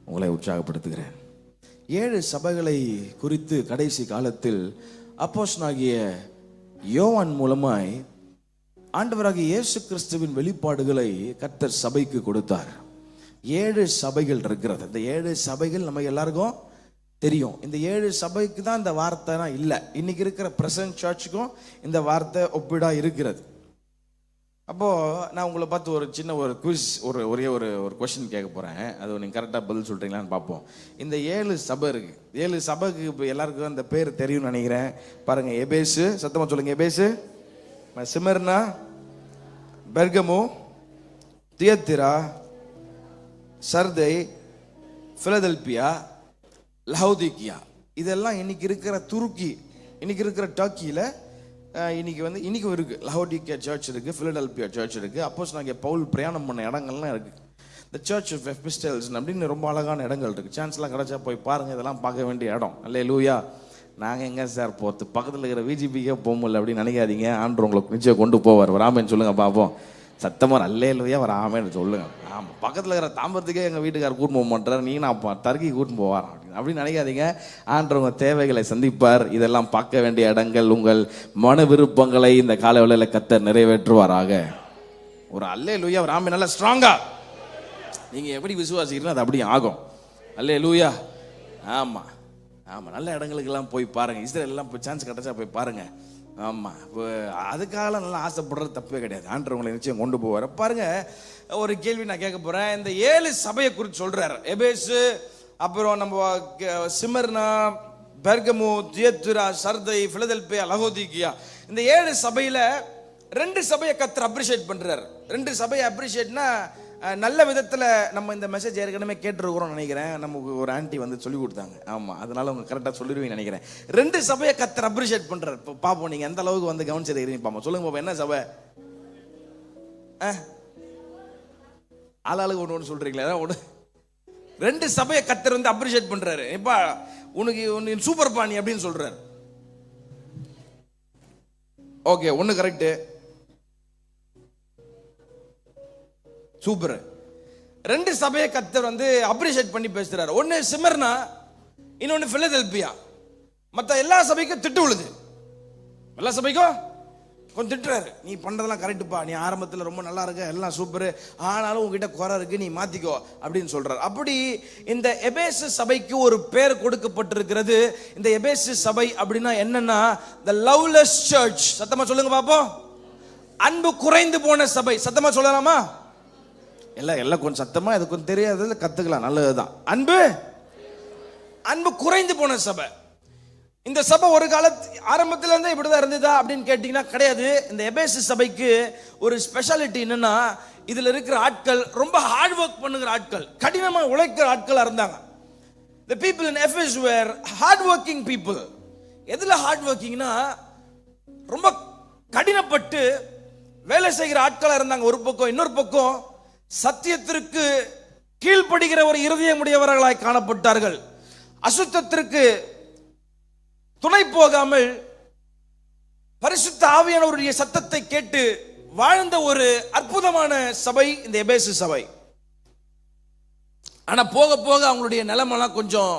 உங்களை உற்சாகப்படுத்துகிறேன். 7 சபைகளை குறித்து கடைசி காலத்தில் அப்போஸ்தலனாகிய யோவான் மூலமாய் ஆண்டவராகிய இயேசு கிறிஸ்துவின் வெளிப்பாடுகளை கர்த்தர் சபைக்கு கொடுத்தார். 7 சபைகள் இருக்கிறது. இந்த 7 சபைகள் நம்ம எல்லாருக்கும் தெரியும். இந்த 7 சபைக்கு தான் இந்த வார்த்தைனா இல்லை. இன்னைக்கு இருக்கிற பிரசன்ட் சர்ச்சுக்கும் இந்த வார்த்தை ஒப்பிடா இருக்கிறது. அப்போ நான் உங்களை பார்த்து ஒரு சின்ன ஒரு குவிஸ், ஒரே ஒரு கொஸ்டின் கேட்க போறேன். அது நீங்க கரெக்டாக பதில் சொல்றீங்களான்னு பார்ப்போம். இந்த 7 சபை இருக்கு. 7 சபைக்கு இப்போ எல்லாருக்கும் அந்த பேர் தெரியும்னு நினைக்கிறேன். பாருங்க, எபேசு, சத்தமா சொல்லுங்க. எபேசு, சிமர்னா, பெர்கமு, தியத்திரா, சர்தை, பிலதெல்பியா, லஹோதிக்கியா. இதெல்லாம் இன்னைக்கு இருக்கிற துருக்கி, இன்னைக்கு இருக்கிற டர்க்கியில் இன்னைக்கு இருக்கு. லஹோதிக்கியா சர்ச் இருக்கு, பிலடெல்பியா சர்ச் இருக்கு. அப்போஸ்தலனாகிய பவுல் பிரயாணம் பண்ண இடங்கள்லாம் இருக்கு. இந்த சர்ச் ஆஃப் எபிஸ்டல்ஸ் அப்படின்னு ரொம்ப அழகான இடங்கள் இருக்கு. சான்ஸ்லாம் கிடைச்சா போய் பாருங்க. இதெல்லாம் பார்க்க வேண்டிய இடம். அல்லேலூயா. நாங்கள் எங்கே சார் போகிறது, பக்கத்தில் இருக்கிற விஜிபிக்கே போக முடியல அப்படின்னு நினைக்காதீங்க. ஆண்டவர் உங்களுக்கு நிச்சயம் கொண்டு போவார். வராமன்னு சொல்லுங்க பார்ப்போம். சத்தமாக அல்லேலூயா வராமன்னு சொல்லுங்க. ஆமாம், பக்கத்தில் இருக்கிற தாம்பரத்துக்கே எங்கள் வீட்டுக்காரர் கூட்டின்னு போக மாட்டார், நீ நான் தர்க்கி கூட்டின்னு போவார் அப்படின்னு நினைக்காதீங்க. ஆண்டவர் உங்கள் தேவைகளை சந்திப்பார். இதெல்லாம் பார்க்க வேண்டிய இடங்கள். உங்கள் மன விருப்பங்களை இந்த காலவேளையில் கர்த்தர் நிறைவேற்றுவாராக. ஒரு அல்லேலூயா வராம நல்லா ஸ்ட்ராங்கா நீங்கள் எப்படி விசுவாசிக்கிறீங்களோ அது அப்படியே ஆகும். அல்லேலூயா. ஆமாம் ஆமாம், நல்ல இடங்களுக்கெல்லாம் போய் பாருங்கள். இஸ்ரேல்லாம் போய் சான்ஸ் கிடைச்சா போய் பாருங்கள். ஆமாம், இப்போ அதுக்காக நல்லா ஆசைப்படுறது தப்பே கிடையாது. ஆண்டவர் உங்களை நிச்சயம் கொண்டு போவார். பாருங்க, ஒரு கேள்வி நான் கேட்க போகிறேன். இந்த 7 சபையை குறித்து சொல்கிறார். எபேசு, அப்புறம் நம்ம சிமர்னா, பெர்கமு, தியத்திரா, சர்தை, பிலதெல்பியா, லஹோதிக்கியா. இந்த 7 சபையில் 2 சபையை கர்த்தர் அப்ரிஷியேட் பண்ணுறார். 2 சபையை அப்ரிஷியேட்னா நல்ல விதத்தில் நம்ம இந்த மெசேஜ் ஏற்கனவே கேட்டுருக்குறோம்னு நினைக்கிறேன். நமக்கு ஒரு ஆண்டி வந்து சொல்லி கொடுத்தாங்க. ஆமாம், அதனால அவங்க கரெக்டாக சொல்லிடுவீங்கன்னு நினைக்கிறேன். 2 சபையை கர்த்தர் அப்ரிஷியேட் பண்ணுறாரு. இப்போ பார்ப்போம் நீங்கள் எந்த அளவுக்கு வந்து கவனிச்சிருக்கிறீங்க பாப்போம். சொல்லுங்க பாப்பா, என்ன சபை? ஆளாளுக்கு ஒன்று சொல்றீங்களா? 2 சபையை கர்த்தர் வந்து அப்ரிஷியேட் பண்றாரு. இப்ப உனக்கு சூப்பர் பாணி அப்படின்னு சொல்றாரு. ஓகே, ஒன்னு கரெக்ட், சூப்பர். 2 சபையை கர்த்தர் வந்து அப்ரிஷியேட் பண்ணி பேசுறாரு. ஒன்னு சிமர்னா, இன்னொன்னு பிலதெல்பியா. மற்ற எல்லா சபைக்கும் திட்டு விழுது. எல்லா சபைக்கும் கொஞ்சம் திட்டுறாரு, நீ பண்றதெல்லாம் கரெக்டுப்பா, நீ ஆரம்பத்தில் ரொம்ப நல்லா இருக்க, எல்லாம் சூப்பரு, ஆனாலும் உங்ககிட்ட குறை இருக்கு, நீ மாத்திக்கோ அப்படின்னு சொல்றாரு. அப்படி இந்த எபேசு சபைக்கு ஒரு பேர் கொடுக்கப்பட்டிருக்கிறது. இந்த எபேசு சபை அப்படின்னா என்னன்னா, the loveless church. சத்தமா சொல்லுங்க பாப்போம். அன்பு குறைந்து போன சபை. சத்தமா சொல்லலாமா? எல்லாம் கொஞ்சம் சத்தமா, இது கொஞ்சம் தெரியாதது கத்துக்கலாம், நல்லதுதான். அன்பு குறைந்து போன சபை. இந்த சபை ஒரு காலத்து ஆரம்பத்துல இருந்தே இப்படிதான் இருந்ததா அப்படின்னு கேட்டீங்கன்னா கிடையாது. இந்த எபேசு சபைக்கு ஒரு ஸ்பெஷாலிட்டி என்னன்னா, இதுல இருக்கிற ஆட்கள் ரொம்ப ஹார்ட் ஒர்க் பண்ணுகிற ஆட்கள், கடினமா உழைக்கிற ஆட்களா இருந்தாங்க. The people in Ephesus were hard working people. எதுல ஹார்ட் ஒர்க்கிங்னா, ரொம்ப கடினப்பட்டு வேலை செய்கிற ஆட்களா இருந்தாங்க ஒரு பக்கம். இன்னொரு பக்கம் சத்தியத்திற்கு கீழ்ப்படுகிற ஒரு இருதயமுடையவர்களாய் காணப்பட்டார்கள். அசுத்தத்திற்கு துணை போகாமல் பரிசுத்த ஆவியானவருடைய சத்தத்தை கேட்டு வாழ்ந்த ஒரு அற்புதமான சபை இந்த எபேசு சபை. ஆனா போக போக அவங்களுடைய நிலைமைலாம் கொஞ்சம்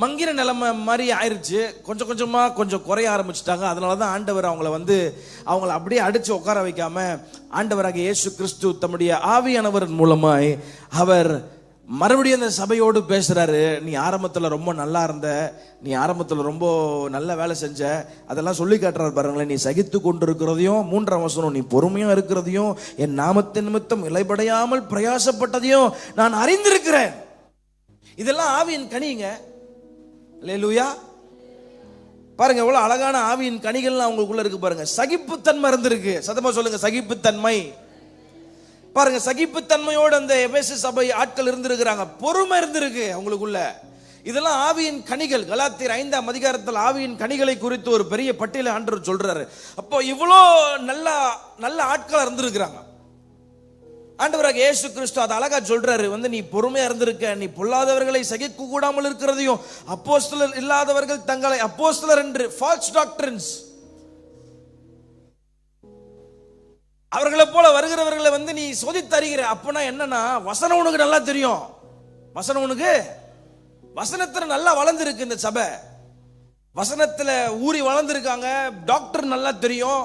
மங்கிர நிலைமை மாதிரி ஆயிருச்சு. கொஞ்சம் கொஞ்சமா கொஞ்சம் குறைய ஆரம்பிச்சுட்டாங்க. அதனாலதான் ஆண்டவர் அவங்கள அப்படியே அடிச்சு உட்கார வைக்காம, ஆண்டவராக இயேசு கிறிஸ்து தம்முடைய ஆவியானவரின் மூலமாய் அவர் மறுபடியும் அந்த சபையோடு பேசுறாரு. நீ ஆரம்பத்துல ரொம்ப நல்லா இருந்த, நீ ஆரம்பத்துல ரொம்ப நல்ல வேலை செஞ்ச, அதெல்லாம் சொல்லி காட்டுறாரு பாருங்களேன். நீ சகித்து கொண்டிருக்கிறதையும், 3ஆம் வசனம், நீ பொறுமையா இருக்கிறதையும், என் நாமத்தின் நிமித்தம் இலைபடையாமல் பிரயாசப்பட்டதையும் நான் அறிந்திருக்கிறேன். இதெல்லாம் ஆவியின் கனிங்க. அல்லேலூயா. பாருங்க எவ்வளவு அழகான ஆவியின் கனிகள் அவங்களுக்குள்ள இருக்கு பாருங்க. சகிப்புத்தன்மை இருந்திருக்கு. சத்தமா சொல்லுங்க, சகிப்புத்தன்மை. பாருங்க, சகிப்புத்தன்மையோடு அந்த எபேசு சபை ஆட்கள் இருந்திருக்கிறாங்க. பொறுமை இருந்திருக்கு அவங்களுக்குள்ள. இதெல்லாம் ஆவியின் கனிகள். கலாத்தியர் 5ஆம் அதிகாரத்தில் ஆவியின் கனிகளை குறித்து ஒரு பெரிய பட்டியலை ஆண்டவர் சொல்றாரு. அப்போ இவ்வளோ நல்ல ஆட்கள் இருந்திருக்கிறாங்க. ஆண்டவராக இயேசு கிறிஸ்து அதை அழகா சொல்றாரு. நீ பொறுமையா இருந்திருக்க, நீ பொல்லாதவர்களை சகிக்க கூடாமல் இருக்கிறதையும், அப்போஸ்தலர் இல்லாதவர்கள் தங்களை அப்போஸ்தலர் என்று ஃபால்ஸ் டாக்டரின்ஸ், அவர்களை போல வருகிறவர்களை நீ சோதித்து அறிகிற. அப்பனா என்னன்னா, வசனம் உனக்கு நல்லா தெரியும். வசனத்துல நல்லா வளர்ந்துருக்கு இந்த சபை. வசனத்துல ஊறி வளர்ந்துருக்காங்க. டாக்டர் நல்லா தெரியும்.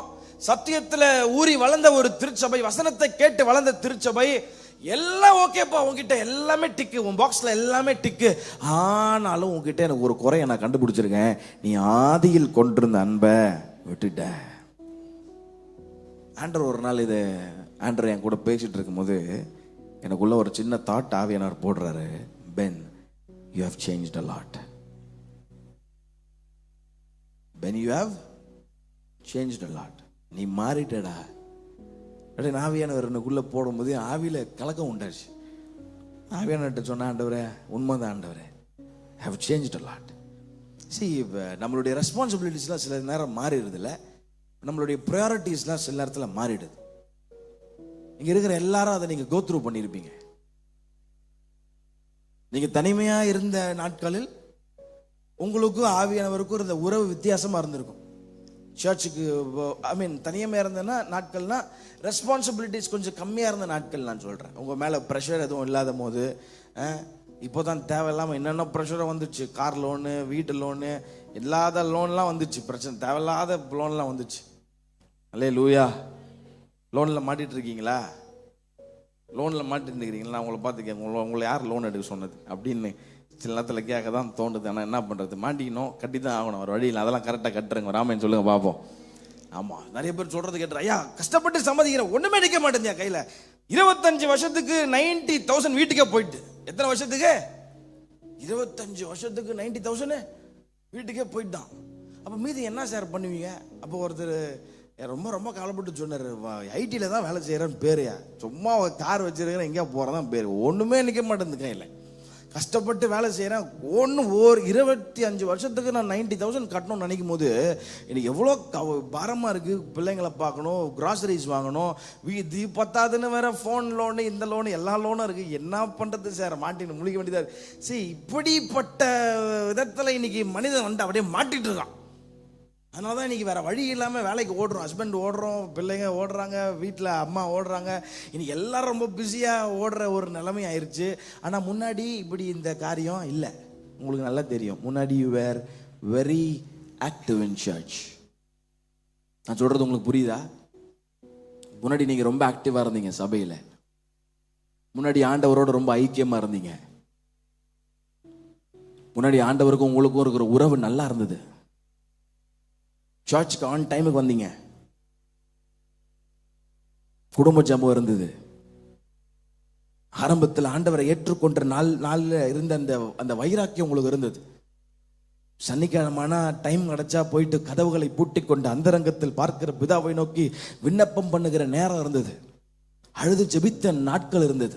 சத்தியத்துல ஊறி வளர்ந்த ஒரு திருச்சபை, வசனத்தை கேட்டு வளர்ந்த திருச்சபை. எல்லாம் ஓகேப்பா, உங்ககிட்ட எல்லாமே டிக்கு, உன் பாக்ஸ்ல எல்லாமே டிக்கு. ஆனாலும் உங்ககிட்ட எனக்கு ஒரு குறையை நான் கண்டுபிடிச்சிருக்கேன். நீ ஆதியில் கொண்டிருந்த அன்பை விட்டுட்ட. ஆண்டவர் ஒரு நாள் ஆண்டவர் என் கூட பேசிட்டு இருக்கும்போது எனக்குள்ள ஒரு சின்ன தாட் ஆவியானவர் போடுறாரு. Ben, you have changed a lot. Ben, you have changed a lot. நீ மாறிட்டடா. ஆவியானவர் எனக்குள்ள போடும்போது ஆவியில கலக்கம் உண்டாச்சு. ஆவியானவர்கிட்ட சொன்ன, ஆண்டவரே உண்மைதான் ஆண்டவரே, have changed a lot. See, நம்மளுடைய ரெஸ்பான்சிபிலிட்டிஸ்லாம் சில நேரம் மாறிடுது இல்லை, நம்மளுடைய ப்ரையாரிட்டிஸ்லாம் சில நேரத்தில் மாறிடுது. இங்க இருக்கிற எல்லாரும் அதை நீங்க கோ த்ரூ பண்ணியிருப்பீங்க. நீங்க தனிமையா இருந்த நாட்களில் உங்களுக்கும் ஆவியானவருக்கும் இருந்த உறவு வித்தியாசமா இருந்திருக்கும். சர்ச்சுக்கு தனியமையா இருந்தேன்னா நாட்கள்னா ரெஸ்பான்சிபிலிட்டிஸ் கொஞ்சம் கம்மியா இருந்த நாட்கள் நான் சொல்றேன். உங்க மேல ப்ரெஷர் எதுவும் இல்லாத போது. இப்போதான் தேவையில்லாம என்னென்ன ப்ரெஷரை வந்துச்சு. கார் லோனு, வீட்டு லோனு, இல்லாத லோன்லாம் வந்துச்சு. பிரச்சனை, தேவையில்லாத லோன்லாம் வந்துச்சு. அல்லேலூயா. லோனில் மாட்டிட்டு இருக்கீங்களா? லோனில் மாட்டிட்டு இருக்கிறீங்களா? உங்களை பார்த்துக்கேன், உங்களை யார் லோன் எடுக்க சொன்னது அப்படின்னு சில நேரத்தில் கேட்க தான் தோணுது. ஆனால் என்ன பண்ணுறது, மாட்டிக்கணும், கட்டி தான் ஆகணும், ஒரு வழியில். அதெல்லாம் கரெக்டாக கட்டுறேங்க. ராமன் சொல்லுங்க பார்ப்போம். ஆமாம், நிறைய பேர் சொல்கிறது கேட்டுற, ஐயா கஷ்டப்பட்டு சம்பாதிக்கிறேன், ஒன்றுமே நிற்க மாட்டேங்க கையில். 25 வருஷத்துக்கு 90,000 வீட்டுக்கே போயிட்டு. எத்தனை வருஷத்துக்கு? 25 வருஷத்துக்கு 90,000 வீட்டுக்கே போயிட்டான். அப்போ மீதி என்ன சார் பண்ணுவீங்க? அப்போ ஒருத்தர் ரொம்ப ரொம்ப கவலைப்பட்டு சொன்னார், ஐடியில் தான் வேலை செய்கிறேன்னு பேரையா, சும்மா கார் வச்சிருக்கிறேன், எங்கேயா போகிறதான் பேர், ஒன்றுமே நிற்க மாட்டேங்குது கையில். கஷ்டப்பட்டு வேலை செய்கிறேன். ஒரு 25 வருஷத்துக்கு நான் 90,000 கட்டணும்னு நினைக்கும் போது எனக்கு எவ்வளோ பாரமாக இருக்குது. பிள்ளைங்களை பார்க்கணும், கிராசரிஸ் வாங்கணும், இது பத்தாதுன்னு வேற ஃபோன் லோனு, இந்த லோனு, எல்லா லோனும் இருக்குது. என்ன பண்ணுறது சார், மாட்டின்னு முழிக்க வேண்டியதாக இருக்குது. சரி, இப்படிப்பட்ட விதத்தில் இன்னைக்கு மனிதன் அப்படியே மாட்டிட்டு இருக்கான். அதனால தான் இன்றைக்கி வேறு வழி இல்லாமல் வேலைக்கு ஓடுறோம். ஹஸ்பண்ட் ஓடுறோம், பிள்ளைங்க ஓடுறாங்க, வீட்டில் அம்மா ஓடுறாங்க. இன்னைக்கு எல்லாரும் ரொம்ப பிஸியாக ஓடுற ஒரு நிலைமை ஆயிடுச்சு. ஆனால் முன்னாடி இப்படி இந்த காரியம் இல்லை. உங்களுக்கு நல்லா தெரியும், முன்னாடி you were very active in church. நான் சொல்றது உங்களுக்கு புரியுதா? முன்னாடி நீங்க ரொம்ப ஆக்டிவா இருந்தீங்க சபையில, முன்னாடி ஆண்டவரோட ரொம்ப ஐக்கியமா இருந்தீங்க, முன்னாடி ஆண்டவருக்கும் உங்களுக்கும் இருக்கிற உறவு நல்லா இருந்தது, சர்ச்சுக்கு ஆன் டைமுக்கு வந்தீங்க, குடும்ப ஜெபம் இருந்தது, ஆரம்பத்தில் ஆண்டவரை ஏற்றுக்கொண்ட நாள்ல இருந்த அந்த வைராக்கியம் உங்களுக்கு இருந்தது. சனிக்கிழமைனா டைம் கிடைச்சா போயிட்டு கதவுகளை பூட்டி கொண்டு அந்தரங்கத்தில் பார்க்கிற பிதாவை நோக்கி விண்ணப்பம் பண்ணுகிற நேரம் இருந்தது, அழுது ஜெபித்த நாட்கள் இருந்தது,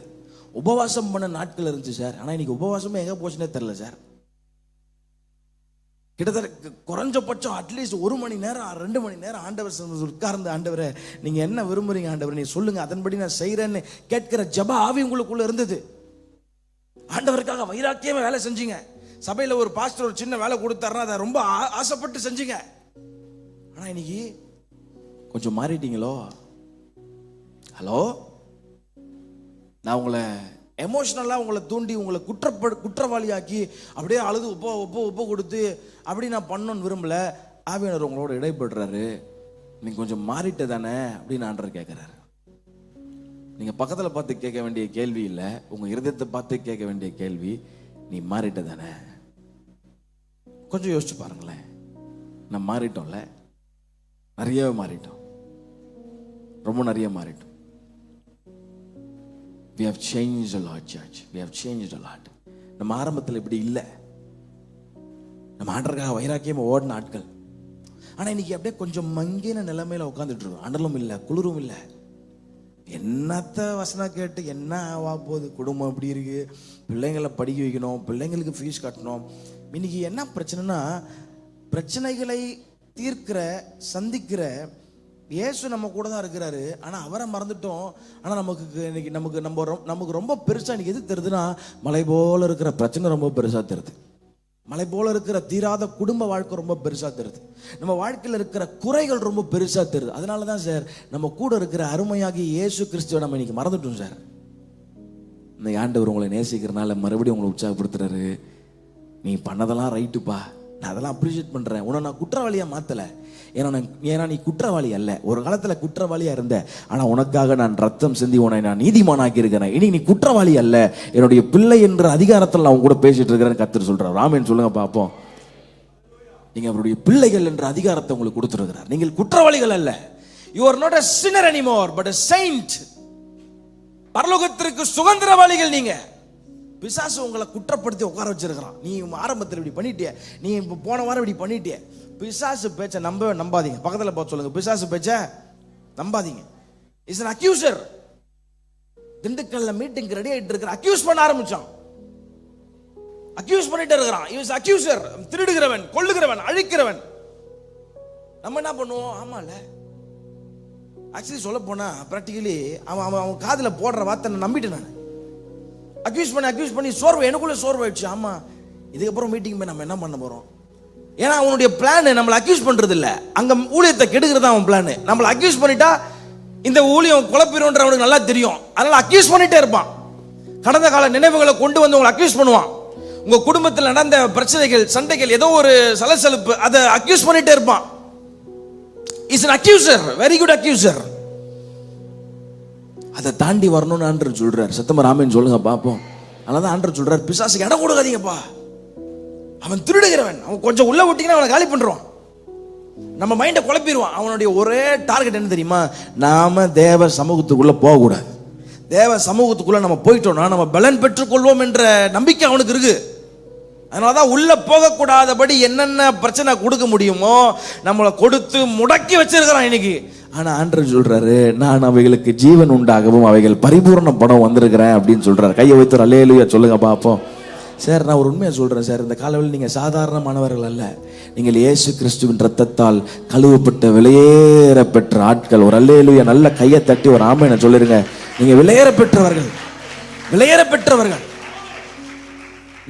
உபவாசம் பண்ண நாட்கள் இருந்துச்சு சார். ஆனால் இன்னைக்கு உபவாசமே எங்கே போச்சுன்னே தெரில சார். கிட்டத்தட்ட குறைஞ்சபட்சம் அட்லீஸ்ட் 1 மணி நேரம் 2 மணி நேரம் ஆண்டவர் உட்கார்ந்து, ஆண்டவரை நீங்க என்ன விரும்புறீங்க ஆண்டவர், நீ சொல்லுங்க, அதன்படி நான் செய்யறேன்னு கேட்கிற ஜெப ஆவி உங்களுக்குள்ள இருந்தது. ஆண்டவருக்காக வைராக்கியமா வேலை செஞ்சீங்க. சபையில ஒரு பாஸ்டர் ஒரு சின்ன வேலை கொடுத்தாருன்னா அதை ரொம்ப ஆசைப்பட்டு செஞ்சீங்க. ஆனா இன்னைக்கு கொஞ்சம் மாறிட்டீங்களோ? ஹலோ, நான் உங்களை எமோஷனலா உங்களை தூண்டி உங்களை குற்றவாளியாக்கி அப்படியே அழுது ஒப்ப கொடுத்து அப்படி நான் பண்ணணும்னு விரும்பல. ஆவியானவர் உங்களோட இடைப்படுறாரு, நீங்க கொஞ்சம் மாறிட்ட தானே அப்படின்னு ஆண்டவர் கேட்கிறாரு. நீங்க பக்கத்துல பார்த்து கேட்க வேண்டிய கேள்வி இல்லை, உங்க இருதயத்தை பார்த்து கேட்க வேண்டிய கேள்வி, நீ மாறிட்ட தானே? கொஞ்சம் யோசிச்சு பாருங்களேன். நான் மாறிட்டோம்ல, நிறையவே மாறிட்டோம், ரொம்ப நிறைய மாறிட்டோம். We have changed a lot, church. We have changed a lot. நம்ம ஆரம்பத்தில் இப்படி இல்லை, நம்ம ஆண்டவருக்காக வைராக்கியமா ஓடின ஆட்கள். ஆனா இன்னைக்கு அப்படியே கொஞ்சம் மங்கின நிலைமையில உட்காந்துட்டு இருக்கோம். அனலும் இல்லை, குளிரும் இல்லை. என்னத்த வசனம் கேட்டு என்ன ஆவா போகுது, குடும்பம் எப்படி இருக்கு, பிள்ளைங்களை படிக்க வைக்கணும், பிள்ளைங்களுக்கு ஃபீஸ் கட்டணும். இன்னைக்கு என்ன பிரச்சனைனா, பிரச்சனைகளை தீர்க்கிற சந்திக்கிற இயேசு நம்ம கூட தான் இருக்கிறாரு. ஆனால் அவரை மறந்துட்டோம். ஆனால் நமக்கு ரொம்ப பெருசாக இன்னைக்கு எது தெரியுதுன்னா, மலை போல இருக்கிற பிரச்சனை ரொம்ப பெருசாக தெரியுது, மலை போல இருக்கிற தீராத குடும்ப வாழ்க்கை ரொம்ப பெருசாக தெரியுது, நம்ம வாழ்க்கையில் இருக்கிற குறைகள் ரொம்ப பெருசாக தெரியுது. அதனால தான் சார் நம்ம கூட இருக்கிற அருமையாகி இயேசு கிறிஸ்துவை நம்ம இன்னைக்கு மறந்துட்டோம் சார். இந்த ஆண்டவர் உங்களை நேசிக்கிறனால மறுபடியும் உங்களை உற்சாகப்படுத்துறாரு. நீ பண்ணதெல்லாம் ரைட்டுப்பா, நான் அதெல்லாம் அப்ரிஷியேட் பண்ணுறேன், உன்னை நான் குற்றவாளியாக மாற்றலை. ஏன்னா நீ குற்றவாளி அல்ல, ஒரு காலத்தில் குற்றவாளியாக இருந்த, ஆனால் உனக்காக நான் ரத்தம் சிந்தி உன்னை நான் நீதிமானாக்கி இருக்கிறேன். இனி நீ குற்றவாளி அல்ல, என்னுடைய பிள்ளை என்ற அதிகாரத்தில் நான் கூட பேசிட்டு இருக்கிறேன்னு கர்த்தர் சொல்றார். ராமன் சொல்லுங்க பார்ப்போம். நீங்க அவருடைய பிள்ளைகள் என்ற அதிகாரத்தை உங்களுக்கு கொடுத்துருக்கிறார். நீங்கள் குற்றவாளிகள் அல்ல. You are not a sinner anymore but a saint. பரலோகத்திற்கு சுதந்திரவாளிகள் நீங்க. பிசாசு உங்களை குற்றப்படுத்தி உட்கார வச்சிருக்கிறான். நீ ஆரம்பத்தில் இப்படி பண்ணிட்டிய, நீ போன வாரம் இப்படி பண்ணிட்டிய. பிசாசு பேச்ச நம்பாதீங்க. பக்கத்தில் பார்த்து சொல்லுங்க, பிசாசு பேச்ச நம்பாதீங்க. Is an accuser. திண்டுக்கல்ல மீட்டிங் ரெடி ஆயிட்டு இருக்கிற அக்யூஸ் பண்ண ஆரம்பிச்சான். அக்யூஸ் பண்ணிட்டு இருக்கிறான். இஸ் அக்யூசர், திருடுகிறவன், கொல்லுகிறவன், அழிக்கிறவன். நம்ம என்ன பண்ணுவோம்? ஆமால, ஆக்சுவலி சொல்ல போனா பிராக்டிகலி அவன் காதுல போடுற வார்த்தை நான் நம்பிட்டேன். நான் அக்யூஸ் பண்ணி சோர்வு, எனக்குள்ள சோர்வு ஆயிடுச்சு. ஆமா, இதுக்கப்புறம் மீட்டிங் போய் நம்ம என்ன பண்ண போறோம்? ஏன்னா அவனுடைய பிளான் நம்மளை அக்யூஸ் பண்றது இல்ல, அங்க ஊழியத்தை கெடுக்கிறது அவன் பிளான். நம்மளை அக்யூஸ் பண்ணிட்டா இந்த ஊழியம் குழப்பிடும்ன்ற அவனுக்கு நல்லா தெரியும். அதனால அக்யூஸ் பண்ணிட்டே இருப்பான். கடந்த கால நினைவுகளை கொண்டு வந்து உங்களை அக்யூஸ் பண்ணுவான். உங்க குடும்பத்தில் நடந்த பிரச்சனைகள், சண்டைகள், ஏதோ ஒரு சலசலப்பு, அதை அக்யூஸ் பண்ணிட்டே இருப்பான். Is an accuser, very good accuser. அதை தாண்டி வரணும்னு ஆண்டவர் சொல்றார். சத்தமா ராமன் சொல்லுங்க பாப்போம். அதனால ஆண்டவர் சொல்றார், பிசாசுக்கு இடம் கொடுக்காதீங்கப்பா, அவன் திருடுகிறவன், அவன் கொஞ்சம் உள்ள விட்டீங்கன்னா அவனை காலி பண்றான், நம்ம மைண்டை குழப்பிடுவான். அவனுடைய ஒரே டார்கெட் என்ன தெரியுமா? நாம தேவ சமூகத்துக்குள்ள போகக்கூடாது. தேவ சமூகத்துக்குள்ள நம்ம போயிட்டோம்னா நம்ம பலன் பெற்றுக்கொள்வோம் என்ற நம்பிக்கை அவனுக்கு இருக்கு. அதனாலதான் உள்ள போகக்கூடாதபடி என்னென்ன பிரச்சனை கொடுக்க முடியுமோ நம்மளை கொடுத்து முடக்கி வச்சிருக்கிறான் இன்னைக்கு. ஆனா ஆண்டவர் சொல்றாரு, நான் அவைகளுக்கு ஜீவன் உண்டாகவும் அவைகள் பரிபூர்ண படம் வந்திருக்கிறேன் அப்படின்னு சொல்றாரு. கையை வைத்து அல்லேலூயா சொல்லுங்க பாப்போம். சார், நான் ஒரு உண்மையை சொல்றேன் சார், இந்த காலவெளியில் நீங்க சாதாரணமானவர்கள் அல்ல, நீங்கள் இயேசு கிறிஸ்துவின் ரத்தத்தால் கழுவப்பட்ட விலையேற பெற்ற ஆட்கள். ஒரு அல்லேலூயா நல்ல கையை தட்டி ஒரு ஆமென் சொல்லிருங்க. நீங்க விலையேற பெற்றவர்கள், விலையேற பெற்றவர்கள்.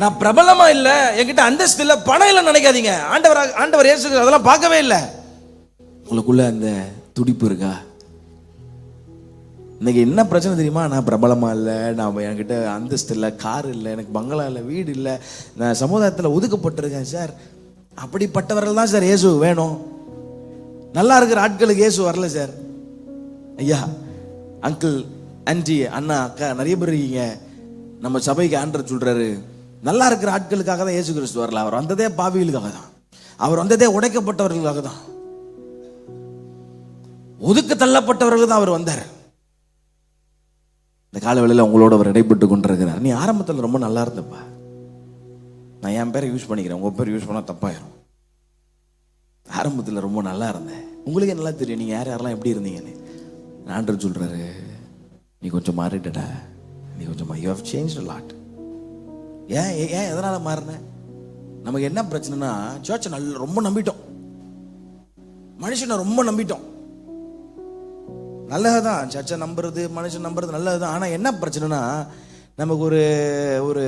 நான் பிரபலமா இல்ல, என்கிட்ட அந்தஸ்து இல்ல, பணம் இல்ல நினைக்காதீங்க. ஆண்டவர் இயேசு அதெல்லாம் பார்க்கவே இல்லை. உங்களுக்குள்ள அந்த துடிப்பு இருக்கா? இன்னைக்கு என்ன பிரச்சனை தெரியுமா? நான் பிரபலமா இல்லை, நான் என்கிட்ட அந்தஸ்து இல்லை, கார் இல்லை, எனக்கு பங்களா இல்லை, வீடு இல்லை, நான் சமுதாயத்தில் ஒதுக்கப்பட்டிருக்கேன். சார், அப்படிப்பட்டவர்கள் தான் சார் இயேசு வேணும். நல்லா இருக்கிற ஆட்களுக்கு இயேசு வரல சார். ஐயா, அங்கிள், ஆன்டி, அண்ணா, அக்கா நிறைய பேர் இருக்கீங்க. நம்ம சபைக்கு ஆண்டவர் சொல்றாரு, நல்லா இருக்கிற ஆட்களுக்காக தான் இயேசு கிறிஸ்து வரல. அவர் வந்ததே பாவிகளுக்காக தான். அவர் வந்ததே உடைக்கப்பட்டவர்களுக்காக தான். ஒதுக்க தள்ளப்பட்டவர்கள் தான் அவர் வந்தார். இந்த காலவேளையில் உங்களோட அவர் இடைப்பட்டு கொண்டிருக்கிறார். நீ ஆரம்பத்தில் ரொம்ப நல்லா இருந்தப்பா, நான் என் பேரை யூஸ் பண்ணிக்கிறேன், உங்க பேர் யூஸ் பண்ணா தப்பாயிரும். ஆரம்பத்தில் ரொம்ப நல்லா இருந்தேன், உங்களுக்கே நல்லா தெரியும் நீங்க யாரெல்லாம் எப்படி இருந்தீங்கன்னு. ஆண்டவர் சொல்றாரு, நீ கொஞ்சம் மாறிட்டடா, நீ கொஞ்சம் you have changed a lot. ஏன் ஏன் எதனால மாறின? நமக்கு என்ன பிரச்சனைனா, சர்ச்சை ரொம்ப நம்பிட்டோம், மனுஷனை ரொம்ப நம்பிட்டோம். நல்லதுதான் சர்ச்சை நம்புறது, மனுஷன் நம்புறது நல்லதுதான். ஆனா என்ன பிரச்சனைனா, நமக்கு ஒரு ஒரு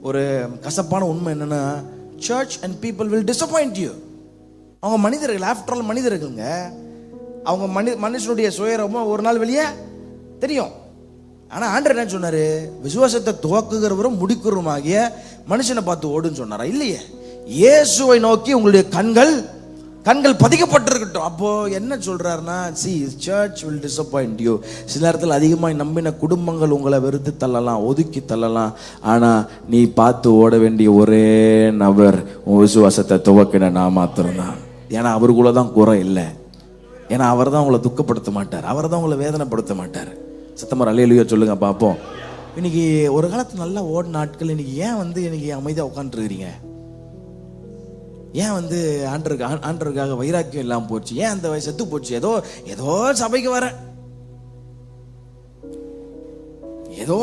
ஒரு கசப்பான உண்மை என்னன்னா, church and people will disappoint you. அவங்க மனிதர்கள், ஆஃப்டர் ஆல் மனிதர்கள்ங்க. அவங்க மனுஷனுடைய சுயரமும் ஒரு நாள் வெளியே தெரியும். ஆனா ஆண்டவர் என்ன சொன்னாரு? விசுவாசத்தை துவக்குகிறவரும் முடிக்கிறவருமாகிய மனுஷனை பார்த்து ஓடுன்னு சொன்னாரா? இல்லையே, இயேசுவை நோக்கி உங்களுடைய கண்கள் பதிக்கப்பட்டிருக்கட்டும். அப்போ என்ன சொல்றாருன்னா, see church will disappoint you. சில நேரத்தில் அதிகமாக நம்பின குடும்பங்கள் உங்களை வெறுத்து தள்ளலாம், ஒதுக்கி தள்ளலாம். ஆனா நீ பார்த்து ஓட வேண்டிய ஒரே நபர் உன் விசுவாசத்தை துவக்கின நான் மாத்திரம்தான். ஏன்னா அவருக்குள்ள தான் குறை இல்லை. ஏன்னா அவர் தான் உங்களை துக்கப்படுத்த மாட்டார், அவர் தான் உங்களை வேதனைப்படுத்த மாட்டார். சத்தமர் அல்லேலூயா சொல்லுங்க பார்ப்போம். இன்னைக்கு ஒரு காலத்து நல்லா ஓடின நாட்கள் இன்னைக்கு ஏன் இன்னைக்கு அமைதியாக உட்காந்துருக்கிறீங்க? ஏன் ஆண்டருக்காக வைராக்கியம் இல்லாமல் போச்சு? ஏன் அந்த செத்து போச்சு? ஏதோ சபைக்கு வரேன், ஏதோ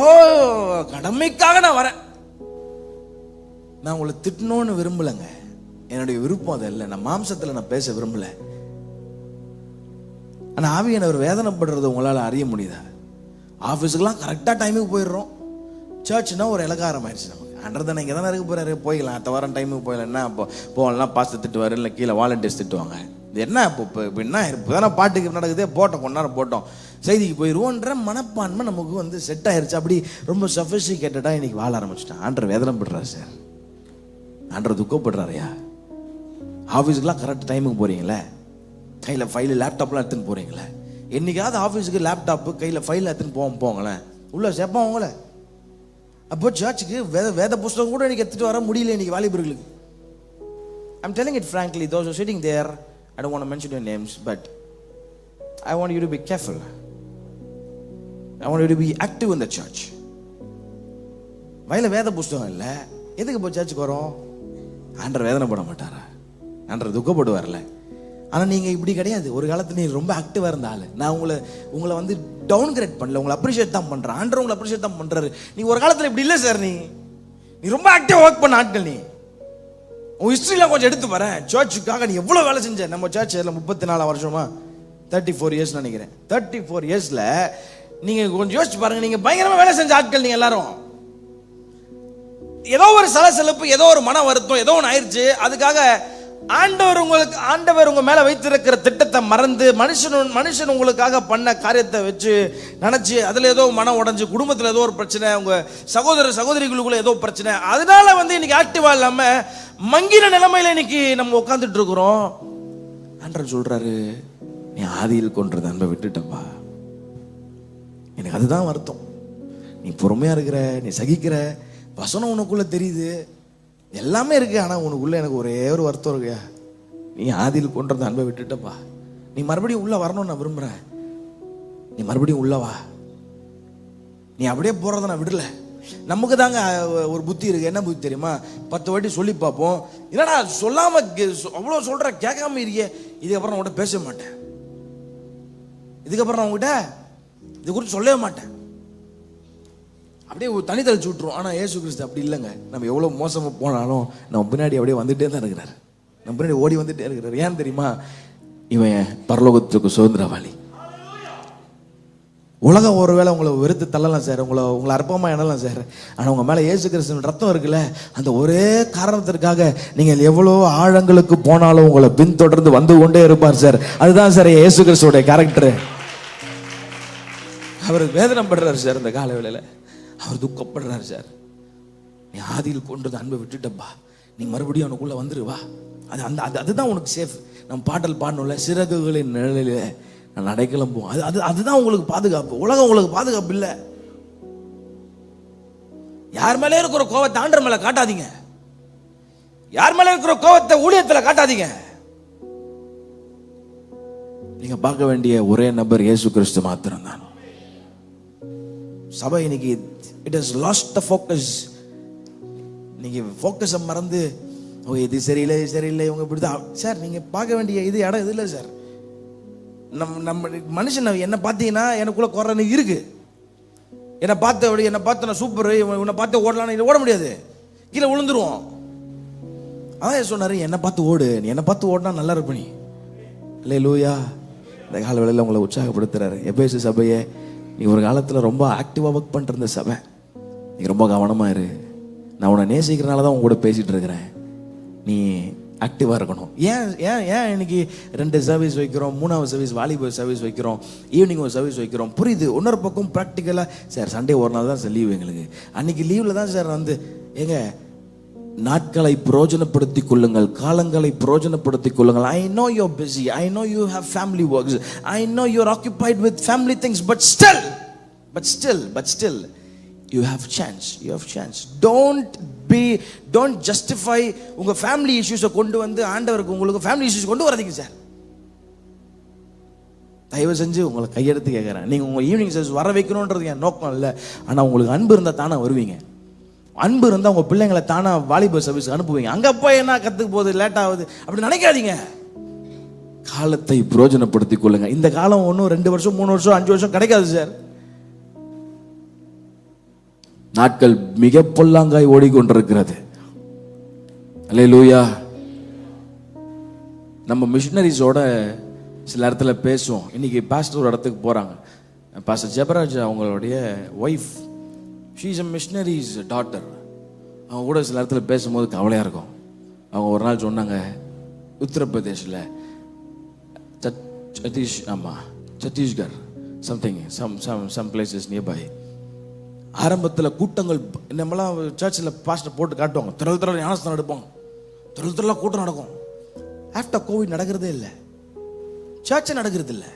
கடமைக்காக நான் வரேன். நான் உங்களை திட்டணும்னு விரும்பலைங்க, என்னுடைய விருப்பம் அது இல்லை. நான் மாம்சத்தில் நான் பேச விரும்பல. ஆனா ஆவியானவர் வேதனைப்படுறது உங்களால் அறிய முடியுதா? ஆஃபீஸுக்கெல்லாம் கரெக்டாக டைமுக்கு போயிடுறோம். சர்ச்னா ஒரு இலக்காரம் ஆயிடுச்சு நமக்கு. அன்றதானே இங்கே தானே இருக்க போறாரு, போய்க்கலாம், அடுத்த வாரம் டைமுக்கு போயிடலாம். என்ன இப்போ போகலாம், பாஸ்ட் திட்டுவார், இல்லை கீழே வாலண்டியர்ஸ் திட்டுவாங்க. இது என்ன இப்போ என்ன இப்போ தானே பாட்டுக்கு நடக்குதே, போட்டோம் கொஞ்ச நேரம் போட்டோம், செய்திக்கு போயிடுவோன்ற மனப்பான்மை நமக்கு செட் ஆயிடுச்சு. அப்படி ரொம்ப சஃபிஸ்டிகேட்டடாக இன்னைக்கு வாழ ஆரம்பிச்சிட்டான். ஆண்டர் வேதனைப்படுறாரு சார், ஆண்டர் துக்கப்படுறாருயா. ஆஃபீஸுக்கெல்லாம் கரெக்ட் டைமுக்கு போறீங்களே, கையில் ஃபைலு லேப்டாப்லாம் எடுத்துன்னு போகிறீங்களே. என்னைக்காவது ஆஃபீஸுக்கு லேப்டாப்பு கையில் ஃபைல் எடுத்துன்னு போங்களேன், உள்ள சேர்ப்போம் அவங்கள. அப்போ சர்ச்சுக்கு வேத புஸ்தகம் கூட எனக்கு எடுத்துகிட்டு வர முடியல இன்னைக்கு வாலிபர்களுக்கு. I'm telling it frankly, those who are sitting there, I don't want to mention your names, but I want you to be careful. I want you to be active in the church. வயல வேத புஸ்தகம் இல்லை, எதுக்கு இப்போ சர்ச்சுக்கு வரோம்? ஆண்டர் வேதனைப்பட மாட்டாரா? ஆண்டர் துக்கப்படுவார்ல. ஆனால் நீங்கள் இப்படி கிடையாது. ஒரு காலத்தில் நீ ரொம்ப ஆக்டிவாக இருந்த ஆள். நான் உங்களை டவுன் கிரேட் பண்ணல, உங்களை அப்ரிஷியேட் தான் பண்ணுறேன். ஆண்டர் உங்களை அப்ரிஷியேட் தான் பண்ணுறாரு. நீ ஒரு காலத்தில் இப்படி இல்லை சார். நீ ரொம்ப ஆக்டிவாக ஒர்க் பண்ண ஆட்கள். நீ உன் ஹிஸ்ட்ரியில் கொஞ்சம் எடுத்து வரேன். சர்ச்சுக்காக நீ எவ்வளோ வேலை செஞ்ச? நம்ம சர்ச் 34 வருஷமா, 34 இயர்ஸ் நினைக்கிறேன். 34 இயர்ஸில் நீங்கள் கொஞ்சம் யோசிச்சு பாருங்க, நீங்கள் பயங்கரமாக வேலை செஞ்ச ஆட்கள் நீங்கள் எல்லாரும். ஏதோ ஒரு சலசலப்பு, ஏதோ ஒரு மன வருத்தம், ஏதோ ஒன்று ஆயிடுச்சு. அதுக்காக ஆண்டவர் உங்க மேல வைத்திருக்கிற திட்டத்தை மறந்து மனுஷன் உங்களுக்காக பண்ண காரியத்தை வச்சு நினைச்சு அதுல ஏதோ மனம் உடைஞ்சு, குடும்பத்துல ஏதோ ஒரு பிரச்சனை, உங்க சகோதரிகளுக்குள்ள ஏதோ பிரச்சனை, அதனால இன்னைக்கு ஆக்டிவா இல்லாம மங்கின நிலைமையில இன்னைக்கு நம்ம உட்கார்ந்துட்டு இருக்கிறோம். ஆண்டவர் சொல்றாரு, நீ ஆதியில் கொன்றது அன்பை விட்டுட்டப்பா. எனக்கு அதுதான் வருத்தம். நீ பொறுமையா இருக்கிற, நீ சகிக்கிற, வசனம் உனக்குள்ள தெரியுது, எல்லாமே இருக்கு. ஆனா உனக்குள்ள எனக்கு ஒரே ஒரு வருத்தம் இருக்கியா, நீ ஆதியில் கொன்றது அன்பை விட்டுட்டப்பா. நீ மறுபடியும் உள்ள வரணும்னு நான் விரும்புறேன். நீ மறுபடியும் உள்ளவா. நீ அப்படியே போறத நான் விடல. நமக்கு தாங்க ஒரு புத்தி இருக்கு. என்ன புத்தி தெரியுமா? 10 வாட்டி சொல்லி பார்ப்போம். என்னடா சொல்லாம அவ்வளோ சொல்ற, கேட்காம இருக்கியே, இதுக்கப்புறம் நான் உங்கள்கிட்ட பேச மாட்டேன், இதுக்கப்புறம் நான் உங்ககிட்ட இது குறித்து சொல்லவே மாட்டேன், அப்படியே தனி தெளிச்சு விட்டுரும். ஆனால் இயேசு கிறிஸ்து அப்படி இல்லைங்க. நம்ம எவ்வளோ மோசமாக போனாலும் நம்ம பின்னாடி அப்படியே வந்துட்டே தான் இருக்கிறார். நம்ம பின்னாடி ஓடி வந்துட்டே இருக்கிறார். ஏன் தெரியுமா? இவன் பரலோகத்துக்கு சுதந்திரவாளி. உலகம் ஒருவேளை உங்களை வெறுத்து தள்ளலாம் சார், உங்களை அற்பமாக எண்ணலாம் சார். ஆனால் உங்கள் மேலே இயேசு கிறிஸ்துவின் ரத்தம் இருக்குல்ல, அந்த ஒரே காரணத்திற்காக நீங்கள் எவ்வளோ ஆழங்களுக்கு போனாலும் உங்களை பின்தொடர்ந்து வந்து கொண்டே இருப்பார் சார். அதுதான் சார் இயேசு கிறிஸ்துவோடைய கேரக்டர். அவர் வேதனைப்படுறாரு சார். இந்த கால வேளையில் அவர் துக்கப்படுறாரு சார். நீ ஆதியில் கொன்றது அன்பை விட்டுட்டப்பா, நீ மறுபடியும் அவனுக்குள்ள வந்துருவா. அதுதான் உனக்கு சேஃப். நம்ம பாடல் பாடணும்ல, சிறகுகளின் நிழலில் நான் அடைக்கலம் அதுதான் உங்களுக்கு பாதுகாப்பு. உலகம் உங்களுக்கு பாதுகாப்பு இல்லை. யார் மேலே இருக்கிற கோவத்தை ஆண்டவர் மேல காட்டாதீங்க. யார் மேல இருக்கிற கோவத்தை ஊழியத்துல காட்டாதீங்க. நீங்க பார்க்க வேண்டிய ஒரே நபர் இயேசு கிறிஸ்து மாத்திரம் தான். சபை இன்னைக்கு it has lost the focus. நீங்க ஃபோக்கஸை மறந்து இது சரியில்லை இது சரியில்லை இவங்க இப்படிதான். சார் நீங்க பார்க்க வேண்டிய இது இடம் இது இல்லை சார். நம்ம மனுஷன் என்ன பார்த்தீங்கன்னா எனக்குள்ள குறை இருக்கு. என்னை பார்த்து நான் சூப்பர், உன்னை பார்த்து ஓடலான்னு ஓட முடியாது, கீழே விழுந்துருவோம். அதான் சொன்னாரு, என்னை பார்த்து ஓடு, நீ என்னை பார்த்து ஓடினா நல்லா இருப்ப நீ. இல்லை லூயா, இந்த கால வேளையில் உங்களை உற்சாகப்படுத்துறாரு. எபேசு சபையை நீ ஒரு காலத்தில் ரொம்ப ஆக்டிவாக ஒர்க் பண்ணிட்டு இருந்த சபை, நீ ரொம்ப கவனமா இரு. நான் உன்னை நேசிக்கிறனால தான் உங்க கூட பேசிட்டு இருக்கிறேன். நீ ஆக்டிவாக இருக்கணும். ஏன் ஏன் ஏன் இன்னைக்கு 2 சர்வீஸ் வைக்கிறோம், 3வது சர்வீஸ் வாலிபர் சர்வீஸ் வைக்கிறோம், ஈவினிங் ஒரு சர்வீஸ் வைக்கிறோம். புரியுது. இன்னொரு பக்கம் ப்ராக்டிக்கலாக சார் சண்டே ஒரு நாள் தான் சார் லீவ் எங்களுக்கு. அன்னைக்கு லீவில் தான் சார் ஏங்க நாட்களை பிரயோஜனப்படுத்திக் கொள்ளுங்கள், காலங்களை பிரயோஜனப்படுத்திக் கொள்ளுங்கள். I know you are busy, I know you have family works, I know you are occupied with family things, but still you have chance. Don't justify உங்க ஃபேமிலி இஷ்யூஸை கொண்டு வந்து ஆண்டவருக்கு உங்களுக்கு ஃபேமிலி இஷ்யூஸ் கொண்டு வராதீங்க சார். தயவு செஞ்சு உங்களை கையெடுத்து கேட்குறேன். நீங்கள் உங்கள் ஈவினிங் சர்வீஸ் வர வைக்கணுன்றது என் நோக்கம் இல்லை. ஆனால் உங்களுக்கு அன்பு இருந்தால் தானே வருவீங்க. அன்பு இருந்தால் உங்கள் பிள்ளைங்களை தானே வாலிபர் சர்வீஸ் அனுப்புவீங்க. அங்கே போய் என்ன கற்றுக்க போகுது, லேட் ஆகுது அப்படி நினைக்காதீங்க. காலத்தை பிரயோஜனப்படுத்திக் கொள்ளுங்க. இந்த காலம் ஒன்றும் 2 வருஷம் 3 வருஷம் 5 வருஷம் கிடைக்காது சார். நாட்கள் மிக பொல்லாங்காய் ஓடிக்கொண்டிருக்கிறது. அல்லேலூயா. நம்ம மிஷினரிஸோட சில இடத்துல பேசுவோம். இன்னைக்கு பாஸ்டர் ஒரு இடத்துக்கு போறாங்க. பாஸ்டர் ஜெபராஜ் அவங்களுடைய wife, she is a missionary's daughter. அவங்க கூட சில இடத்துல பேசும்போது கவலையாக இருக்கும். அவங்க ஒரு நாள் சொன்னாங்க, உத்தரப்பிரதேஷில் Chhattisgarh something some places nearby. ஆரம்பத்தில் கூட்டங்கள் நம்மளாம் சர்ச்சில் பாஸ்டர் போட்டு காட்டுவாங்க, திரள் ஞானஸ்தானம் எடுப்பாங்க, திரளாக கூட்டம் நடக்கும். ஆஃப்டர் கோவிட் நடக்கிறதே இல்லை, சர்ச்சை நடக்கிறது இல்லை.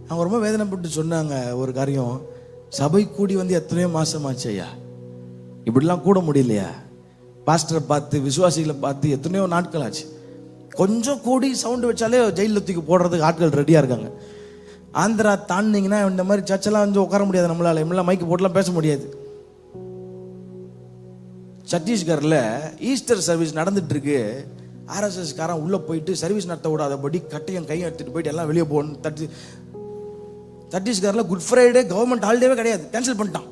அவங்க ரொம்ப வேதனைப்பட்டு சொன்னாங்க ஒரு காரியம், சபை கூடி வந்து எத்தனையோ மாசமாச்சு ஐயா, இப்படிலாம் கூட முடியலையா, பாஸ்டரை பார்த்து விசுவாசிகளை பார்த்து எத்தனையோ நாட்கள் ஆச்சு, கொஞ்சம் கூடி சவுண்டு வச்சாலே ஜெயிலில் தூக்கி போடுறதுக்கு ஆட்கள் ரெடியாக இருக்காங்க. ஆந்திரா தாண்டிங்கன்னா இந்த மாதிரி சர்ச்செல்லாம் வந்து உட்கார முடியாது நம்மளால, எல்லாம் மைக்கு போட்டுலாம் பேச முடியாது. சத்தீஸ்கரில் ஈஸ்டர் சர்வீஸ் நடந்துட்டு இருக்கு. ஆர்எஸ்எஸ் காரன் உள்ள போயிட்டு சர்வீஸ் நடத்த விடாதபடி கட்டையும் கையும் எடுத்துட்டு போயிட்டு எல்லாம் வெளியே போகணும். சத்தீஸ்கரில் குட் ஃப்ரைடே கவர்மெண்ட் ஹாலிடேவே கிடையாது, கேன்சல் பண்ணிட்டான்.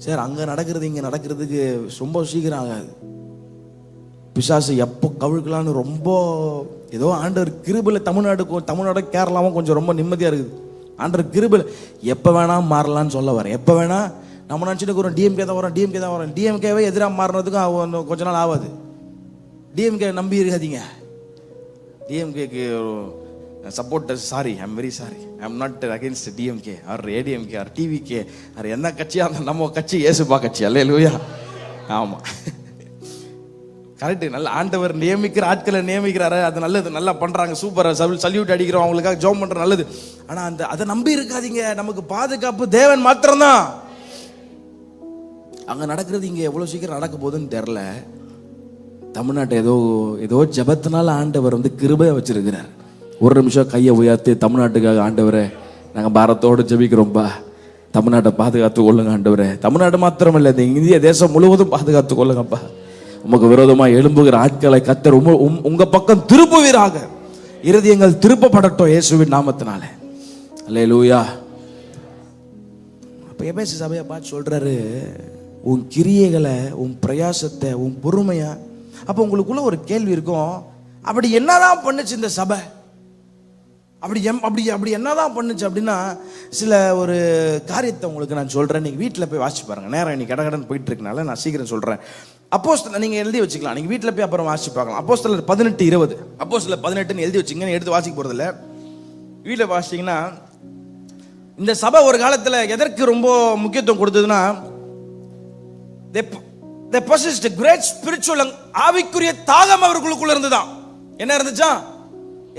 சார் அங்கே நடக்கிறது இங்கே நடக்கிறதுக்கு ரொம்ப சீக்கிரம் ஆகாது. பிசாசு எப்போ கவிழ்க்கலான்னு ரொம்ப ஏதோ ஆண்டவர் கிருபையில் தமிழ்நாடு கேரளாவும் கொஞ்சம் ரொம்ப நிம்மதியாக இருக்குது. ஆண்டவர் கிருபையில் எப்போ வேணா மாறலான்னு சொல்ல வரேன். எப்போ வேணா நம்ம நினச்சிட்டு ஒரு டிஎம்கே தான் வரோம். டிஎம்கேவே எதிராக மாறினதுக்கும் கொஞ்ச நாள் ஆகாது. டிஎம்கே நம்பி இருக்காதீங்க. டிஎம்கேக்கு supporter, sorry, I am very sorry, I am not against DMK or ADMK or TVK ஆர் என்ன கட்சியாக இருந்தால் நம்ம கட்சி இயேசுப்பா கட்சி. அல்லேலூயா. ஆமாம், கரெக்டு. நல்ல ஆண்டவர் நியமிக்கிற ஆட்களை நியமிக்கிறாரு, அது நல்லது, நல்லா பண்ணுறாங்க, சூப்பராக சல்யூட் அடிக்கிறோம், அவங்களுக்காக ஜெபம் பண்ணுற நல்லது. ஆனால் அதை நம்பி இருக்காதீங்க. நமக்கு பாதுகாப்பு தேவன் மாத்திரம்தான். அங்கே நடக்கிறது இங்கே எவ்வளோ சீக்கிரம் நடக்க போகுதுன்னு தெரில. தமிழ்நாட்டை ஏதோ ஜெபத்தினால ஆண்டவர் கிருபையை வச்சிருக்கிறார். ஒரு நிமிஷம் கையை உயர்த்தி தமிழ்நாட்டுக்காக, ஆண்டவரே நாங்கள் பாரத்தோடு ஜெபிக்கிறோம்ப்பா, தமிழ்நாட்டை பாதுகாத்து கொள்ளுங்க ஆண்டவரே. தமிழ்நாடு மாத்திரம் இல்லை, இந்த இந்திய தேசம் முழுவதும் பாதுகாத்து கொள்ளுங்கப்பா. உமக்கு விரோதமாக எழும்புகிற ஆட்களை கர்த்தர் உங்க பக்கம் திருப்புவீராக. இருதயங்கள் திருப்பப்படட்டும் இயேசுவின் நாமத்தினாலே. அல்லேலூயா. அப்ப எபேசு சபையை பார்த்து சொல்றாரு, உன் கிரியைகளை, உன் பிரயாசத்தை, உன் பொறுமையா. அப்ப உங்களுக்குள்ள ஒரு கேள்வி இருக்கும், அப்படி என்னதான் பண்ணுச்சு இந்த சபை, அப்படி என்னதான் பண்ணுச்சு அப்படின்னா, சில ஒரு காரியத்தை உங்களுக்கு நான் சொல்றேன். நீங்க வீட்டில் போய் வாசிச்சு பாருங்க. நேரம் இன்னைக்கு கடகடன் போயிட்டு இருக்கனால நான் சீக்கிரம் சொல்றேன். அப்போஸ்தலர் நீங்க எழுதி வச்சுக்கலாம், நீங்க வீட்டில் போய் அப்புறம் வாசிச்சு பார்க்கலாம். அப்போஸ்தலர் 18:20, அப்போஸ்தலர் 18 எழுதி வச்சுங்க, எடுத்து வாசிக்க போறது இல்லை. வீட்டில் வாசிச்சீங்கன்னா, இந்த சபை ஒரு காலத்தில் எதற்கு ரொம்ப முக்கியத்துவம் கொடுத்ததுன்னா, they possessed a great spiritual ஆவிக்குரிய தாகம் அவர்களுக்குள்ள இருந்துதான். என்ன இருந்துச்சா?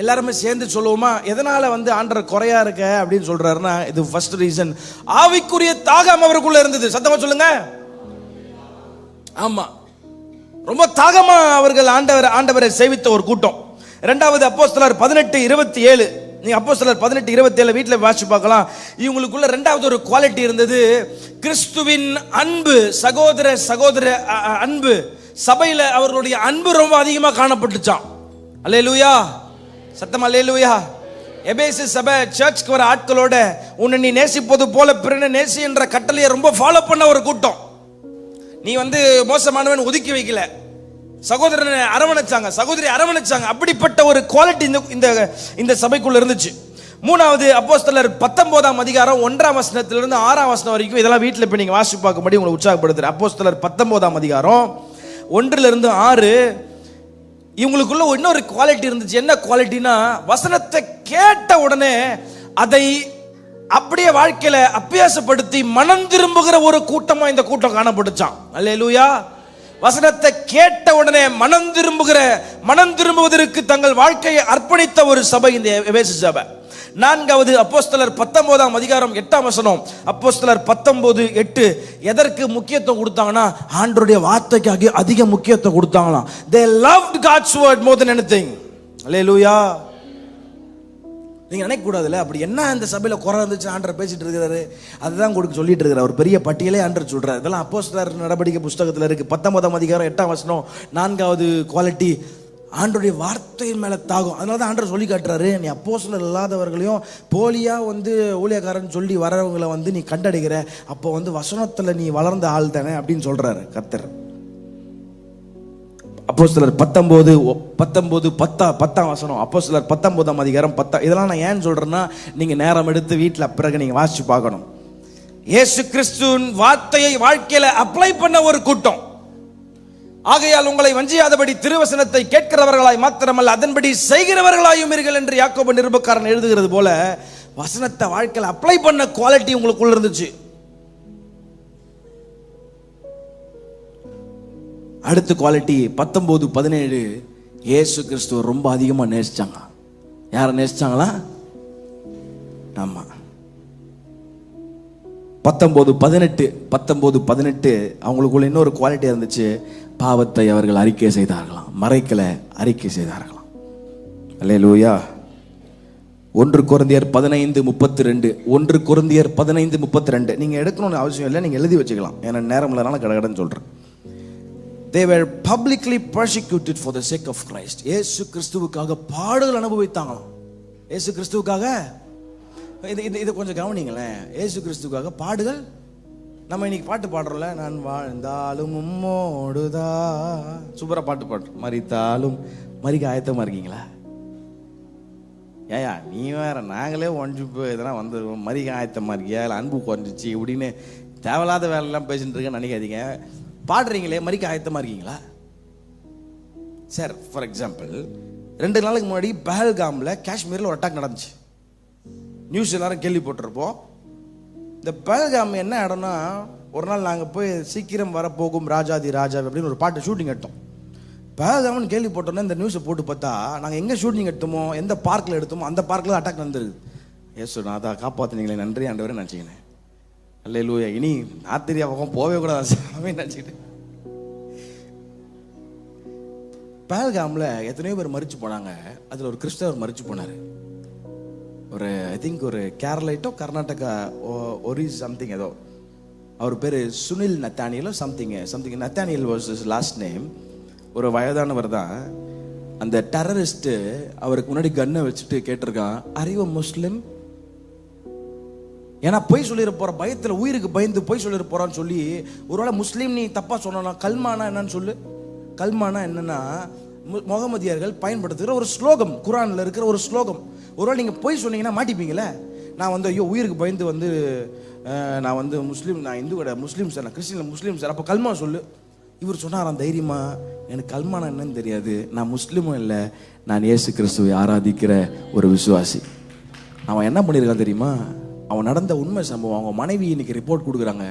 எல்லாருமே சேர்ந்து சொல்லுவோமா, எதனால ஆண்டவர் குறையா இருக்க அப்படின்னு சொல்றாருன்னா, இது ஃபர்ஸ்ட் ரீசன், ஆவிக்குரிய தாகம் அவருக்குள்ள இருந்தது. சத்தமா சொல்லுங்க. ஆமா, ரொம்ப தாகமா அவர்கள் ஆண்டவரை சேவித்த ஒரு கூட்டம். இரண்டாவது அப்போஸ்தலர் 18:27. நீங்க அப்போஸ்தலர் 18:27 வீட்டுல வாசிச்சு பார்க்கலாம். இவங்களுக்குள்ள இரண்டாவது ஒரு குவாலிட்டி இருந்தது, கிறிஸ்துவின் அன்பு, சகோதர அன்பு. சபையில அவர்களுடைய அன்பு ரொம்ப அதிகமா காணப்பட்டுச்சாம். அல்லேலூயா, சத்தம் அல்லேலூயா. எபேசு சபை சர்ச்சுக்கு வர ஆட்களோட உன்னை நீ நேசிப்பது போல பிறனை நேசி என்ற கட்டளையை ரொம்ப ஃபாலோ பண்ண ஒரு கூட்டம். நீ மோசமானவன் ஒதுக்கி வைக்கல, சகோதரனை அரவணைச்சாங்க, சகோதரி அரவணைச்சாங்க. அப்படிப்பட்ட ஒரு குவாலிட்டி இந்த சபைக்குள்ள இருந்துச்சு. மூணாவது அப்போஸ்தலர் 19ஆம் அதிகாரம் 1ஆம் வசனத்திலிருந்து 6ஆம் வசனம் வரைக்கும், இதெல்லாம் வீட்டில் போய் நீங்க வாசிச்சு பார்க்கும்படி உங்களை உற்சாகப்படுத்துறேன். அப்போஸ்தலர் 19ஆம் அதிகாரம் 1லிருந்து 6. இவங்களுக்குள்ள இன்னொரு குவாலிட்டி இருந்துச்சு. என்ன குவாலிட்டினா, வசனத்தை கேட்ட உடனே அதை அப்படியே வாழ்க்கையில அபியாசப்படுத்தி மனம் திரும்புகிற ஒரு கூட்டமா இந்த கூட்டம் காணப்பட்டுச்சான். அல்லேலூயா. வசனத்தை கேட்ட உடனே மனம் திரும்புவதற்கு தங்கள் வாழ்க்கையை அர்ப்பணித்த ஒரு சபை இந்த எபேசு சபை. நான்காவது அப்போஸ்தலர் 19ஆம் அதிகாரம் 8ஆம் வசனம். அப்போஸ்தலர் 19:8 எதற்கு முக்கியத்துவம் கொடுத்தாங்கன்னா, ஆண்டவருடைய வார்த்தைக்கு அதிக முக்கியத்துவம் கொடுத்தாங்களாம். they loved God's word more than anything. அல்லேலூயா. நீங்க நினைக்க கூடாதுல்ல, அப்படி என்ன இந்த சபையில குறை இருந்துச்சு ஆண்டவர் பேசிட்டு இருக்கிறாரு, அதுதான் கொடுக்க சொல்லிட்டு இருக்கிறார். ஒரு பெரிய பட்டியலே ஆண்டவர் சொல்றாரு. இதெல்லாம் அப்போஸ்தலர் நடவடிக்கை புஸ்தகத்துல இருக்கு. 19ஆம் அதிகாரம் 8ஆம் வசனம். நான்காவது குவாலிட்டி, ஆண்டவருடைய வார்த்தையின் மேல தாகம். அதனாலதான் ஆண்டவர் சொல்லி காட்டுறாரு, நீ அப்போஸ்தலர் இல்லாதவர்களையும் போலியா ஊழியக்காரன் சொல்லி வரவங்களை நீ கண்டடைகிற, அப்போ வசனத்துல நீ வளர்ந்த ஆள் தானே அப்படின்னு சொல்றாரு கர்த்தர். அப்போஸ்தலர் 19:10 வசனம். அப்போஸ்தலர் 19ஆம் அதிகாரம் 10. இதெல்லாம் நான் ஏன் சொல்றேன்னா, நீங்க நேரம் எடுத்து வீட்டுல பிறகு நீங்க வாசிச்சு பார்க்கணும். இயேசு கிறிஸ்துவின் வார்த்தையை வாழ்க்கையில அப்ளை பண்ண ஒரு கூட்டம். ஆகையால் உங்களை வஞ்சியாதபடி திருவசனத்தை கேட்கிறவர்களாய் மாத்திரமல்ல அதன்படி செய்கிறவர்களாயும் இருங்கள் என்று யாக்கோபு நிருபக்காரன் எழுதுகிறது போல, வசனத்தை வாழ்க்கையில அப்ளை பண்ண குவாலிட்டி உங்களுக்குள்ள இருந்துச்சு. அடுத்த குவாலிட்டி 19:17. இயேசு கிறிஸ்துவ ரொம்ப அதிகமா நேசிச்சாங்க. யாரை நேசிச்சாங்களா? ஆமா. 19:18 அவங்களுக்குள்ள இன்னொரு குவாலிட்டி இருந்துச்சு, பாவத்தை அவர்கள் அறிக்கை செய்தார்களாம், மறைக்கல, அறிக்கை செய்தார்களாம். அல்லேலூயா. 1 கொரிந்தியர் 15:32. 1 கொரிந்தியர் 15:32 நீங்க எடுக்கணும்னு அவசியம் இல்லை, நீங்க எழுதி வச்சுக்கலாம், ஏன்னா நேரம் இல்லைனால கடகடன்னு சொல்றேன். They were publicly persecuted for the sake of Christ. இயேசு கிறிஸ்துவுக்காக பாடுகள் அனுபவித்தாங்களாம். இயேசு கிறிஸ்துவுக்காக இது கொஞ்சம் கவனிங்களேன். இயேசு கிறிஸ்துவுக்காக பாடுகள். நம்ம இன்னைக்கு பாட்டு பாடுறோம்ல, நான் வாழ்ந்தாலும் உம்மோடுதா, சூப்பரா பாட்டு பாடுறோம். மரித்தாலும் மரிக்க ஆயத்தமா இருக்கீங்களா? ஏயா நீ வேற, நாங்களே ஒன்று இதெல்லாம் வந்துருவோம், மரிக்க ஆயத்தமா இருக்கியா, இல்லை அன்பு குறைஞ்சிச்சு இப்படின்னு தேவையில்லாத வேலையெல்லாம் பேசிட்டு இருக்கேன்னு நினைக்காதீங்க. பாடுறீங்களே, மரிக்க ஆயத்தமா இருக்கீங்களா? சார், ஃபார் எக்ஸாம்பிள் 2 நாளுக்கு முன்னாடி பஹல்காம்ல காஷ்மீர்ல ஒரு அட்டாக் நடந்துச்சு. நியூஸ் எல்லாரும் கேள்விப்பட்டிருப்போம். இந்த பஹல்காம் என்ன இடம்னா, ஒரு நாள் நாங்கள் போய் சீக்கிரம் வரப்போகும் ராஜாதி ராஜா அப்படின்னு ஒரு பாட்டு ஷூட்டிங் எடுத்தோம். பஹல்காம்னு கேள்விப்பட்டோன்னா இந்த நியூஸை போட்டு பார்த்தா, நாங்கள் எங்கே ஷூட்டிங் எடுத்தோமோ, எந்த பார்க்கில் எடுத்தோமோ அந்த பார்க்கில் தான் அட்டாக் நடந்துருது. ஏசு நான் அதை காப்பாற்றினீங்களே, நன்றி ஆண்டவரே நினச்சிக்கினேன். அல்லேலூயா. இனி ஆத்திரியா பக்கம் போவே கூடாது சாமி நினச்சிக்கிட்டு. பஹல்காம்ல எத்தனையோ பேர் மரிச்சு போனாங்க. அதில் ஒரு கிறிஸ்தவர் மரிச்சு போனார். ஒரு ஐ திங்க் ஒரு கேரளைட்டோ கர்நாடகா ஒரி சம்திங் ஏதோ, அவர் பேர் சுனில் நத்தானியலோ something Nathaniel was his last name. ஒரு வயதானவர் தான். அந்த டெரரிஸ்ட் அவருக்கு முன்னாடி கன்னை வச்சுட்டு கேட்டிருக்கான், ஆர் யூ முஸ்லிம்? ஏன்னா பொய் சொல்லிட போற பயத்துல, உயிருக்கு பயந்து பொய் சொல்லிட போறான்னு சொல்லி, ஒருவேளை முஸ்லீம் நீ தப்பா சொன்னா, கல்மானா என்னன்னு சொல்லு. கல்மானா என்னன்னா, முகமதியர்கள் பயன்படுத்துகிற ஒரு ஸ்லோகம், குரான்ல இருக்கிற ஒரு ஸ்லோகம். ஒருவேளை நீங்க பொய் சொன்னீங்கன்னா மாட்டிப்பீங்களே. நான் ஐயோ உயிருக்கு பயந்து நான் முஸ்லீம், நான் இந்து கிடையாது, முஸ்லீம் சார், நான் கிறிஸ்டின் முஸ்லீம் சார், அப்போ கல்மா சொல்லு. இவர் சொன்னாராம் தைரியமா, எனக்கு கல்மானா என்னன்னு தெரியாது, நான் முஸ்லீமும் இல்லை, நான் இயேசு கிறிஸ்துவை ஆராதிக்கிற ஒரு விசுவாசி. அவன் என்ன பண்ணியிருக்கான் தெரியுமா? அவன் நடந்த உண்மை சம்பவம். அவங்க மனைவி இன்னைக்கு ரிப்போர்ட் கொடுக்குறாங்க,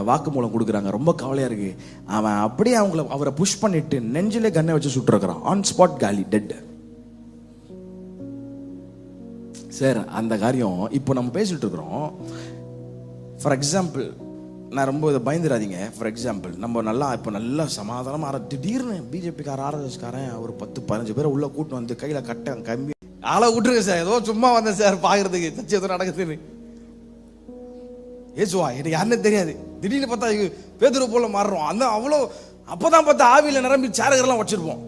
வாக்குமூலம் கொடுக்குறாங்க. ரொம்ப கவலையாக இருக்கு. அவன் அப்படியே அவரை புஷ் பண்ணிட்டு நெஞ்சிலே கண்ணை வச்சு சுட்டுருக்கிறான். ஆன் ஸ்பாட் காலி, டெட். சார் அந்த காரியம் இப்போ நம்ம பேசிட்டு இருக்கிறோம். ஃபார் எக்ஸாம்பிள், நான் ரொம்ப இதை பயந்துடாதீங்க. ஃபார் எக்ஸாம்பிள், நம்ம நல்லா சமாதானமாக திடீர்னு பிஜேபிக்கார ஆர்எஸ்எஸ்காரன் ஒரு 10-15 பேரை உள்ள கூட்டு வந்து கையில் கட்ட கம்பி ஆளை விட்டுருங்க சார், ஏதோ சும்மா வந்தேன் சார் பார்க்கறதுக்கு சச்சி ஏதோ நடக்குதுன்னு. ஏசுவா எனக்கு யாருன்னு தெரியாது. திடீர்னு பார்த்தா பேதுரு போல மாறுறோம். அந்த அவ்வளோ அப்போதான் பார்த்தா ஆவியில் நிரம்பி சேரகரெல்லாம் வச்சிருப்போம்.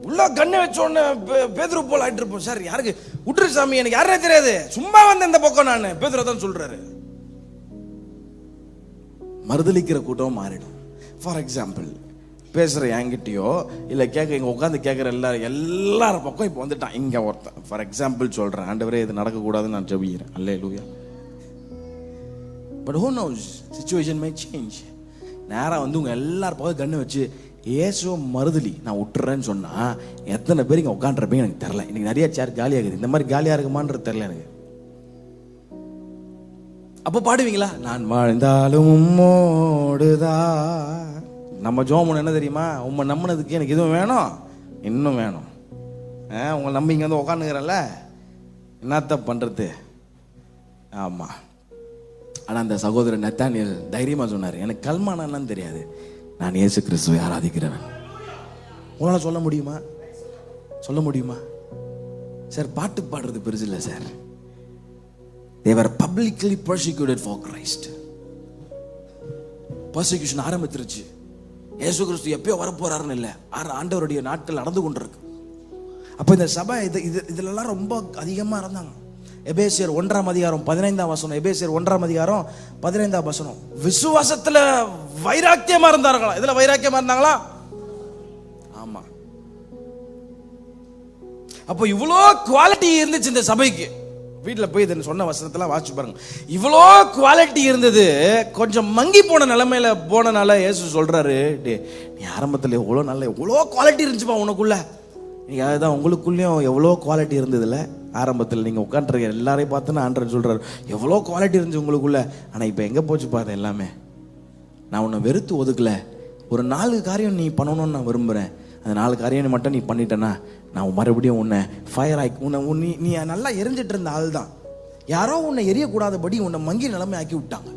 உள்ள கண்ணை வச்ச உடனே பேதுரு போல ஆயிட்டு இருப்போம். சார் யாருக்கு விட்டுரு சாமி, எனக்கு யாருன்னே தெரியாது, சும்மா வந்த இந்த பக்கம் நான். பேதுரு தான் சொல்றாரு. மறுதளிக்கிற கூட்டம் மாறிடும். ஃபார் எக்ஸாம்பிள், பேசுகிற என்கிட்டயோ இல்லை இங்கே உட்காந்து கேட்குற எல்லாரும் பக்கம் இப்போ வந்துட்டான் இங்கே ஒருத்தன். ஃபார் எக்ஸாம்பிள் சொல்கிறேன், ஆண்டவரே இது நடக்கக்கூடாதுன்னு நான் ஜெபிக்கிறேன். Hallelujah. But who knows, situation may change. நேராக வந்து உங்கள் எல்லாரும் பக்கம் கண்ணு வச்சு ஏசோ மறுதலி நான் விட்டுறேன்னு சொன்னால் எத்தனை பேர் இங்கே உட்காந்துருப்பீங்க எனக்கு தெரில. இன்னைக்கு நிறைய சேர் காலியாகுது. இந்த மாதிரி காலியாக இருக்குமான்றது தெரில எனக்கு. அப்போ பாடுவீங்களா, நான் வாழ்ந்தாலும் உம்மோடுதான். நம்ம ஜோம் என்ன தெரியுமா, உண்மை நம்பினதுக்கு எனக்கு இதுவும் வேணும் இன்னும் வேணும். உங்களை நம்பி இங்கே வந்து உட்காந்துக்கிறேன்ல, என்னத்த பண்ணுறது. ஆமாம். ஆனால் அந்த சகோதரர் நத்தானியல் தைரியமாக சொன்னார், எனக்கு கல்மானான்னு தெரியாது, நான் இயேசு கிறிஸ்துவை ஆராதிக்கிறவன். உங்களால் சொல்ல முடியுமா? சொல்ல முடியுமா? சார் பாட்டு பாடுறது பெருசு இல்லை sir. They were publicly persecuted for Christ. Persecution ஆரம்பிச்சிருச்சு. இயேசு கிறிஸ்து எப்பயோ வரப்போறாருன்னு இல்லை, ஆண்டவருடைய நாட்கள் நடந்து கொண்டிருக்கு. அப்போ இந்த சபை இதுலலாம் ரொம்ப அதிகமாக இருந்தாங்க. எபேசியர் 1ஆம் அதிகாரம் 15ஆம் வசனம். எபேசியர் 1ஆம் அதிகாரம் 15ஆம் வசனம். விசுவாசத்துல வைராக்கியமா இருந்தார்களா? இதுல வைராக்கியமா இருந்தாங்களா? ஆமா. அப்போ இவ்வளோ குவாலிட்டி இருந்துச்சு இந்த சபைக்கு. வீட்டில் போய் இதை சொன்ன வசனத்தெல்லாம் வாசிச்சு பாருங்க. இவ்வளோ குவாலிட்டி இருந்தது, கொஞ்சம் மங்கி போன நிலைமையில போனனால இயேசு சொல்றாரு, நீ ஆரம்பத்தில் எவ்வளோ குவாலிட்டி இருந்துச்சுப்பா உனக்குள்ள. நீங்க அதுதான் உங்களுக்குள்ளேயும் எவ்வளோ குவாலிட்டி இருந்ததுல. ஆரம்பத்தில் நீங்கள் உட்காந்துருக்க எல்லாரையும் பார்த்து ஆண்டவர் சொல்றாரு, எவ்வளோ குவாலிட்டி இருந்துச்சு உங்களுக்குள்ள. ஆனால் இப்போ எங்கே போச்சு பாரு எல்லாமே. நான் உன்னை வெறுத்து ஒதுக்கல. ஒரு 4 காரியம் நீ பண்ணணும்னு நான் விரும்புகிறேன். அந்த 4 காரியம் மட்டும் நீ பண்ணிட்டேன்னா நான் மறுபடியும் உன்னை ஃபயர் ஆக்கி நீ நல்லா எரிஞ்சிட்டு இருந்த ஆள் தான். யாரோ உன்னை எரியக்கூடாதபடி உன்னை மங்கி நிலைமை ஆக்கி விட்டாங்க.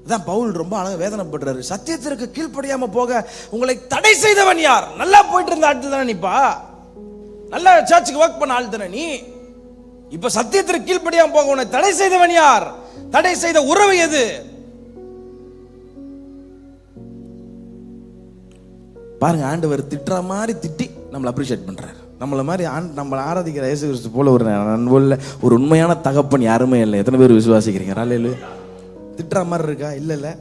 அதான் பவுல் ரொம்ப அழகாக வேதனைப்படுறாரு. சத்தியத்திற்கு கீழ்ப்படியாம போக உங்களை தடை செய்தவன் யார்? நல்லா போயிட்டு இருந்த ஆட்கள் தானே நீப்பா, நல்லா சர்ச்சுக்கு ஒர்க் பண்ண ஆள் தானே நீ. இப்ப சத்தியத்திற்கு கீழ்ப்படியாம போக உன்னை தடை செய்தவன் யார்? தடை செய்த உறவு எது? பாருங்க, ஆண்டவர் திட்டுற மாதிரி திட்டி நம்மளை அப்ரிஷியேட் பண்றாரு. நம்மள மாதிரி நம்மளை ஆராதிக்கிற இயேசு கிறிஸ்து போல ஒரு நண்புள்ள ஒரு உண்மையான தகப்பன் யாருமே இல்லை. எத்தனை பேர் விசுவாசிக்கிறீங்க? திட்டுற மாதிரி இருக்கா? இல்லை,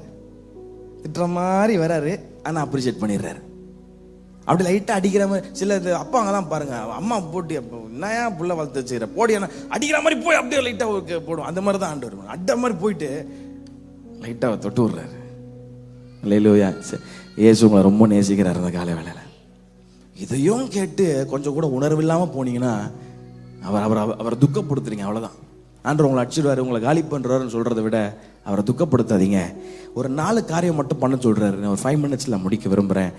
திட்டுற மாதிரி வராரு, ஆனால் அப்ரிஷியேட் பண்ணிடுறாரு. அப்படி லைட்டாக அடிக்கிற மாதிரி சில இந்த அப்பாங்கெல்லாம் பாருங்க, அம்மா போட்டு என்னையா புள்ள வளர்த்து வச்சுக்கிற போடி அடிக்கிற மாதிரி போய் அப்படியே லைட்டாக போடும். அந்த மாதிரி தான் ஆண்டு வரும். அட்ட மாதிரி போயிட்டு லைட்டாக தொட்டு விடுறாரு. இல்லையா? இயேசு உங்களை ரொம்ப நேசிக்கிறார் அந்த காலை வேளையில். இதையும் கேட்டு கொஞ்சம் கூட உணர்வு இல்லாமல் போனீங்கன்னா அவரை துக்கப்படுத்துறீங்க, அவ்வளோதான். ஆண்டவர் உங்களை அடிச்சிடுவார், உங்களை காலி பண்ணுறாருன்னு சொல்கிறத விட அவரை துக்கப்படுத்தாதீங்க. ஒரு 4 காரியம் மட்டும் பண்ண சொல்கிறாரு. நான் ஒரு 5 மினிட்ஸில் முடிக்க விரும்புகிறேன்.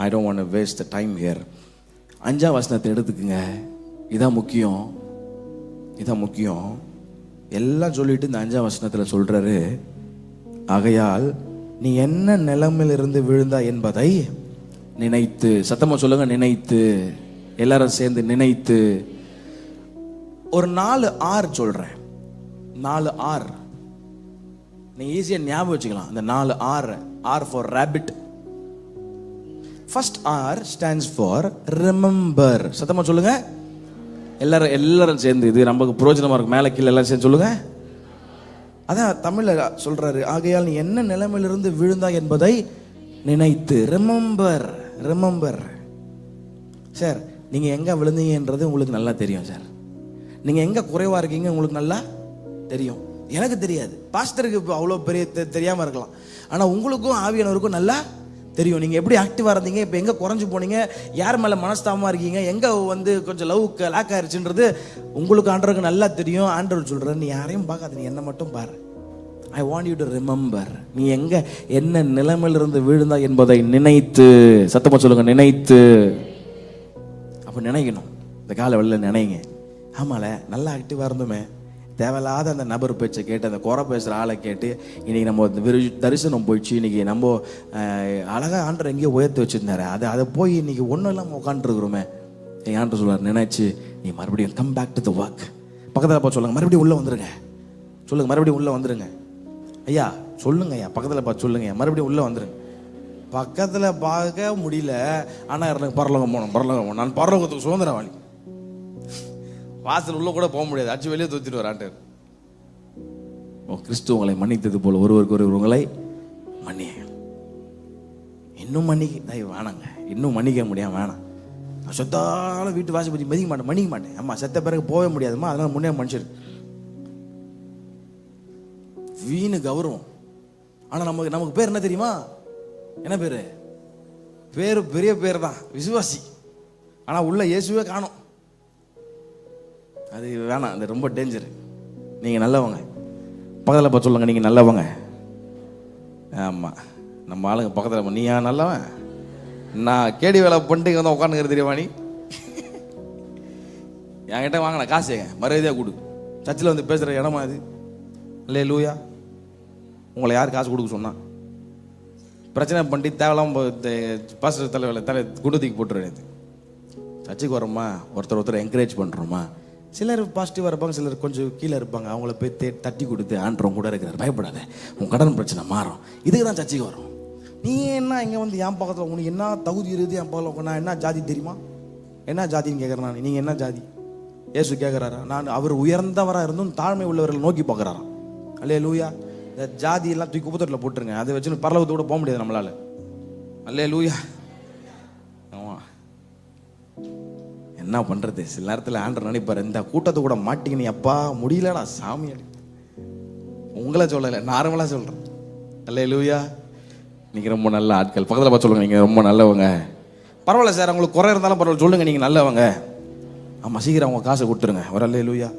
ஐ don't want to waste the time here. 5ஆம் வசனத்தை எடுத்துக்குங்க. இதான் முக்கியம், இதான் முக்கியம். எல்லாம் சொல்லிட்டு இந்த 5ஆம் வசனத்தில் சொல்கிறாரு, ஆகையால் நீ என்ன நிலைமையிலிருந்து விழுந்தா என்பதை நினைத்து. சத்தமாக சொல்லுங்க, நினைத்து. எல்லாரும் சேர்ந்து நினைத்து. ஒரு 4 R சொல்கிறேன். 4 R நீங்க ஈஸியா ஞாபகம் வச்சுக்கலாம். இந்த 4 R. R for rabbit. First R stands for remember. சத்தமா சொல்லுங்க எல்லாரும் சேர்ந்து. இது நமக்கு பிரயோஜனமா இருக்கு. மேல கீழே எல்லாம் சேர்ந்து சொல்லுங்க. அதான் தமிழ்ல சொல்றாரு, ஆகையால் நீ என்ன நிலைமையிலிருந்து விழுந்தா என்பதை நினைத்து. Remember, remember. சார் நீங்க எங்க விழுந்தீங்கன்றது உங்களுக்கு நல்லா தெரியும் சார். நீங்க எங்க குறைவா இருக்கீங்க உங்களுக்கு நல்லா தெரியும். எனக்கு தெரியாது, பாஸ்டருக்கு அவ்வளோ பெரிய தெரியாம இருக்கலாம். ஆனா உங்களுக்கும் ஆவியானவருக்கும் நல்லா தெரியும் நீங்கள் எப்படி ஆக்டிவாக இருந்தீங்க, இப்போ எங்கே குறைஞ்சு போனீங்க, யார் மேலே மனஸ்தாபமாக இருக்கீங்க, எங்கே வந்து கொஞ்சம் லவ்க்கு லாக் ஆயிடுச்சுன்றது உங்களுக்கு ஆண்டவருக்கு நல்லா தெரியும். ஆண்டவர் சொல்கிறார், நீ யாரையும் பார்க்காத, நீ என்ன மட்டும் பாரு. I want you to remember, நீ எங்கே என்ன நிலைமையிலிருந்து விழுந்தா என்பதை நினைத்து, சத்தமாக சொல்லுங்க, நினைத்து. அப்போ நினைக்கணும், இந்த கால வெளியில் நினைங்க. ஆமால நல்லா ஆக்டிவாக இருந்தோமே, தேவையில்லாத அந்த நபர் பேச்சை கேட்டு, அந்த குறை பேசுகிற ஆளை கேட்டு இன்றைக்கி நம்ம தரிசனம் போயிடுச்சு, இன்றைக்கி நம்ம அழகாக ஆண்டர் எங்கேயோ உயர்த்தி வச்சுருந்தாரு, அதை போய் இன்றைக்கி ஒன்றும் இல்லாமல் உட்காந்துருக்குறோமே. எங்கள் ஆண்டர் சொல்லுவார், நினைச்சு நீ மறுபடியும் come back to the work. பக்கத்தில் பார்த்து சொல்லுங்கள், மறுபடியும் உள்ளே வந்துருங்க. சொல்லுங்கள், மறுபடியும் உள்ளே வந்துருங்க. ஐயா சொல்லுங்க ஐயா, பக்கத்தில் பார்த்து சொல்லுங்க, மறுபடியும் உள்ளே வந்துருங்க. பக்கத்தில் பார்க்க முடியல, ஆனால் எனக்கு பரலோகம் போகணும். நான் பரலோகத்துக்கு சுதந்திரவாளி. வாசல் உள்ள கூட போக முடியாது, அடிச்சு வெளியே தூத்திட்டு வரான்ட்டு. கிறிஸ்து உங்களை மன்னித்தது போல ஒருவருக்கு உங்களை மன்னிய. இன்னும் வேணாங்க, இன்னும் மன்னிக்க முடியாம வேணாம். நான் சொத்தால வீட்டு வாசல் பற்றி மன்னிக்க மாட்டேன். ஆமா, செத்த பிறகு போகவே முடியாதுமா, அதனால முன்னே மனுஷர் வீணு கௌரவம். ஆனா நமக்கு பேர் என்ன தெரியுமா? என்ன பேரு? பெரிய பேர் தான், விசுவாசி. ஆனா உள்ள இயேசுவே காணும். அது வேணாம், அது ரொம்ப டேஞ்சர். நீங்கள் நல்லவங்க, பக்கத்தில் பார்த்து சொல்லுங்க, நீங்கள் நல்லவங்க. ஆமாம், நம்ம ஆளுங்க பக்கத்தில், நீ ஏன் நல்லவன்? நான் கேடி வேலை பண்ணிட்டு வந்து உட்காந்துக்கிறது தெரியுமா? நீ என்கிட்ட வாங்கின காசு மரியாதையாக கொடு. சர்ச்சில் வந்து பேசுகிற இடமா அது? இல்லை லூயா, உங்களை யார் காசு கொடுக்க சொன்னா? பிரச்சனை பண்ணிட்டு தேவையில்லாம பாஸ்டர் தலை குண்டத்துக்கு போட்டுருவேன். சர்ச்சுக்கு வரோமா, ஒருத்தர் என்கரேஜ் பண்ணுறோமா? சிலர் பாசிட்டிவாக இருப்பாங்க, சிலர் கொஞ்சம் கீழே இருப்பாங்க. அவங்கள போய் தட்டி கொடுத்து, ஆண்டவங்க கூட இருக்கிறார், பயப்படாத, உன் கடன் பிரச்சனை மாறும். இதுக்கு தான் சர்ச்சைக்கு வரும். நீ என்ன இங்கே வந்து என் பக்கத்தில் உனக்கு என்ன தகுதி இருக்குது? என் பக்கத்தில் நான் என்ன ஜாதி தெரியுமா? என்ன ஜாதின்னு கேட்குறேன் நான். நீங்கள் என்ன ஜாதி? ஏசு கேட்குறாரா? நான் அவர் உயர்ந்தவராக இருந்தும் தாழ்மை உள்ளவர்கள் நோக்கி பார்க்குறாராம். அல்லே லூயா. இந்த ஜாதி எல்லாம் தூக்கி குப்பத்தட்டில் போட்டுருங்க, அதை வச்சு பரலோகத்தோட போக முடியாது நம்மளால. அல்லே லூயா. என்ன பண்ணுறது? சில நேரத்தில் ஆண்டர் நினைப்பார், இந்த கூட்டத்தை கூட மாட்டிக்கினி, அப்பா முடியலடா சாமி. உங்களை சொல்லலை, நார்மலாக சொல்கிறேன். அல்லேலூயா. நீங்கள் ரொம்ப நல்ல ஆட்கள். பக்கத்தில் பார்த்து சொல்லுங்கள், நீங்கள் ரொம்ப நல்லவங்க. பரவாயில்ல சார், உங்களுக்கு குறை இருந்தாலும் பரவாயில்ல, சொல்லுங்கள் நீங்கள் நல்லவங்க. ஆமாம், சீக்கிரம் அவங்க காசை கொடுத்துருங்க. ஒரு அல்லேலூயா.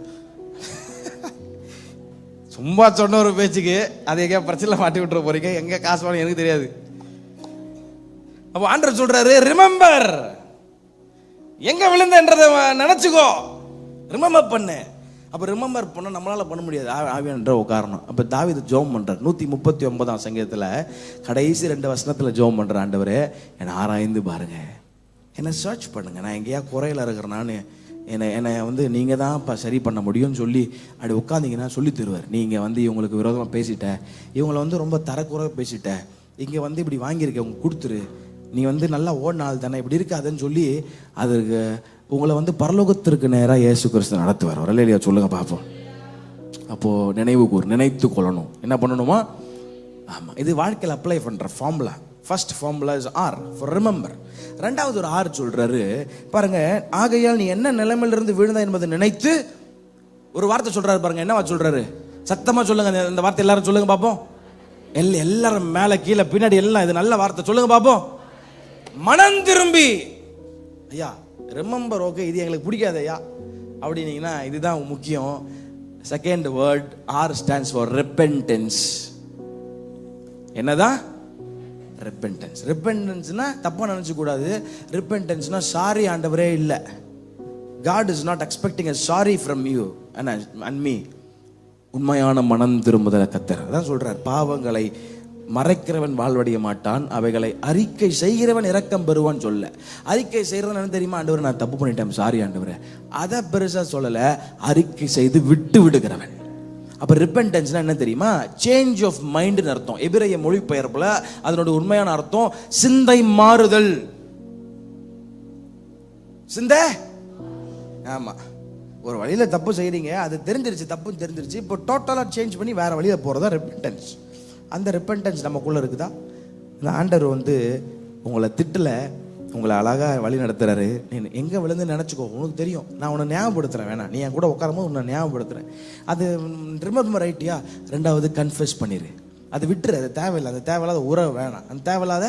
சும்மா சொன்ன ஒரு பேச்சுக்கு அதை எங்கே பிரச்சனை மாட்டி விட்டுற போறீங்க. எங்கே காசு வாங்க எனக்கு தெரியாது. அப்போ ஆண்டர் சொல்கிறாரு, ரிமெம்பர், எங்க விழுந்தன்றதை நினைச்சுக்கோ, ரிமெம்பர் பண்ணு. அப்ப ரிமெம்பர் பண்ண நம்மளால பண்ண முடியாது, ஆவியானவர்ன்ற ஒரு காரணம். அப்ப தாவீது ஜெபம் பண்றார். 139ஆம் சங்கீதத்துல கடைசி 2 வசனத்துல ஜெபம் பண்ற, ஆண்டவரே என்னை ஆராய்ந்து பாருங்க, என்னை சர்ச் பண்ணுங்க, நான் எங்கேயா குறையில இருக்கிறேன், நான் என்னை வந்து நீங்க தான் இப்போ சரி பண்ண முடியும்னு சொல்லி அப்படி உட்காந்திங்கன்னா சொல்லி தருவார். நீங்க வந்து இவங்களுக்கு விரோதமாக பேசிட்ட, இவங்களை வந்து ரொம்ப தரக்குறைவாக பேசிட்ட, இங்கே வந்து இப்படி வாங்கியிருக்க, உங்க கொடுத்துரு, நீ வந்து நல்லா ஓடின ஆள் தானே, இப்படி இருக்காதுன்னு சொல்லி அதுக்கு உங்களை வந்து பரலோகத்திற்கு நேராக இயேசு கிறிஸ்து நடத்துவார். வரல இல்லையா? சொல்லுங்க பார்ப்போம். அப்போது நினைத்து கொள்ளணும். என்ன பண்ணணுமா? ஆமாம், இது வாழ்க்கையில் அப்ளை பண்ணுற formula. First formula is R for remember. ரெண்டாவது ஒரு ஆர் சொல்றாரு பாருங்க. ஆகையால் நீ என்ன நிலைமையிலிருந்து விழுந்தா என்பதை நினைத்து ஒரு வார்த்தை சொல்றாரு பாருங்க. என்ன வார்த்தை சொல்றாரு? சத்தமா சொல்லுங்க இந்த வார்த்தை, எல்லாரும் சொல்லுங்க பார்ப்போம். எல்லாரும் மேல கீழே பின்னாடி எல்லாம் இது நல்ல வார்த்தை, சொல்லுங்க பார்ப்போம். மனம் திரும்பி. ஐயா ரிமெம்பர், ஓகே, இது எங்களுக்கு பிடிக்காது ஐயா அப்படின்னீங்கன்னா இதுதான் முக்கியம். Second word R stands for repentance. என்னதான்? ரெபென்டன்ஸ். ரெபென்டன்ஸ்னா தப்பா நினைச்சு கூடாது. ரெபென்டன்ஸ்னா சாரி ஆண்டவரே இல்லை. God is not expecting a sorry from you and me. உண்மையான மனம் திரும்புதலை கத்தர் அதான் சொல்றார். பாவங்களை மறைக்கிறவன் வாழ்வடைய மாட்டான், அவைகளை அறிக்கை செய்கிறவன் இரக்கம் பெறுவான் சொல்ல. அறிக்கை செய்கிறவன் என்ன தெரியுமா? ஆண்டவரே நான் தப்பு பண்ணிட்டேன், சாரி ஆண்டவரே, அதை பெருசா சொல்லல, அறிக்கை செய்து விட்டு விடுகிறவன். அப்ப ரிபென்டன்ஸ்னா என்ன தெரியுமா? சேஞ்ச் ஆஃப் மைண்ட்னு அர்த்தம். எபிரேய மொழிபெயர்ப்புல அதனோட உண்மையான அர்த்தம் சிந்தை மாறுதல். சிந்தை, ஆமா, ஒரு வழியில தப்பு செய்றீங்க, அது தெரிஞ்சிருச்சு, தப்பு தெரிஞ்சிருச்சு, இப்போ டோட்டலா சேஞ்ச் பண்ணி வேற வழியில போறதா ரிபென்டன்ஸ். அந்த ரிபென்டன்ஸ் நமக்குள்ள இருக்குதா? இந்த ஆண்டவர் வந்து உங்களை திட்டல, உங்களை அழகா வழி நடத்துறாரு. நீ எங்க விழுந்து நினைச்சுக்கோ, உனக்கு தெரியும். நான் உன்னை ஞாபகப்படுத்துறேன், வேணாம் நீ என் கூட உட்காரும்போது உன்னை ஞாபகப்படுத்துறேன். அது ரிமெம்பர் ரைட்டியா? ரெண்டாவது கன்ஃபெஸ் பண்ணிடு, அது விட்டுரு, அது தேவையில்லை, அந்த தேவையில்லாத உறவு வேணாம், அந்த தேவையில்லாத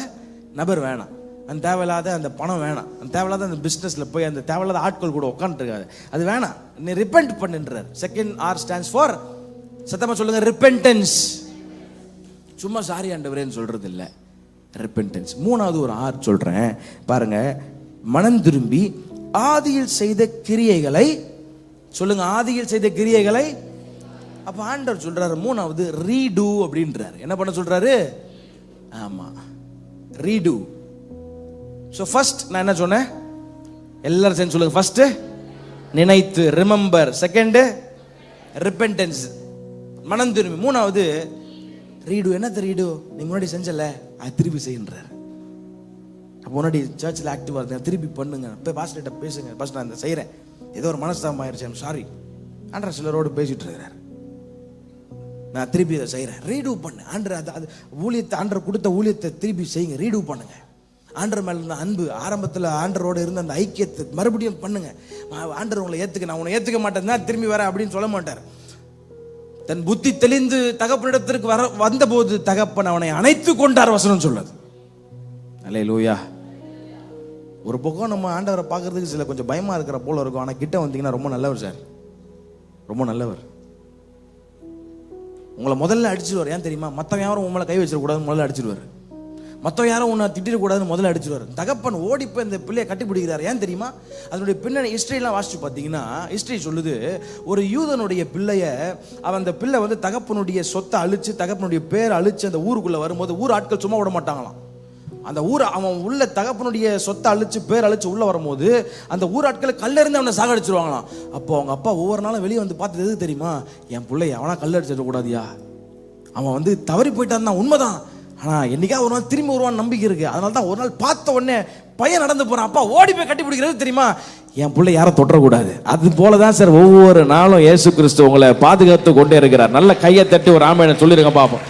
நபர் வேணாம், அந்த தேவையில்லாத அந்த பணம் வேணாம், அந்த தேவையில்லாத அந்த பிஸ்னஸில் போய் அந்த தேவையில்லாத ஆட்கள் கூட உட்காந்துருக்காது, அது வேணாம். நீ ரிப்பெண்ட் பண்ணுன்றார். செகண்ட் ஆர் ஸ்டாண்ட்ஸ் ஃபார், சத்தமா சொல்லுங்க, ரிப்பென்டன்ஸ். சும்மா சாரி ஆண்டவரேன்னு சொல்றது இல்லை, ரிப்பென்டன்ஸ். மூணாவது ஒரு ஆர் சொல்றேன் பாருங்க, மனம் திரும்பி ஆதியில் செய்த கிரியைகளை சொல்லுங்க, ஆதியில் செய்த கிரியைகளை. அப்ப ஆண்டவர் சொல்றாரு மூணாவது ரீடு அப்படின்றாரு. என்ன பண்ண சொல்றாரு? ஆமா, ரீடு. சோ ஃபர்ஸ்ட் நான் என்ன சொன்னேன்? எல்லாரும் சேர்ந்து சொல்லுங்க. ஃபர்ஸ்ட் நினைத்து, ரிமெம்பர். செகண்ட் ரிப்பென்டன்ஸ், மனம் திரும்பி. மூணாவது ரீடு. என்னது ரீடு? நீங்க முன்னாடி செஞ்சல அது திருப்பி செய்யுன்றார். அப்போ முன்னாடி சர்ச்சில் ஆக்டிவாக இருந்தேன், திருப்பி பண்ணுங்க, போய் பாஸ்டர்கிட்ட பேசுங்க, பாஸ்டர் நான் இந்த செய்கிறேன், ஏதோ ஒரு மனஸ்தாபம் ஆயிடுச்சு, சாரி ஆண்டர் சிலரோடு பேசிட்டு இருக்கிறார், நான் திருப்பி இதை செய்கிறேன், ரீடு பண்ணு ஆண்டர். அது ஊழியத்தை, ஆண்டர் கொடுத்த ஊழியத்தை திருப்பி செய்யுங்க, ரீடு பண்ணுங்க. ஆண்டர் மேல இருந்த அன்பு, ஆரம்பத்தில் ஆண்டரோடு இருந்த அந்த ஐக்கியத்தை மறுபடியும் பண்ணுங்க. ஆண்டர் உங்களை ஏற்றுக்க, நான் உன்னை ஏற்றுக்க மாட்டேன் தான் திரும்பி வரேன் அப்படின்னு சொல்ல மாட்டார். தன் புத்தி தெளிந்து தகப்பனிடத்திற்கு வந்த போது தகப்பன் அவனை அணைத்து கொண்டார், வசனம் சொல்லுது. அல்லேலூயா. ஒரு பக்கம் நம்ம ஆண்டவரை பார்க்கறதுக்கு சில கொஞ்சம் பயமா இருக்கிற போல இருக்கும், ஆனா கிட்ட வந்தீங்கன்னா ரொம்ப நல்லவர் சார், ரொம்ப நல்லவர். உங்களை முதல்ல அடிச்சிருவார். ஏன் தெரியுமா? மற்றவன் யாரும் உங்களை கை வச்சிடக்கூடாதுன்னு முதல்ல அடிச்சிருவார், மற்றவன் யாரும் உன்னை திட்டிடக்கூடாதுன்னு முதல்ல அடிச்சிருவார். தகப்பன் ஓடிப்போ இந்த பிள்ளையை கட்டிப்பிடிக்கிறார். ஏன் தெரியுமா? அதனுடைய பின்னணி ஹிஸ்டரியெல்லாம் வாசிச்சு பார்த்தீங்கன்னா, ஹிஸ்டரி சொல்லுது, ஒரு யூதனுடைய பிள்ளைய அவன், அந்த பிள்ளை வந்து தகப்பனுடைய சொத்தை அழிச்சு, தகப்பனுடைய பேரை அழிச்சு அந்த ஊருக்குள்ள வரும்போது ஊர் ஆட்கள் சும்மா விட மாட்டாங்களாம். அந்த ஊர் அவன் உள்ள தகப்பனுடைய சொத்தை அழிச்சு பேர் அழிச்சு உள்ள வரும்போது அந்த ஊர் ஆட்களை கல்லறிந்து அவனை சாகடிச்சிருவாங்களாம். அப்போ அவங்க அப்பா ஒவ்வொரு நாளும் வெளியே வந்து பார்த்தது எது தெரியுமா? என் பிள்ளை அவனா கல்லடிச்சிட கூடாதியா, அவன் வந்து தவறி போயிட்டான் தான் உண்மைதான், ஆனா என்னைக்கா ஒரு நாள் திரும்பி வருவான்னு நம்பிக்கை இருக்கு. அதனால தான் ஒரு நாள் பார்த்த உடனே பையன் நடந்து போறான், அப்பா ஓடி போய் கட்டி பிடிக்கிறது தெரியுமா, என் பிள்ளை யாரும் தொட்டக்கூடாது. அது போலதான் சார் ஒவ்வொரு நாளும் இயேசு கிறிஸ்து உங்களை பாதுகாத்து கொண்டே இருக்கிறார். நல்ல கையை தட்டி ஒரு ஆமென் சொல்லிருங்க பாப்போம்.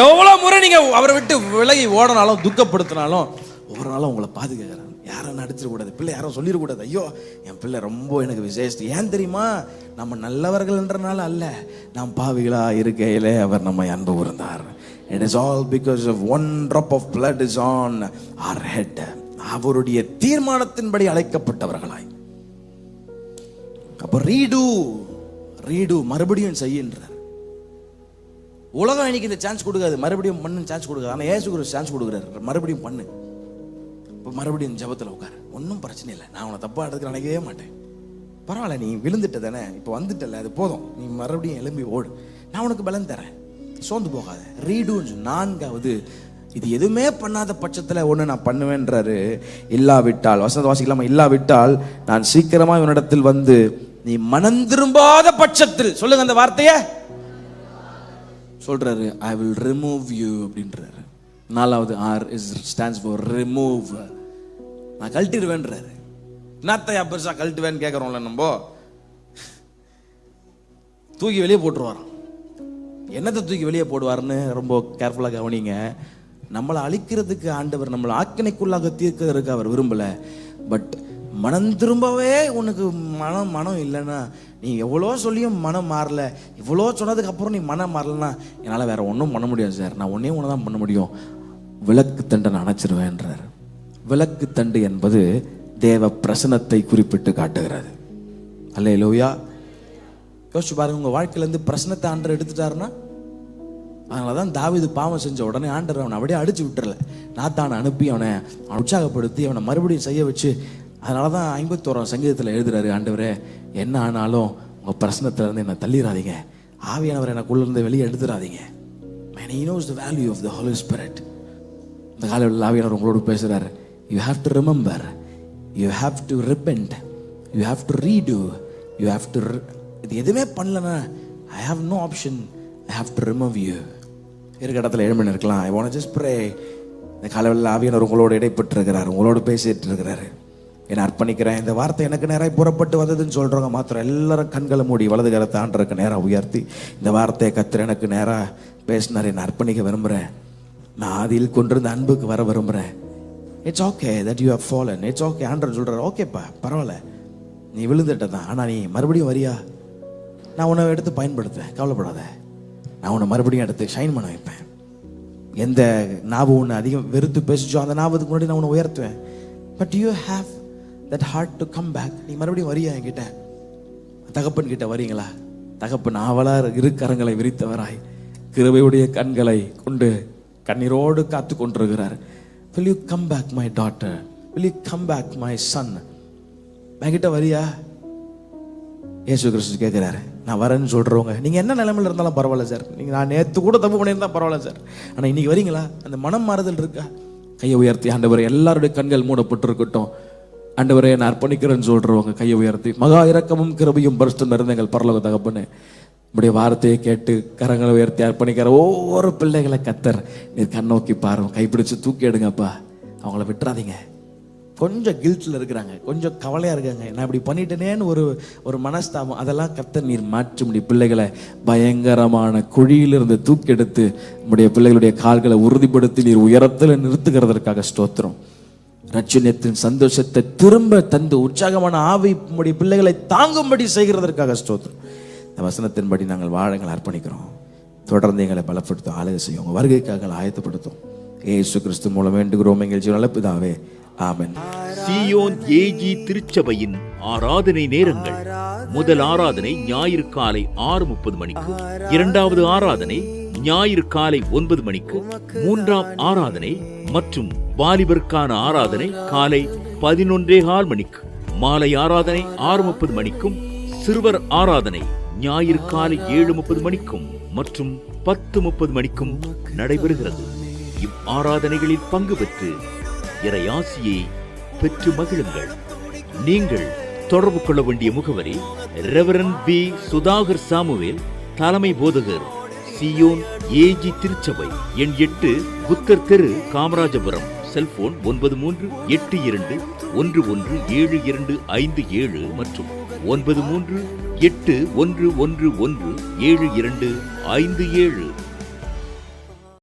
எவ்வளவு முறை நீங்க அவரை விட்டு விலகி ஓடனாலும் துக்கப்படுத்தினாலும் ஒவ்வொரு நாளும் உங்களை பாதுகாக்கிறார். யாரும் நடிச்சிடக்கூடாது, பிள்ளை யாரும் சொல்லிடக்கூடாது, ஐயோ என் பிள்ளை ரொம்ப எனக்கு விசேஷம். ஏன் தெரியுமா? நம்ம நல்லவர்கள்ன்றனால அல்ல, நாம் பாவிகளா இருக்கையிலே அவர் நம்மை அன்பு கூர்ந்தார். It is all because of one drop of blood is on our head. அவருடைய தீர்மானத்தின்படி அழைக்கப்பட்டவர்களாய். அப்ப ரீடு மறுபடியும் செய்கின்றார். உலகம் இன்னைக்கு இந்த சான்ஸ் கொடுக்காது, மறுபடியும் பண்ணு சான்ஸ் கொடுக்காது. ஆனால் ஏசு ஒரு சான்ஸ் கொடுக்குறாரு, மறுபடியும் பண்ணு. இப்போ மறுபடியும் ஜெபத்தில் உட்காரு, ஒன்றும் பிரச்சனை இல்லை, நான் உன்னை தப்பாக எடுத்துக்க நினைக்கவே மாட்டேன், பரவாயில்ல, நீ விழுந்துட்ட தானே, இப்போ வந்துட்டல, அது போதும், நீ மறுபடியும் எழும்பி ஓடு, நான் உனக்கு பலன் தரேன், சோர்ந்து போகாத. ரீடு. நான்காவது, இது எதுவுமே பண்ணாத பட்சத்தில் ஒன்று நான் பண்ணுவேன்றாரு. இல்லாவிட்டால், வசனத்தை வாசிக்கலாமா? இல்லாவிட்டால் நான் சீக்கிரமாக இவனிடத்தில் வந்து நீ மனம் திரும்பாத பட்சத்தில், சொல்லுங்க அந்த வார்த்தையை சொல்றாரு, ஐ வில் ரிமூவ் யூ அப்படின்றாரு. நாலாவது R is stands for remove. நான் கழட்டிடுவேன்றாரு. என்னத்தையா பெருசா கழட்டுவேன்னு கேட்கறோம்ல, நம்ம தூக்கி வெளியே போட்டுருவாராம். என்னத்தை தூக்கி வெளியே போடுவாருன்னு ரொம்ப கேர்ஃபுல்லாக கவனிங்க. நம்மளை அழிக்கிறதுக்கு ஆண்டவர் நம்மளை ஆக்கினைக்குள்ளாக தீர்க்கிறதுக்கு அவர் விரும்பல. பட் மனம் திரும்பவே உனக்கு மனம் இல்லைன்னா, நீ எவ்வளோ சொல்லியும் மனம் மாறல, இவ்வளோ சொன்னதுக்கு அப்புறம் நீ மனம் மாறலன்னா, என்னால் வேற ஒன்றும் பண்ண முடியாது சார், நான் ஒன்றே ஒன்று தான் பண்ண முடியும், விளக்கு தண்டை நான் அணைச்சிருவேன்றார். விளக்கு தண்டு என்பது தேவ பிரசனத்தை குறிப்பிட்டு காட்டுகிறது. அல்லேலூயா. யோசிச்சு பாருங்க, உங்கள் வாழ்க்கையிலேருந்து பிரசனத்தை ஆண்டவர் எடுத்துட்டாருன்னா, அதனால தான் தாவீது பாவம் செஞ்ச உடனே ஆண்டவர் அவனை அப்படியே அடிச்சு விட்டுறல, நாத்தானை அனுப்பி அவனை உற்சாகப்படுத்தி அவனை மறுபடியும் செய்ய வச்சு, அதனால தான் 51ஆம் சங்கீதத்தில் எழுதுறாரு, ஆண்டவரே என்ன ஆனாலும் உங்கள் பிரச்சனத்திலேருந்து என்னை தள்ளிடாதீங்க, ஆவியானவர் எனக்குள்ளேருந்து வெளியே எடுத்துடாதீங்க. Man, he knows the value of the Holy Spirit. இந்த காலையில் ஆவியானவர் உங்களோடு பேசுகிறார். You have to remember, you have to repent, you have to redo, you have to இது எதுவுமே பண்ணலன்னா, I have no option, I have to remove you. இருக்க இடத்துல எழுமணி இருக்கலாம். I want to just pray. இந்த காலையில் ஆவியானவர் உங்களோடு இடைப்பட்டு இருக்கிறார், உங்களோடு பேசிட்டு இருக்கிறாரு. என்னை அர்ப்பணிக்கிறேன், இந்த வார்த்தை எனக்கு நேராக புறப்பட்டு வந்ததுன்னு சொல்கிறவங்க மாத்திரம் எல்லாரும் கண்களை மூடி வலது கரத்தை ஆண்டருக்கு நேராக உயர்த்தி, இந்த வார்த்தையை கர்த்தர் எனக்கு நேராக பேசினார், என்னை அர்ப்பணிக்க விரும்புகிறேன், நான் அதில் கொண்டிருந்த அன்புக்கு வர விரும்புகிறேன். It's okay that you have fallen, it's okay. ஆண்டர் சொல்கிறார், ஓகேப்பா பரவாயில்ல, நீ விழுந்துட்ட தான், ஆனால் நீ மறுபடியும் வரியா, நான் உன்னை எடுத்து பயன்படுத்துவேன், கவலைப்படாத, நான் உன்னை மறுபடியும் எடுத்து ஷைன் பண்ண வைப்பேன், எந்த ஞாபகம் உன்னை அதிகம் வெறுத்து பேசிச்சோ அந்த ஞாபகத்துக்கு முன்னாடி நான் உன்னை உயர்த்துவேன். But you have that heart to come back. நீ மறுபடியும் வரியா என்கிட்ட? தகப்பன் கிட்ட வரீங்களா? தகப்பன் ஆவலார் இரு கரங்களை விரித்தவராய் கிருபையுடைய கண்களை கொண்டு கண்ணீரோடு காத்து கொண்டிருக்கிறார். will you come back my daughter, will you come back my son? என்கிட்ட வரியா? இயேசு கிறிஸ்து கேட்கிறாரு. நான் வரேன்னு சொல்றவங்க நீங்க என்ன நிலைமையில இருந்தாலும் பரவாயில்ல சார், நீங்க நான் நேத்து கூட தப்பு பண்ணியிருந்தா பரவாயில்ல சார், ஆனா இன்னைக்கு வரீங்களா? அந்த மனம் மாறுதல் இருக்கா? கையை உயர்த்தி ஆண்டவரே எல்லாருடைய கண்கள் மூடப்பட்டு இருக்கட்டும், ஆண்டவரே நான் அர்ப்பணிக்கிறேன்னு சொல்றவங்க கையை உயர்த்தி, மகா இரக்கமும் கிருபையும் பரிசுத்தம் நிறைந்த எங்கள் பரலோக தகப்பனே, உடைய வார்த்தையை கேட்டு கரங்களை உயர்த்தி அர்ப்பணிக்கிற ஒவ்வொரு பிள்ளைகளை கத்தர் நீர் கண்ணோக்கி பாருங்க, கைப்பிடிச்சு தூக்கி எடுங்கப்பா, அவங்கள விட்டுறாதீங்க. கொஞ்சம் கில்ட்டில் இருக்கிறாங்க, கொஞ்சம் கவலையாக இருக்காங்க, நான் இப்படி பண்ணிட்டேனேன்னு ஒரு மனஸ்தாபம், அதெல்லாம் கத்தர் நீர் மாற்றி முடிய பிள்ளைகளை பயங்கரமான குழியிலிருந்து தூக்கி எடுத்து நம்முடைய பிள்ளைகளுடைய கால்களை உறுதிப்படுத்தி நீர் உயரத்தில் நிறுத்துகிறதற்காக ஸ்தோத்திரம். ரட்சணியத்தின் சந்தோஷத்தை திரும்ப தந்து உற்சாகமான ஆவி நம்முடைய பிள்ளைகளை தாங்கும்படி செய்கிறதற்காக ஸ்தோத்திரம். இந்த வசனத்தின்படி நாங்கள் வாழங்களை அர்ப்பணிக்கிறோம். தொடர்ந்து எங்களை பலப்படுத்தும், ஆளுகை செய்யும், உங்கள் வருகைக்காக ஆயத்தப்படுத்தும். இயேசு கிறிஸ்து மூலம் வேண்டுகிறோம் எங்கள் ஜீவனுள்ள பிதாவே, ஆமென். சீயோன் ஏஜி திருச்சபையின் ஆராதனை நேரங்கள்: முதல் ஆராதனை ஞாயிறு காலை 6:30 மணிக்கு, இரண்டாவது ஆராதனை ஞாயிறு காலை 9 மணிக்கு, மூன்றாம் ஆராதனை மற்றும் வாலிபருக்கான ஆராதனை காலை 11:15 மணிக்கு, மாலை ஆராதனை 6:30 மணிக்கும், சிறுவர் ஆராதனை ஞாயிறு காலை 7:30 மணிக்கும் மற்றும் 10:30 மணிக்கும் நடைபெறுகிறது. இவ் ஆராதனைகளில் பங்கு பெற்று இறையாசியை பெற்று மகிழுங்கள். நீங்கள் தொடர்பு கொள்ள வேண்டிய முகவரி: ரெவரண்ட் பி. சுதாகர் சாமுவேல், தலைமை போதகர், சீயோன் ஏஜி திருச்சபை, எண் 8, புத்தர் தெரு, காமராஜபுரம். செல்போன் 9381117257 மற்றும் 9381117257.